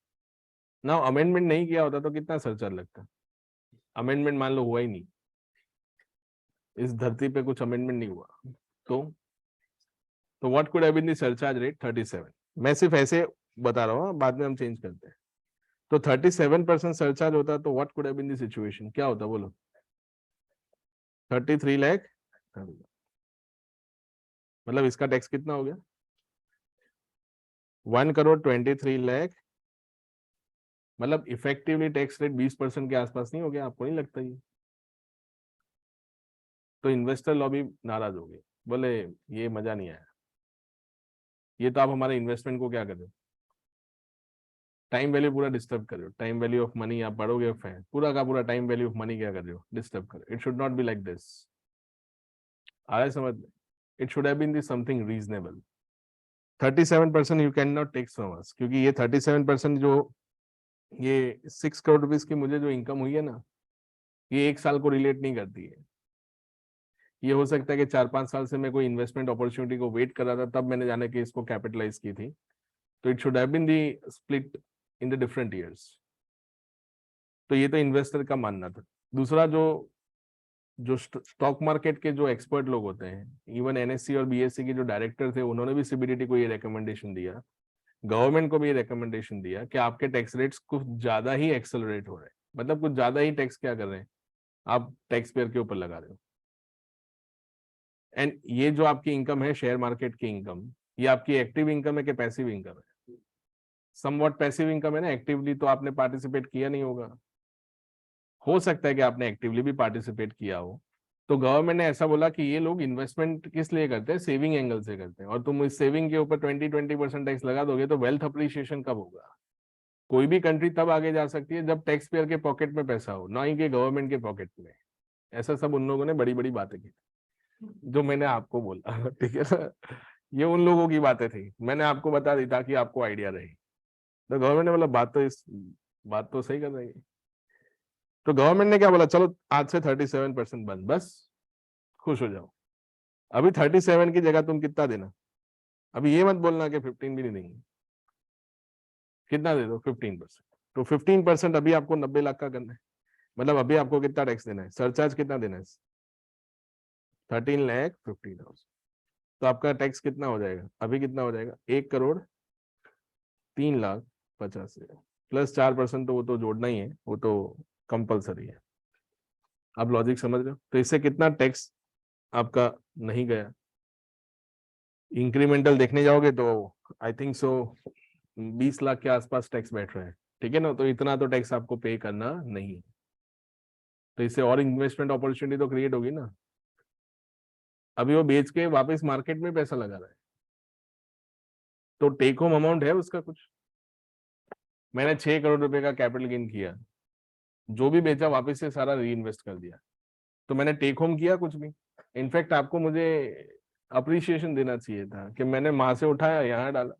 ना अमेंडमेंट नहीं किया होता तो कितना सरचार्ज लगता, अमेंडमेंट मान लो हुआ ही नहीं, इस धरती पे कुछ अमेंडमेंट नहीं हुआ, तो what could have been the surcharge rate, 37। मैं सिर्फ ऐसे बता रहा हूँ, बाद में हम चेंज करते हैं। तो 37% सरचार्ज होता तो what could have been the situation, क्या होता बोलो, 33 लाख। मतलब इसका टैक्स कितना हो गया, 1 करोड़ 23 लाख। मतलब इफेक्टिवली टैक्स रेट 20% के आसपास नहीं हो गया, आपको नहीं लगता ये। तो इन्वेस्टर लॉबी नाराज हो गए, बोले ये मजा नहीं आया, ये तो आप हमारे इन्वेस्टमेंट को क्या कर रहे हो, टाइम वैल्यू पूरा डिस्टर्ब कर रहे हो, टाइम वैल्यू ऑफ मनी आप पढ़ोगे, पूरा का पूरा टाइम वैल्यू ऑफ मनी क्या कर रहे हो, डिस्टर्ब कर रहे हो। It should not be like this, आ रहा है समझ में? It should have been this something reasonable. 37% you can not tax from us, क्योंकि ये 37% जो, ये 6 करोड़ रुपीज की मुझे जो इनकम हुई है ना, ये एक साल को रिलेट नहीं करती है। ये हो सकता है कि 4-5 साल से मैं कोई इन्वेस्टमेंट अपॉर्चुनिटी को वेट कर रहा था, तब मैंने जाना कि इसको कैपिटलाइज की थी। तो it should have been the split in the different years. तो ये तो इन्वेस्टर का मानना था। दूसरा, जो जो स्टॉक मार्केट के जो एक्सपर्ट लोग होते हैं, इवन एनएससी और बीएससी के जो डायरेक्टर थे, उन्होंने भी सीबीडीटी को ये रिकमेंडेशन दिया, गवर्नमेंट को भी ये रिकमेंडेशन दिया कि आपके टैक्स रेट्स कुछ ज्यादा ही एक्सेलरेट हो रहे हैं, मतलब कुछ ज्यादा ही टैक्स क्या कर रहे हैं, आप टैक्स पेयर के ऊपर लगा रहे हो। एंड ये जो आपकी इनकम है, शेयर मार्केट की इनकम, ये आपकी एक्टिव इनकम है कि पैसिव इनकम है? समवॉट पैसिव इनकम है ना, एक्टिवली तो आपने पार्टिसिपेट किया नहीं होगा। हो सकता है कि आपने एक्टिवली भी पार्टिसिपेट किया हो। तो गवर्नमेंट ने ऐसा बोला कि ये लोग इन्वेस्टमेंट किस लिए करते हैं, सेविंग एंगल से करते हैं, और तुम इस सेविंग के ऊपर 20% टैक्स लगा दोगे तो वेल्थ अप्रिसिएशन कब होगा? कोई भी कंट्री तब आगे जा सकती है जब टैक्स पेयर के पॉकेट में पैसा हो, ना ही कि गवर्नमेंट के पॉकेट में। ऐसा सब उन लोगों ने बड़ी बड़ी बातें की जो मैंने आपको बोला, ठीक है ना, ये उन लोगों की बातें थी, मैंने आपको बता दी ताकि आपको आइडिया रहे। तो गवर्नमेंट ने बोला बात तो सही कर रही है। तो गवर्नमेंट ने क्या बोला, चलो आज से 37% बंद, बस खुश हो जाओ। अभी 37 की जगह तुम कितना देना, अभी ये मत बोलना कि 15 भी नहीं देंगे, कितना दे दो, 15%। तो 15% अभी आपको 90 लाख का करना है, मतलब अभी आपको कितना टैक्स देना है, सरचार्ज कितना देना है, 13,50,000। तो आपका टैक्स कितना हो जाएगा, अभी कितना हो जाएगा, 1,03,50,000 प्लस 4%, तो वो तो जोड़ना ही है, वो तो कंपलसरी है। आप लॉजिक समझ रहे हो? तो इससे कितना टैक्स आपका नहीं गया। इंक्रीमेंटल देखने जाओगे तो आई थिंक सो 20 लाख के आसपास टैक्स बैठ रहा है, ठीक है ना, तो इतना तो टैक्स आपको पे करना नहीं है। तो इससे और इन्वेस्टमेंट अपॉर्चुनिटी तो क्रिएट होगी ना। अभी वो बेच के वापस मार्केट में पैसा लगा रहा है, तो टेक होम अमाउंट है उसका कुछ। मैंने 6 करोड़ रुपए का कैपिटल गेन किया, जो भी बेचा वापस से सारा री इन्वेस्ट कर दिया, तो मैंने टेक होम किया कुछ भी। इनफैक्ट आपको मुझे अप्रिसिएशन देना चाहिए था कि मैंने वहां से उठाया यहाँ डाला।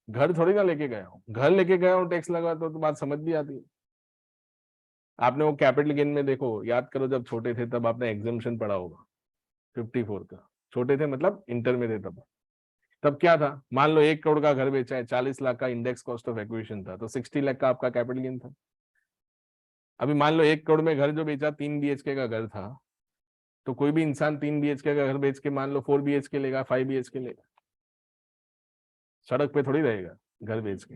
घर थोड़ी ना लेके गया हूँ, घर लेके गया हूँ टैक्स लगा तो बात समझ भी आती है। आपने वो कैपिटल गेन में देखो, याद करो जब छोटे थे तब आपने एग्जाम्पशन पढ़ा होगा 54 का। छोटे थे मतलब इंटर में थे तब। तब क्या था, मान लो 1 करोड़ का घर बेचा है, 40 लाख का इंडेक्स कॉस्ट ऑफ एक्विजिशन था, तो 60 लाख का आपका कैपिटल गेन था। अभी मान लो 1 करोड़ में घर जो बेचा 3 BHK का घर था, तो कोई भी इंसान 3 BHK का घर बेच के मान लो 4 BHK लेगा, 5 BHK लेगा, सड़क पे थोड़ी रहेगा घर बेच के।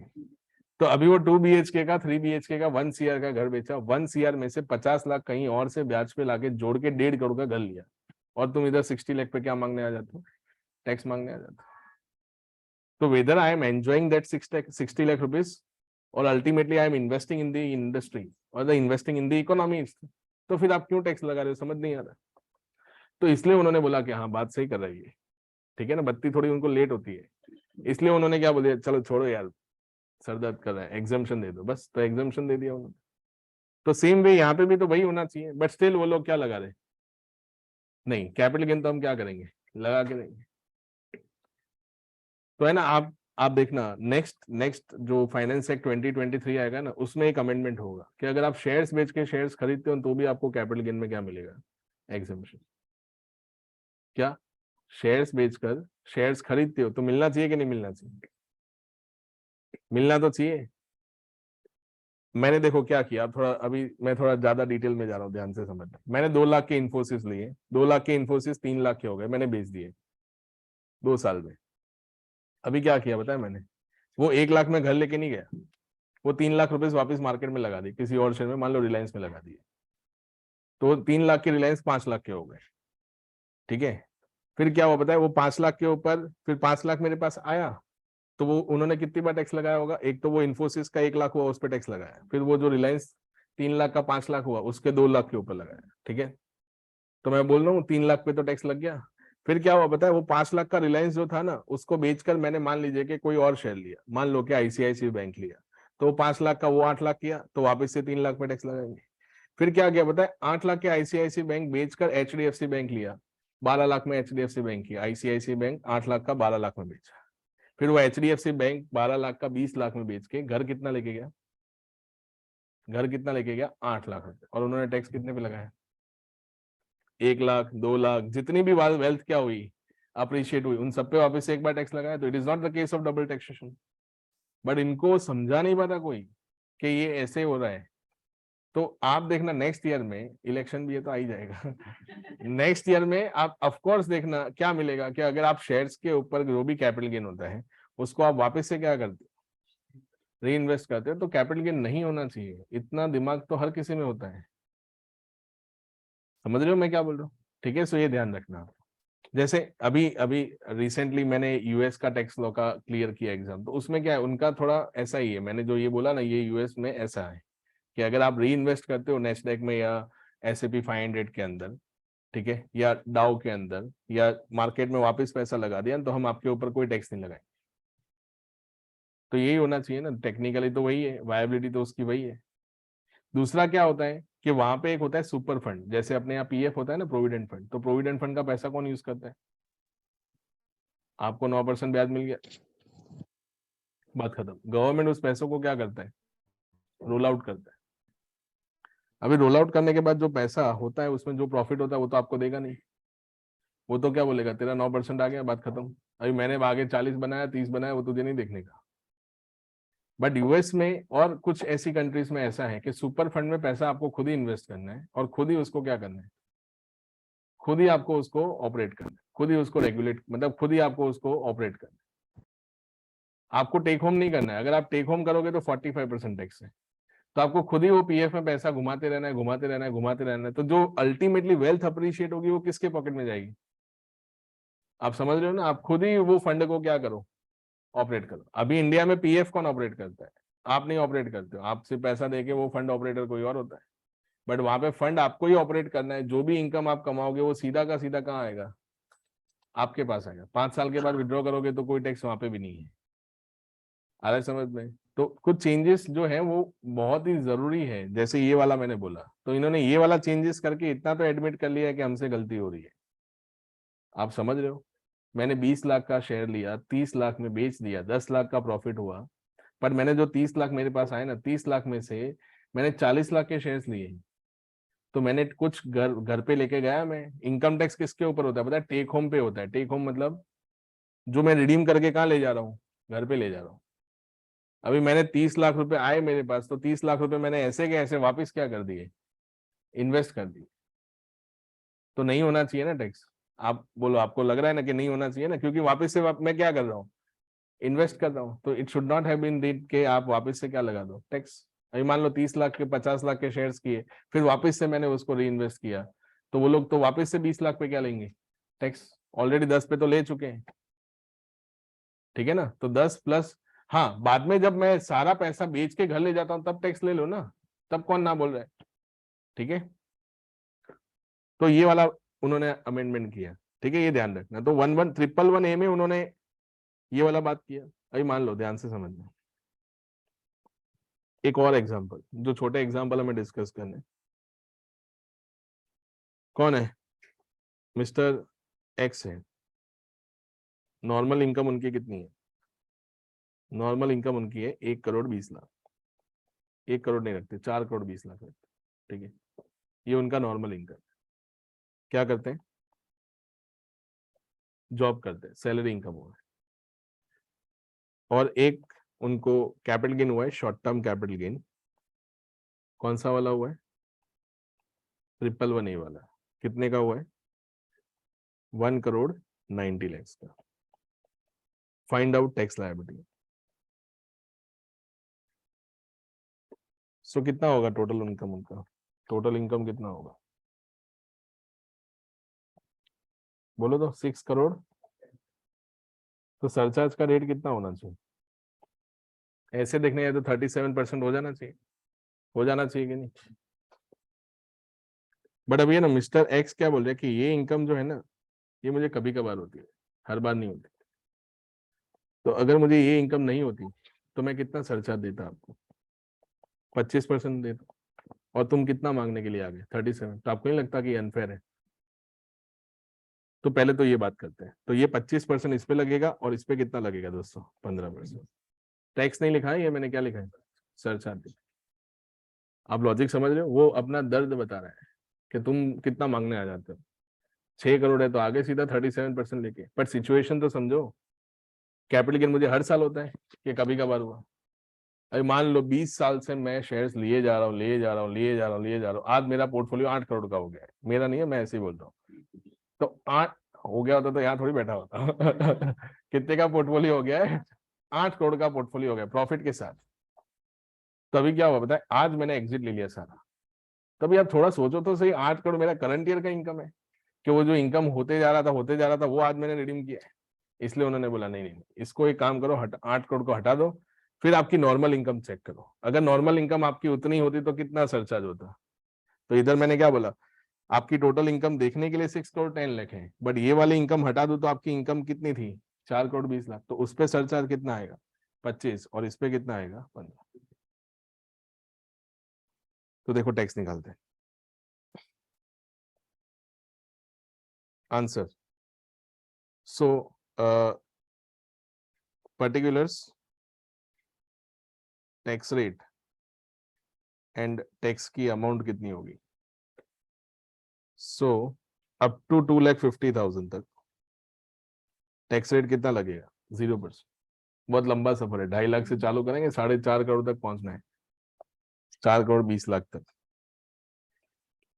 तो अभी वो 2 BHK का, 3 BHK का, 1 CR का घर बेचा, 1 CR में से 50 लाख कहीं और से ब्याज पे लाके जोड़ के 1.5 करोड़ का घर लिया, और तुम इधर 60 लाख पे क्या मांगने आ जाते हो, टैक्स मांगने आ जाते हो। तो whether I am enjoying that 60 lakh rupees, और ultimately I am investing in the industry और the investing in the economy, तो फिर आप क्यों टैक्स लगा रहे हो, समझ नहीं आ रहा। तो इसलिए उन्होंने बोला कि हाँ बात सही कर रही है, ठीक है ना, बत्ती थोड़ी उनको लेट होती है, इसलिए उन्होंने क्या बोल दिया, चलो छोड़ो यार, सर दर्द कर रहा है, एग्जाम्शन दे दो, बस। तो एग्जाम्शन दे दिया उन्होंने। तो सेम वे यहाँ पे भी तो वही होना चाहिए, बट स्टिल वो लोग क्या लगा रहे, नहीं कैपिटल गेन तो हम क्या करेंगे, लगा के देंगे। तो है ना, आप देखना नेक्स्ट नेक्स्ट जो फाइनेंस एक्ट 2023 आएगा ना, उसमें एक अमेंडमेंट होगा कि अगर आप शेयर्स बेच के शेयर्स खरीदते हो तो भी आपको कैपिटल गेन में क्या मिलेगा, एग्जाम्पशन। क्या, शेयर्स बेचकर शेयर्स खरीदते हो तो मिलना चाहिए कि नहीं मिलना चाहिए, मिलना तो चाहिए। मैंने देखो क्या किया, अब थोड़ा अभी मैं थोड़ा ज्यादा डिटेल में जा रहा हूँ, ध्यान से समझना। मैंने 2 लाख के इन्फोसिस लिए, 2 लाख के इन्फोसिस 3 लाख के हो गए, मैंने बेच दिए 2 साल में। अभी क्या किया बताया मैंने, वो 1 लाख में घर लेके नहीं गया, वो 3 लाख रुपए वापस मार्केट में लगा दी किसी और शेयर में, मान लो रिलायंस में लगा दिए, तो 3 लाख के रिलायंस 5 लाख के हो गए, ठीक है। फिर क्या हुआ बताया, वो 5 लाख के ऊपर फिर 5 लाख मेरे पास आया, तो वो उन्होंने कितनी बार टैक्स लगाया होगा, एक तो वो इन्फोसिस का 1 लाख हुआ उस पर टैक्स लगाया, फिर वो जो रिलायंस 3 लाख का 5 लाख हुआ उसके 2 लाख के ऊपर लगाया, ठीक है। तो मैं बोल रहा हूँ 3 लाख पे तो टैक्स लग गया। फिर क्या हुआ बताया, वो 5 लाख का रिलायंस जो था ना, उसको बेचकर मैंने मान लीजिए कि कोई और शेयर लिया, मान लो कि आईसीआईसी बैंक लिया, तो वो 5 लाख का वो 8 लाख किया, तो वापस से 3 लाख में टैक्स लगाएंगे। फिर क्या किया बताए, 8 लाख के आईसीआईसी बैंक बेचकर एचडीएफसी बैंक लिया, 12 लाख में एचडीएफसी बैंक किया, आईसीआईसी बैंक 8 लाख का 12 लाख में बेचा। फिर वो एचडीएफसी बैंक 12 लाख का 20 लाख में बेच के घर कितना लेके गया, घर कितना लेके गया, 8 लाख रुपए, और उन्होंने टैक्स कितने पे लगाया, 1 लाख 2 लाख जितनी भी वेल्थ क्या हुई अप्रिशिएट हुई, उन सब पे वापस से एक बार टैक्स लगाया, तो it is not the case of double taxation. But इनको समझा नहीं पाता कोई कि ये ऐसे हो रहा है। तो आप देखना नेक्स्ट ईयर में, इलेक्शन भी है तो आ ही जाएगा नेक्स्ट ईयर में आप ऑफ कोर्स देखना क्या मिलेगा, कि अगर आप शेयर्स के ऊपर जो भी कैपिटल गेन होता है उसको आप वापस से क्या करते हो, री इन्वेस्ट करते हो, तो कैपिटल गेन नहीं होना चाहिए। इतना दिमाग तो हर किसी में होता है। समझ रहे हो मैं क्या बोल रहा हूँ? ठीक है, सो ये ध्यान रखना आप। जैसे अभी अभी रिसेंटली मैंने यूएस का टैक्स लॉ का क्लियर किया एग्जाम, तो उसमें क्या है उनका थोड़ा ऐसा ही है। मैंने जो ये बोला ना, ये यूएस में ऐसा है कि अगर आप री इन्वेस्ट करते हो नेस्डैक में या S&P 500 के अंदर, ठीक है, या डाउ के अंदर, या मार्केट में वापस पैसा लगा दिया, तो हम आपके ऊपर कोई टैक्स नहीं लगाएंगे। तो यही होना चाहिए ना, टेक्निकली तो वही है, वायबिलिटी तो उसकी वही है। दूसरा क्या होता है कि वहां पे एक होता है सुपर फंड, जैसे अपने यहाँ PF होता है ना, प्रोविडेंट फंड। तो प्रोविडेंट फंड का पैसा कौन यूज करता है? आपको 9% ब्याज मिल गया, बात खत्म। गवर्नमेंट उस पैसों को क्या करता है, रोल आउट करता है। अभी रोल आउट करने के बाद जो पैसा होता है उसमें जो प्रॉफिट होता है वो तो आपको देगा नहीं। वो तो क्या बोलेगा, तेरा 9% आ गया, बात खत्म। अभी मैंने आगे 40 बनाया, 30 बनाया, वो तुझे नहीं देखने का। बट यूएस में और कुछ ऐसी कंट्रीज में ऐसा है कि सुपर फंड में पैसा आपको खुद ही इन्वेस्ट करना है, और खुद ही उसको क्या करना है, खुद ही आपको उसको ऑपरेट करना है, खुद ही उसको रेगुलेट, मतलब खुद ही आपको उसको ऑपरेट करना है। आपको टेक होम नहीं करना है। अगर आप टेक होम करोगे तो 45% टैक्स है। तो आपको खुद ही वो PF में पैसा घुमाते रहना है, घुमाते रहना है, घुमाते रहना है। तो जो अल्टीमेटली वेल्थ अप्रिशिएट होगी वो किसके पॉकेट में जाएगी? आप समझ रहे हो ना, आप खुद ही वो फंड को क्या करो, ऑपरेट करो। अभी इंडिया में PF कौन ऑपरेट करता है? आप नहीं ऑपरेट करते हो, आपसे पैसा देके वो फंड ऑपरेटर कोई और होता है। बट वहां पे फंड आपको ही ऑपरेट करना है। जो भी इनकम आप कमाओगे वो सीधा का सीधा कहाँ आएगा, आपके पास आएगा। 5 साल के बाद विड्रॉ करोगे तो कोई टैक्स वहां पे भी नहीं है। आ रहा है समझ में? तो कुछ चेंजेस जो है वो बहुत ही जरूरी है। जैसे ये वाला मैंने बोला, तो इन्होंने ये वाला चेंजेस करके इतना तो एडमिट कर लिया है कि हमसे गलती हो रही है। आप समझ रहे हो? मैंने 20 लाख का शेयर लिया, 30 लाख में बेच दिया, 10 लाख का प्रॉफिट हुआ। पर मैंने जो 30 लाख मेरे पास आए ना, 30 लाख में से मैंने 40 लाख के शेयर्स लिए। तो मैंने कुछ घर घर पे लेके गया मैं। इनकम टैक्स किसके ऊपर होता है पता है? टेक होम पे होता है। टेक होम मतलब जो मैं रिडीम करके कहाँ ले जा रहा हूँ, घर पे ले जा रहा हूँ। अभी मैंने 30 लाख रुपए आए मेरे पास, तो 30 लाख रुपए मैंने ऐसे के ऐसे वापस क्या कर दिए, इन्वेस्ट कर दिए। तो नहीं होना चाहिए ना टैक्स। आप बोलो, आपको लग रहा है ना कि नहीं होना चाहिए ना, क्योंकि वापस से मैं क्या कर रहा हूँ, इन्वेस्ट कर रहा हूँ। तो it should not have been read के आप वापस से क्या लगा दो, टैक्स। अभी मान लो 30 लाख के 50 लाख के शेयर्स किए, फिर वापस से मैंने उसको री इन्वेस्ट किया, तो वो लोग तो वापस से 20 लाख पे क्या लेंगे, टैक्स। ऑलरेडी 10 पे तो ले चुके हैं, ठीक है ना। तो 10 प्लस, हाँ बाद में जब मैं सारा पैसा बेच के घर ले जाता हूँ तब टैक्स ले लो ना, तब कौन ना बोल रहा है, ठीक है। तो ये वाला उन्होंने अमेंडमेंट किया, ठीक है, ये ध्यान रखना। तो 1111A में उन्होंने ये वाला बात किया। अभी मान लो, ध्यान से समझना, एक और एग्जांपल, जो छोटे एग्जांपल हमें डिस्कस करने। कौन है, मिस्टर एक्स है। नॉर्मल इनकम उनकी कितनी है? नॉर्मल इनकम उनकी है 1,20,00,000। 1 करोड़ नहीं रखते, 4,20,00,000 रखते, ठीक है। ये उनका नॉर्मल इनकम। क्या करते हैं, जॉब करते हैं, सैलरी इनकम हुआ है। और एक उनको कैपिटल गेन हुआ है, शॉर्ट टर्म कैपिटल गेन। कौन सा वाला हुआ है? 111A वाला। कितने का हुआ है? 1,90,00,000 का। Find out tax liability. So कितना होगा टोटल इनकम उनका? टोटल इनकम कितना होगा, बोलो तो। 6 करोड़। तो सरचार्ज का रेट कितना होना चाहिए? ऐसे देखने जाए तो 37% हो जाना चाहिए, हो जाना चाहिए कि नहीं? बट अभी है ना, मिस्टर एक्स क्या बोल रहे हैं कि ये इनकम जो है ना, ये मुझे कभी कभार होती है, हर बार नहीं होती। तो अगर मुझे ये इनकम नहीं होती तो मैं कितना सरचार्ज देता आपको? 25% देता। और तुम कितना मांगने के लिए आ गए? 37। तो आपको नहीं लगता कि अनफेयर है? तो पहले तो ये बात करते हैं। तो ये 25% इस पे लगेगा, और इस पे कितना लगेगा दोस्तों? 15%। टैक्स नहीं लिखा है ये, मैंने क्या लिखा है, सरचार्ज। आप लॉजिक समझ रहे हो? वो अपना दर्द बता रहा है कि तुम कितना मांगने आ जाते हो। 6 करोड़ है तो आगे सीधा 37% लेके, बट सिचुएशन तो समझो, कैपिटल गेन मुझे हर साल होता है कि कभी कभार हुआ। अभी मान लो 20 साल से मैं शेयर्स लिए जा रहा हूँ, लिए जा रहा हूँ, आज मेरा पोर्टफोलियो 8 करोड़ का हो गया है, मेरा नहीं है, मैं ऐसे ही बोल रहा हूँ। तो 8 हो गया होता तो यहाँ थोड़ी बैठा होता कितने का पोर्टफोलियो हो गया है? 8 करोड़ का पोर्टफोलियो हो गया प्रॉफिट के साथ। तो अभी क्या हुआ बताए, आज मैंने एग्जिट ले लिया सारा। तभी आप थोड़ा सोचो तो सही, 8 करोड़ मेरा करंट ईयर का इनकम है, कि वो जो इनकम होते जा रहा था वो आज मैंने रिडीम किया है। इसलिए उन्होंने बोला नहीं नहीं, इसको एक काम करो, 8 करोड़ को हटा दो, फिर आपकी नॉर्मल इनकम चेक करो। अगर नॉर्मल इनकम आपकी उतनी होती तो कितना सरचार्ज होता? तो इधर मैंने क्या बोला, आपकी टोटल इनकम देखने के लिए 6 करोड़ 10 लाख है, बट ये वाली इनकम हटा दो तो आपकी इनकम कितनी थी? 4 करोड़ 20 लाख। तो उस पर सरचार्ज कितना आएगा? 25, और इस पे कितना आएगा? 15। तो देखो टैक्स निकालते हैं। Answer, so particulars, tax rate and tax की अमाउंट कितनी होगी? सो अप टू 2,50,000 तक टैक्स रेट कितना लगेगा? 0%। बहुत लंबा सफर है, 2.5 लाख से चालू करेंगे, 4.5 करोड़ तक पहुंचना है, 4 करोड़ 20 लाख तक।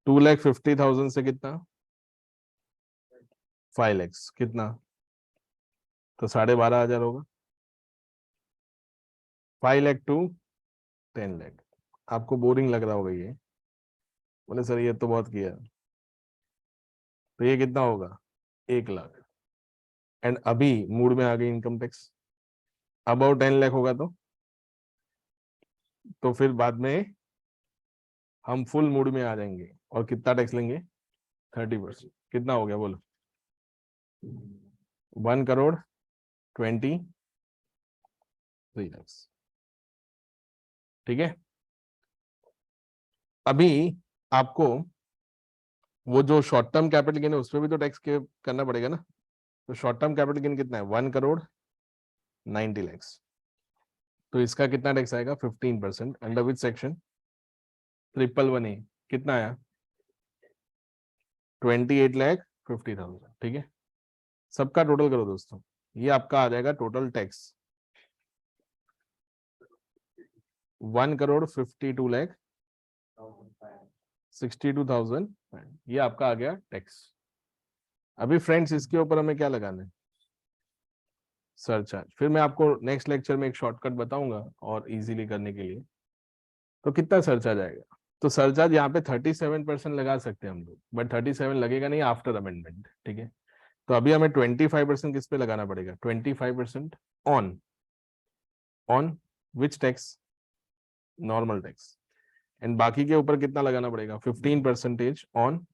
2,50,000 से कितना? 5 लाख कितना? तो 12,500 होगा। 5 लाख टू 10 लाख। आपको बोरिंग लग रहा होगा ये, बोले सर ये तो बहुत किया, तो ये कितना होगा? 1 लाख। एंड अभी मूड में आ गई इनकम टैक्स, अबाउट 10 लाख होगा तो फिर बाद में हम फुल मूड में आ जाएंगे और कितना टैक्स लेंगे? 30%। कितना हो गया बोलो? 1 करोड़ 23 लाख। ठीक है। अभी आपको वो जो शॉर्ट टर्म कैपिटल गेन है उस पर भी तो टैक्स करना पड़ेगा ना। तो शॉर्ट टर्म कैपिटल गेन कितना है? 1 करोड़ 90 लाख। तो इसका कितना टैक्स आएगा? 15%। Under which section? 111A। कितना आया? 28,50,000। ठीक है, सबका टोटल करो दोस्तों, ये आपका आ जाएगा टोटल टैक्स 1,52,62,62,000। ये आपका आ गया टैक्स। अभी फ्रेंड्स इसके ऊपर हमें क्या लगाना है? सरचार्ज। फिर मैं आपको नेक्स्ट लेक्चर में एक शॉर्टकट बताऊंगा और इजीली करने के लिए। तो कितना सरचार्ज आएगा? तो सरचार्ज यहाँ पे 37% लगा सकते हैं हम लोग, बट 37 लगेगा नहीं आफ्टर अमेंडमेंट। ठीक है, तो अभी हमें 25% किस पे लगाना पड़ेगा? 25% on on which tax? Normal tax. And बाकी के ऊपर कितना लगाना पड़ेगा? 15% on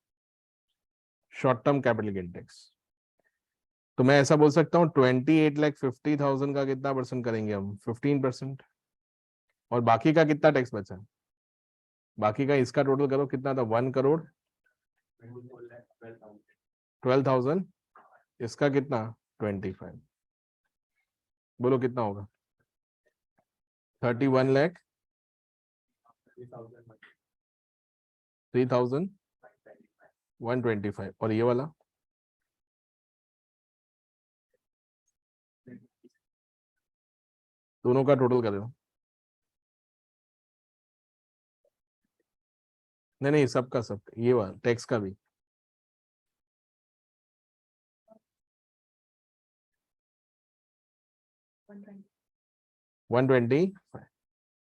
short term capital gain tax. तो मैं ऐसा बोल सकता हूँ 28,50,000 का कितना परसेंट करेंगे हम? 15%। और बाकी का कितना टैक्स बचा? बाकी का इसका टोटल करो कितना था? 1 करोड़ 12,000। इसका कितना? 25। बोलो कितना होगा? 31 लाख 3,125। और ये वाला? दोनों का टोटल कर दो। नहीं नहीं, सबका सब, ये वाला टैक्स का भी। 120।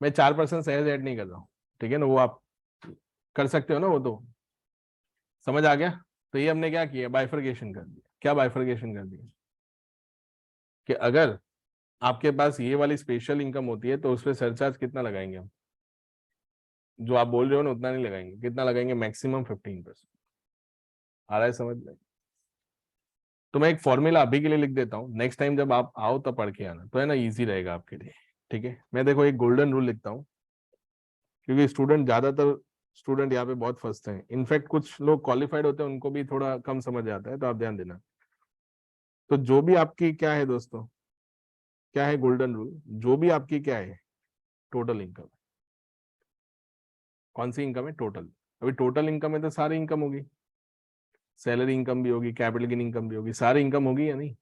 मैं 4% सहज ऐड नहीं कर रहा हूँ, ठीक है ना, वो आप कर सकते हो ना, वो तो समझ आ गया। तो ये हमने क्या किया? बाइफर्केशन कर दिया। क्या बाइफर्केशन कर दिया? कि अगर आपके पास ये वाली स्पेशल इनकम होती है तो उस पर सरचार्ज कितना लगाएंगे हम? जो आप बोल रहे हो ना उतना नहीं लगाएंगे। कितना लगाएंगे? मैक्सिमम 15%। आ रहा है समझ में? तो मैं एक फॉर्मूला अभी के लिए लिख देता हूँ, नेक्स्ट टाइम जब आप आओ तब पढ़ के आना, तो है ना, इजी रहेगा आपके लिए। ठीक है, मैं देखो एक गोल्डन रूल लिखता हूँ, क्योंकि ज्यादातर स्टूडेंट यहाँ पे बहुत फंसते हैं। इनफैक्ट कुछ लोग क्वालिफाइड होते हैं, उनको भी थोड़ा कम समझ आता है, तो आप ध्यान देना। तो जो भी आपकी क्या है दोस्तों, क्या है गोल्डन रूल? जो भी आपकी क्या है टोटल इनकम, कौन सी इनकम है? टोटल। अभी टोटल इनकम है तो सारी इनकम होगी, सैलरी इनकम भी होगी, कैपिटल गेन इनकम भी होगी, सारी इनकम होगी या नहीं।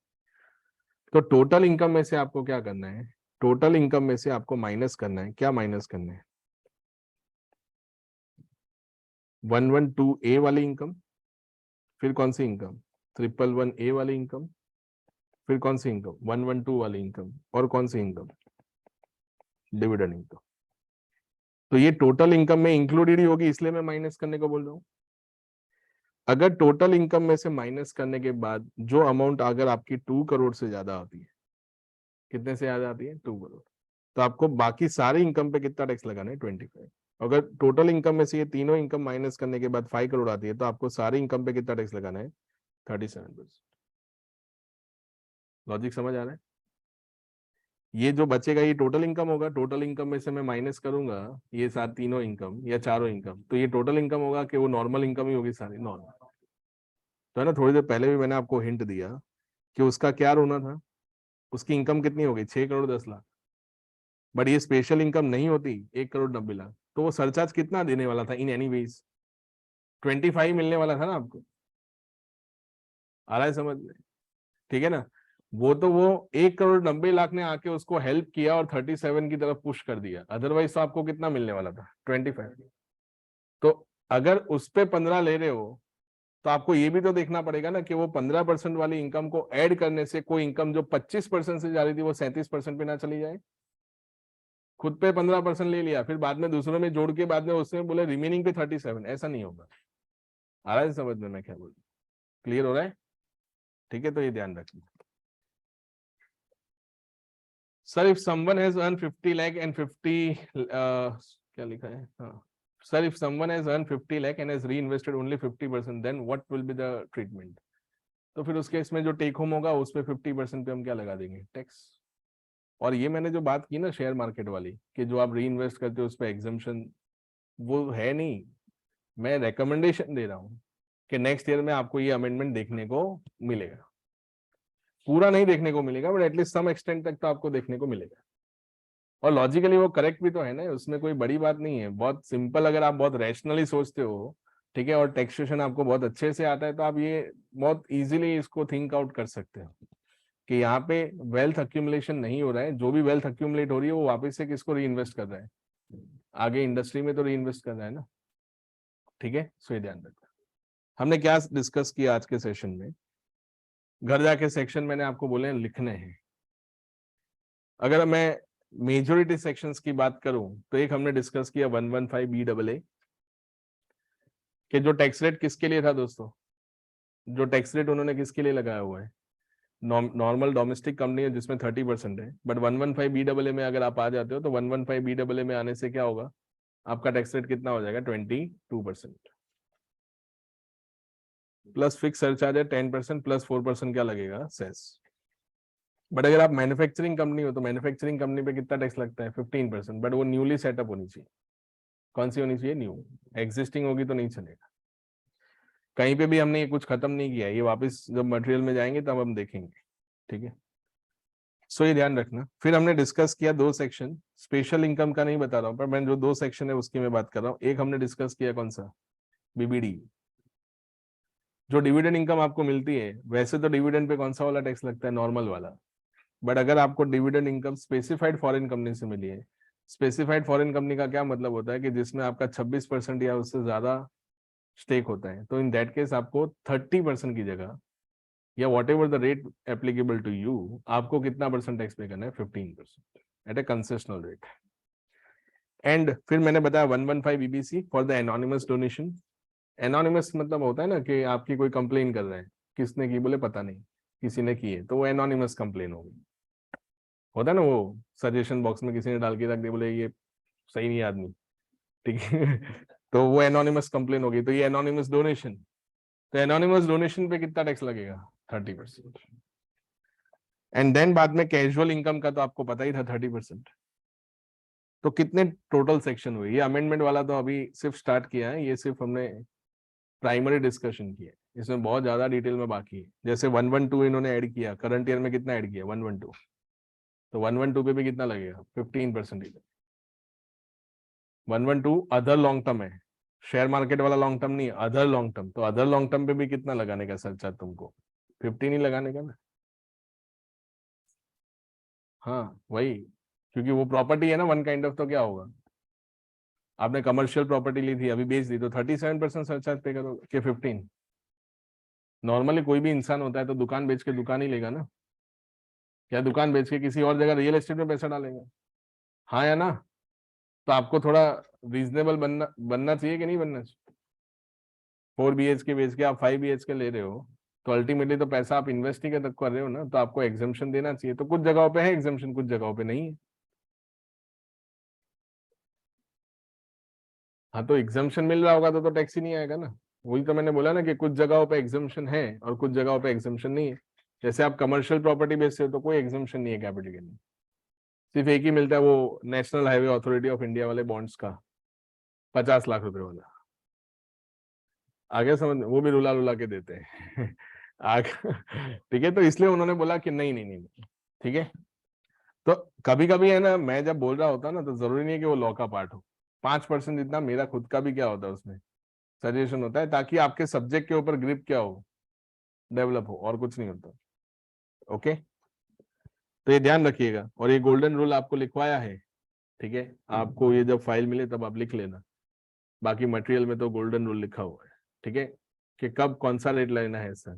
तो टोटल इनकम में से आपको क्या करना है, टोटल इनकम में से आपको माइनस करना है, क्या माइनस करना है, 112A वाली इनकम, फिर कौन सी इनकम, 111A वाली इनकम, फिर कौन सी इनकम, 112 वाली इनकम, और कौन सी इनकम, डिविडेंड इनकम। तो ये टोटल इनकम में इंक्लूडेड ही होगी, इसलिए मैं माइनस करने को बोल रहा हूं। अगर टोटल इनकम में से माइनस करने के बाद जो अमाउंट अगर आपकी 2 करोड़ से ज्यादा आती है, कितने से ज्यादा आती है, 2 करोड़, तो आपको बाकी सारी इनकम पे कितना टैक्स लगाना है, 25। अगर टोटल इनकम में से ये तीनों इनकम माइनस करने के बाद 5 करोड़ आती है, तो आपको सारी इनकम पे कितना टैक्स लगाना है, 37%। लॉजिक समझ आ रहा है। ये जो बचेगा ये टोटल इनकम होगा, टोटल इनकम में से मैं माइनस करूंगा ये सारे तीनों इनकम या चारों इनकम, तो ये टोटल इनकम होगा कि वो नॉर्मल इनकम ही होगी, सारी नॉर्मल। तो है ना, थोड़ी देर पहले भी मैंने आपको हिंट दिया कि उसका क्या रोना था, उसकी इनकम कितनी हो गई, 6 करोड़ 10 लाख, बट ये स्पेशल इनकम नहीं होती 1 करोड़ 90 लाख, तो वो सरचार्ज कितना देने वाला था, इन एनी वेज 25 मिलने वाला था ना आपको, आ रहा है समझ में, ठीक है ना। वो 1 करोड़ 90 लाख ने आके उसको हेल्प किया और 37 की तरफ पुश कर दिया, अदरवाइज तो आपको कितना मिलने वाला था, 25। तो अगर उस पे 15 ले रहे हो, तो आपको ये भी तो देखना पड़ेगा ना कि वो 15% वाली इनकम को ऐड करने से कोई इनकम जो 25% से जा रही थी वो 37% पे ना चली जाए। खुद पे 15% ले लिया, फिर बाद में दूसरों में जोड़ के बाद में उसमें बोले रिमेनिंग पे 37, ऐसा नहीं होगा। आ रहा है समझ में मैं क्या बोल, क्लियर हो रहा है, ठीक है। तो ये ध्यान रखना। Sir if someone has earn 50 lakh and 50 क्या लिखा है, हाँ sir if someone has earn 50 lakh and has reinvested only 50%, then what will be the treatment. तो फिर उसके इसमें जो टेक होम होगा उस पे 50% पे हम क्या लगा देंगे, टैक्स। और ये मैंने जो बात की ना शेयर मार्केट वाली, कि जो आप री इन्वेस्ट करते हो उस पर एग्जाम्पशन, वो है नहीं, मैं रिकमेंडेशन दे रहा हूँ कि नेक्स्ट ईयर में आपको ये अमेंडमेंट देखने को मिलेगा। पूरा नहीं देखने को मिलेगा बट एटलीस्ट सम एक्सटेंट तक तो आपको देखने को मिलेगा। और लॉजिकली वो करेक्ट भी तो है ना, उसमें कोई बड़ी बात नहीं है, बहुत सिंपल, अगर आप बहुत रैशनली सोचते हो, ठीक है, और टैक्सेशन आपको बहुत अच्छे से आता है, तो आप ये बहुत इजीली इसको थिंक आउट कर सकते हो कि यहाँ पे वेल्थ अक्यूमुलेशन नहीं हो रहा है, जो भी वेल्थ अक्यूमुलेट हो रही है वो वापस से किसको री इन्वेस्ट कर रहा है, आगे इंडस्ट्री में तो री इन्वेस्ट कर रहा है ना, ठीक है। सो ये ध्यान रखना। हमने क्या डिस्कस किया आज के सेशन में, घर जाके सेक्शन मैंने आपको बोले लिखने हैं। अगर मैं मेजोरिटी सेक्शंस की बात करूं तो एक हमने डिस्कस किया 115BAA कि जो टैक्स रेट किसके लिए था दोस्तों, जो टैक्स रेट उन्होंने किसके लिए लगाया हुआ है, नॉर्मल डोमेस्टिक कंपनी है जिसमें 30% है, बट 115BAA में अगर आप आ जाते हो तो 115BAA में आने से क्या होगा, आपका टैक्स रेट कितना हो जाएगा, 22%, प्लस फिक्स सरचार्ज है 10%, प्लस 4% क्या लगेगा, सेस। बट अगर आप मैन्युफैक्चरिंग कंपनी हो तो मैन्युफैक्चरिंग कंपनी पे कितना टैक्स लगता है, 15%, बट वो न्यूली सेटअप होनी चाहिए। कौन सी होनी चाहिए, न्यू। एग्जिस्टिंग होगी तो नहीं चलेगा। कहीं पे भी हमने ये कुछ खत्म नहीं किया, ये वापस जब मटेरियल में जाएंगे तब हम देखेंगे, ठीक है। सो ये ध्यान रखना। फिर हमने डिस्कस किया 2 सेक्शन, स्पेशल इनकम का नहीं बता रहा हूँ पर मैं जो 2 सेक्शन है उसकी मैं बात कर रहा हूँ। एक हमने डिस्कस किया कौन सा, बीबीडी, जो डिविडेंड इनकम आपको मिलती है, वैसे तो डिविडेंड पे कौन सा वाला टैक्स लगता है, नॉर्मल वाला, बट अगर आपको dividend income specified foreign company से मिली है, स्पेसिफाइड फॉरेन कंपनी का क्या मतलब होता है कि जिसमें आपका 26% या उससे ज्यादा स्टेक होता है, तो इन दैट केस आपको 30% की जगह या whatever the rate applicable to you, आपको कितना परसेंट टैक्स पे करना है, 15% at a concessional rate. And फिर मैंने बताया 115BBC for the anonymous donation. Anonymous मतलब होता है ना कि आपकी कोई कंप्लेन कर रहे हैं, किसने की, बोले पता नहीं, किसी ने की है, तो वो एनोनिमस कंप्लेन होगी। होता है ना वो सजेशन बॉक्स में किसी ने डाल के रख दिया, बोले ये सही नहीं आदमी, ठीक है तो वो एनोनिमस कंप्लेन होगी। तो ये एनोनिमस डोनेशन, तो एनोनिमस डोनेशन पे कितना टैक्स लगेगा, 30%। एंड देन बाद में कैजुअल इनकम का तो आपको पता ही था 30%। तो कितने टोटल सेक्शन हुए, ये अमेंडमेंट वाला तो अभी सिर्फ स्टार्ट किया है, ये सिर्फ हमने प्राइमरी डिस्कशन किया है, इसमें बहुत ज्यादा डिटेल में बाकी है। जैसे 112 इन्होंने ऐड किया, करंट ईयर में कितना ऐड किया, 112, तो 112 पे भी कितना लगेगा, 15%। 112 अदर लॉन्ग टर्म है, शेयर मार्केट वाला लॉन्ग टर्म नहीं, अदर लॉन्ग टर्म। तो अदर लॉन्ग टर्म पे भी कितना लगाने का सरचार्ज तुमको? 15 ही लगाने का ना। हाँ वही, क्योंकि वो प्रॉपर्टी है ना वन काइंड ऑफ। तो क्या होगा, आपने कमर्शियल प्रॉपर्टी ली थी, अभी बेच दी, तो 37% सरचार्ज पे करोगे कि 15? नॉर्मली कोई भी इंसान होता है तो दुकान बेच के दुकान ही लेगा ना, या दुकान बेच के किसी और जगह रियल एस्टेट में पैसा डालेगा। हाँ या ना? तो आपको थोड़ा रीजनेबल बनना बनना चाहिए कि नहीं बनना चाहिए? 4 BHK बेच के आप 5 BHK ले रहे हो, तो अल्टीमेटली तो पैसा आप इन्वेस्ट ही कर रहे हो ना, तो आपको एग्जाम्पशन देना चाहिए। तो कुछ जगहों पे है एग्जाम्पशन, कुछ जगहों पे नहीं है। हाँ तो एग्जाम्पशन मिल रहा होगा तो टैक्स ही नहीं आएगा ना। वही तो मैंने बोला ना कि कुछ जगहों पे एग्जाम्पशन है और कुछ जगहों पे एग्जाम्पशन नहीं है। जैसे आप कमर्शियल प्रॉपर्टी बेचते हो तो कोई एग्जाम्पशन नहीं है कैपिटल गेन में, सिर्फ एक ही मिलता है, वो national highway authority of India वाले बॉन्ड्स का 50 लाख रुपए वाला। आगे समझ, वो भी रुला रुला के देते हैं आगे ठीक है, तो इसलिए उन्होंने बोला कि नहीं नहीं नहीं। ठीक है, तो कभी कभी है ना, मैं जब बोल रहा होता ना तो जरूरी नहीं है कि वो लॉ का पार्ट हो। 5% जितना मेरा खुद का भी क्या होता है उसमें, सजेशन होता है, ताकि आपके सब्जेक्ट के ऊपर ग्रिप क्या हो, डेवलप हो, और कुछ नहीं होता। ओके, तो ये ध्यान रखिएगा, और ये गोल्डन रूल आपको लिखवाया है। ठीक है, आपको ये जब फाइल मिले तब आप लिख लेना। बाकी मटेरियल में तो गोल्डन रूल लिखा हुआ है। ठीक है, कि कब कौन सा रेट लेना है सर।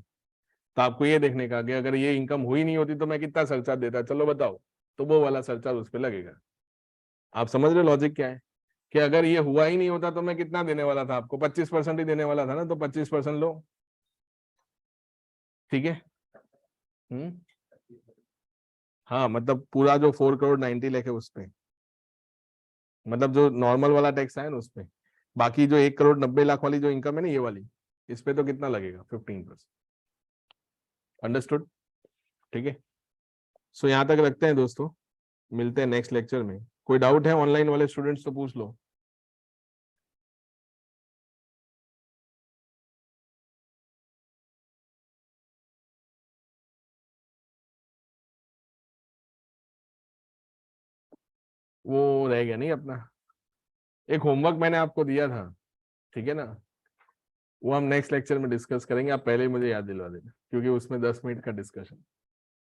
तो आपको ये देखने का कि अगर ये इनकम हुई नहीं होती तो मैं कितना सरचार्ज देता, चलो बताओ, तो वो वाला सरचार्ज उस पर लगेगा। आप समझ रहे लॉजिक क्या है, कि अगर ये हुआ ही नहीं होता तो मैं कितना देने वाला था आपको, 25% ही देने वाला था ना, तो 25% लो। ठीक है। हम्म। हाँ मतलब पूरा जो 4 करोड़ 90 लाख है उस पे, मतलब जो नॉर्मल वाला टैक्स है ना उस पे। बाकी जो 1 करोड़ 90 लाख वाली जो इनकम है ना, ये वाली, इस पे तो कितना लगेगा, 15%। अंडरस्टूड? ठीक है, सो यहाँ तक रखते हैं दोस्तों, मिलते हैं नेक्स्ट लेक्चर में। कोई डाउट है ऑनलाइन वाले स्टूडेंट्स तो पूछ लो। वो रह गया नहीं अपना, एक होमवर्क मैंने आपको दिया था, ठीक है ना, वो हम नेक्स्ट लेक्चर में डिस्कस करेंगे। आप पहले ही मुझे याद दिलवा देना, क्योंकि उसमें 10 मिनट का डिस्कशन।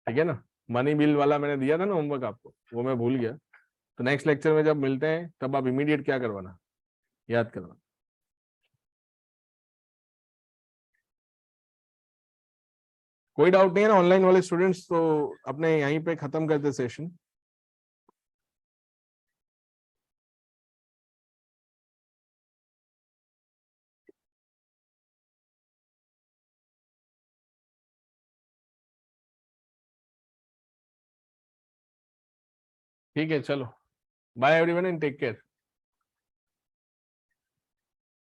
ठीक है ना, मनी बिल वाला मैंने दिया था ना होमवर्क आपको, वो मैं भूल गया। तो नेक्स्ट लेक्चर में जब मिलते हैं तब आप इमीडिएट क्या करवाना, याद करना। कोई डाउट नहीं है ना ऑनलाइन वाले स्टूडेंट्स, तो अपने यहीं पे खत्म करते सेशन। ठीक है चलो, bye everyone and take care.